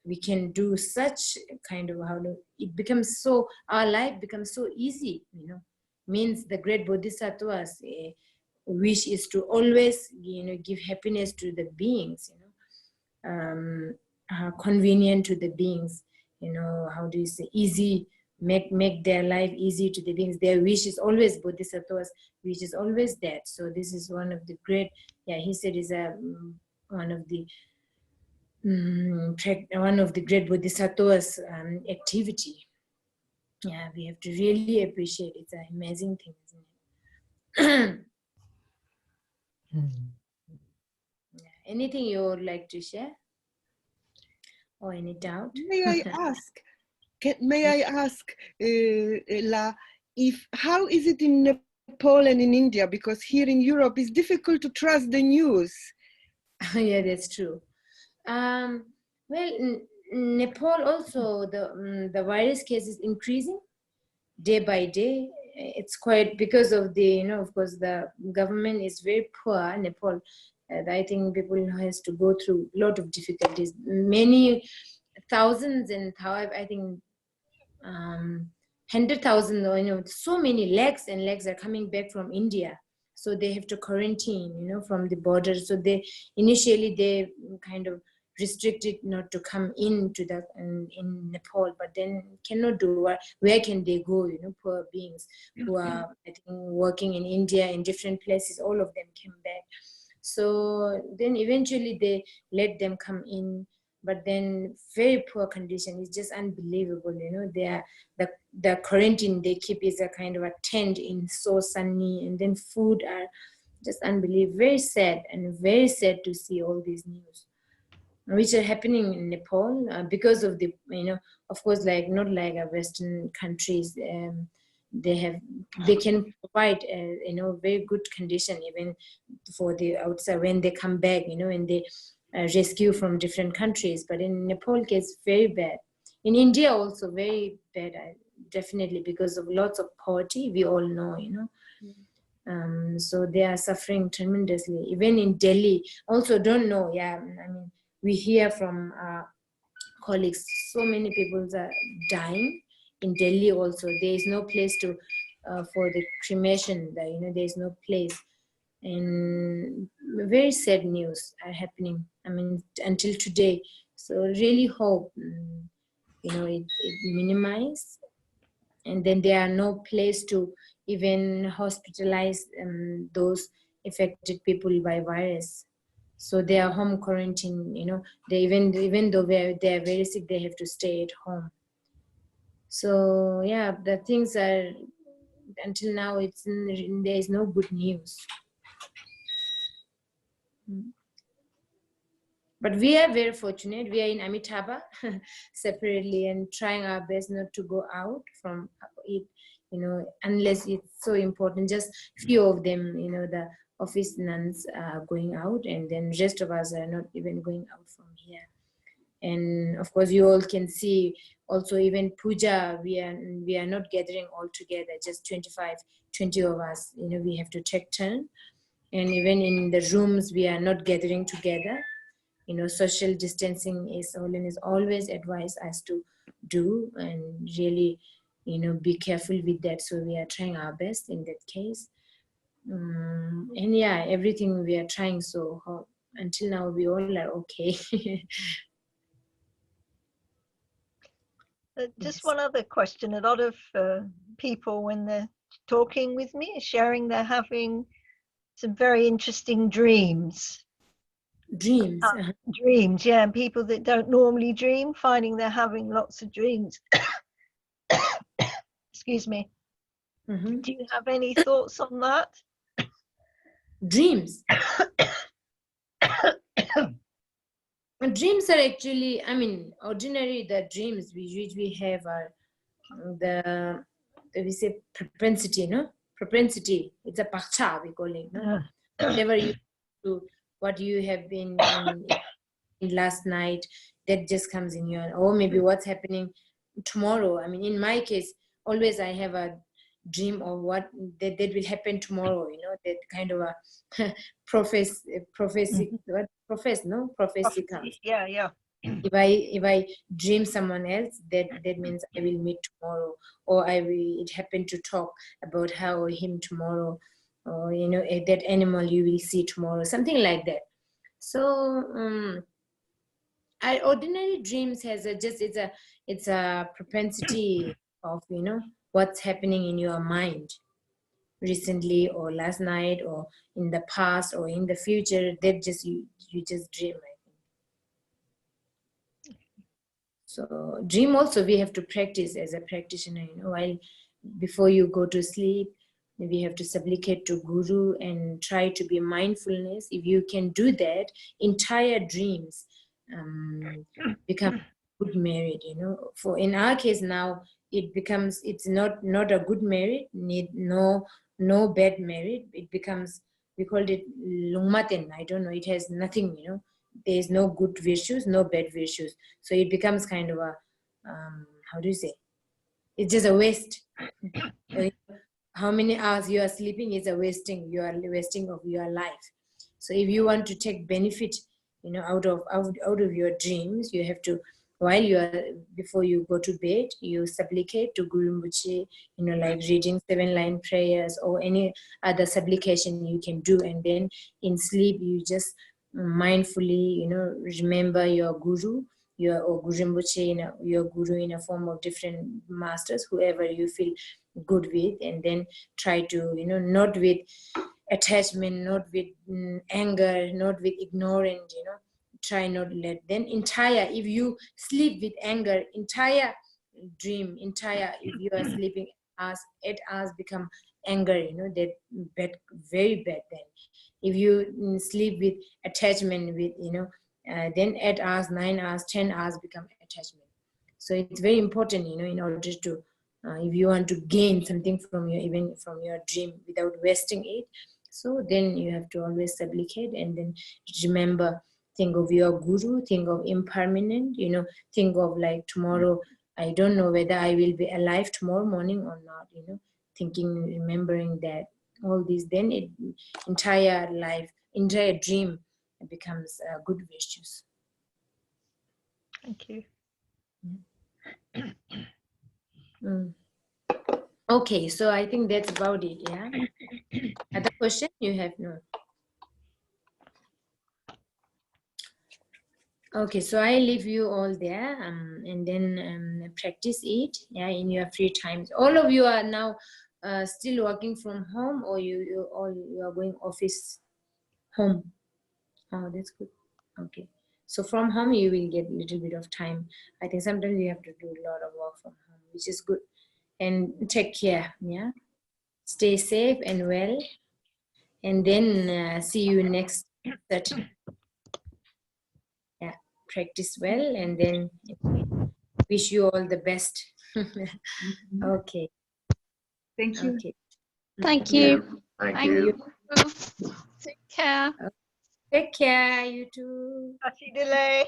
we can do such kind of it becomes so, our life becomes so easy, you know. Means the great bodhisattvas wish is to always, you know, give happiness to the beings, you know, convenient to the beings, you know, how do you say, easy, make their life easy to the beings. Their wish is always, bodhisattvas wish is always that. So this is one of the great, yeah, he said is one of the great bodhisattvas activity. Yeah, we have to really appreciate it. It's an amazing thing, isn't it? Yeah. Anything you would like to share, or any doubt? May I ask? La, how is it in Nepal and in India? Because here in Europe, it's difficult to trust the news. Yeah, that's true. Well, Nepal also, the virus case is increasing day by day. It's quite because of the, you know, of course, the government is very poor. Nepal, I think people has to go through a lot of difficulties. Many thousands and I think 100,000, or, you know, so many lakhs and lakhs are coming back from India. So they have to quarantine, you know, from the border. So initially they kind of restricted not to come into in Nepal, but then cannot do, where can they go, you know, poor beings who are, I think, working in India in different places, all of them came back. So then eventually they let them come in, but then very poor condition. It's just unbelievable, you know. The quarantine they keep is a kind of a tent in so sunny, and then food are just unbelievable. Very sad, and very sad to see all these news which are happening in Nepal because of the, you know, of course, like not like Western countries. They can provide you know, very good condition even for the outside when they come back, you know, and they rescue from different countries. But in Nepal case, very bad. In India also very bad, definitely, because of lots of poverty, we all know, you know. So they are suffering tremendously. Even in Delhi, also don't know, yeah, I mean, we hear from colleagues, so many people are dying. In Delhi also, there is no place to, for the cremation, you know, there is no place. And very sad news are happening, I mean, until today. So really hope, you know, it minimize, and then there are no place to even hospitalize those affected people by virus. So they are home quarantine, you know, they even though they are very sick, they have to stay at home. So yeah, the things are, until now, there is no good news. But we are very fortunate. We are in Amitabha separately and trying our best not to go out from it, you know, unless it's so important. Just few of them, you know, the office nuns are going out, and then rest of us are not even going out from here. And of course, you all can see also, even puja, we are not gathering all together, just 20 of us, you know, we have to take turn. And even in the rooms, we are not gathering together. You know, social distancing is always advised us to do, and really, you know, be careful with that. So we are trying our best in that case. And yeah, everything we are trying. So until now, we all are okay. Just Yes. one other question. A lot of people, when they're talking with me, are sharing they're having some very interesting dreams. Dreams. Dreams, yeah, and people that don't normally dream, finding they're having lots of dreams. Excuse me. Mm-hmm. Do you have any thoughts on that? Dreams. Dreams are actually, I mean, ordinary, the dreams which we have are we say propensity, no? Propensity. It's a pacha, we call it, no? Whatever you do, what you have been in last night, that just comes in your, or maybe what's happening tomorrow. I mean, in my case, always I have a dream of what that will happen tomorrow, you know, that kind of a prophecy comes. Yeah. If I dream someone else, that means I will meet tomorrow, or it happened to talk about her or him tomorrow, or, you know, that animal you will see tomorrow, something like that. So our ordinary dreams it's a propensity of, you know, what's happening in your mind recently, or last night, or in the past, or in the future, that just you just dream, I think. So dream also we have to practice as a practitioner, you know, while before you go to sleep, we have to supplicate to Guru and try to be mindfulness. If you can do that, entire dreams become good merit, you know. For in our case now, it's not a good merit, no bad merit. It becomes, we called it lungmaten. I don't know, it has nothing, you know. There is no good virtues, no bad virtues. So it becomes kind of a how do you say? It's just a waste. How many hours you are sleeping is a wasting. You are wasting of your life. So if you want to take benefit, you know, out of your dreams, you have to, before you go to bed, you supplicate to Guru Rinpoche, you know, like reading 7-line prayers or any other supplication you can do. And then in sleep, you just mindfully, you know, remember your Guru, or Guru Rinpoche, your Guru in a form of different masters, whoever you feel good with, and then try to, you know, not with attachment, not with anger, not with ignorance, you know, try not let, then entire, if you sleep with anger, entire dream, if you are sleeping 8 hours become anger, you know, that bad, very bad. Then if you sleep with attachment, with, you know, then 8 hours, 9 hours, 10 hours become attachment. So it's very important, you know, in order to if you want to gain something from your dream without wasting it, so then you have to always supplicate and then remember think of your guru, think of impermanent, you know, think of like tomorrow, I don't know whether I will be alive tomorrow morning or not, you know, thinking, remembering that, all these, then it entire life, entire dream becomes good virtues. Thank you. Okay, so I think that's about it. Yeah. Other question you have? No. Okay, so I leave you all there, and then practice it. Yeah, in your free times. All of you are now still working from home, or you are going office home. Oh, that's good. Okay, so from home you will get a little bit of time. I think sometimes you have to do a lot of work from home, which is good. And take care. Yeah, stay safe and well. And then see you next Saturday. Yeah, practice well, and then wish you all the best. Okay. Thank you. Okay. Thank you. Thank you. Take care. Take care, you too. Happy delay.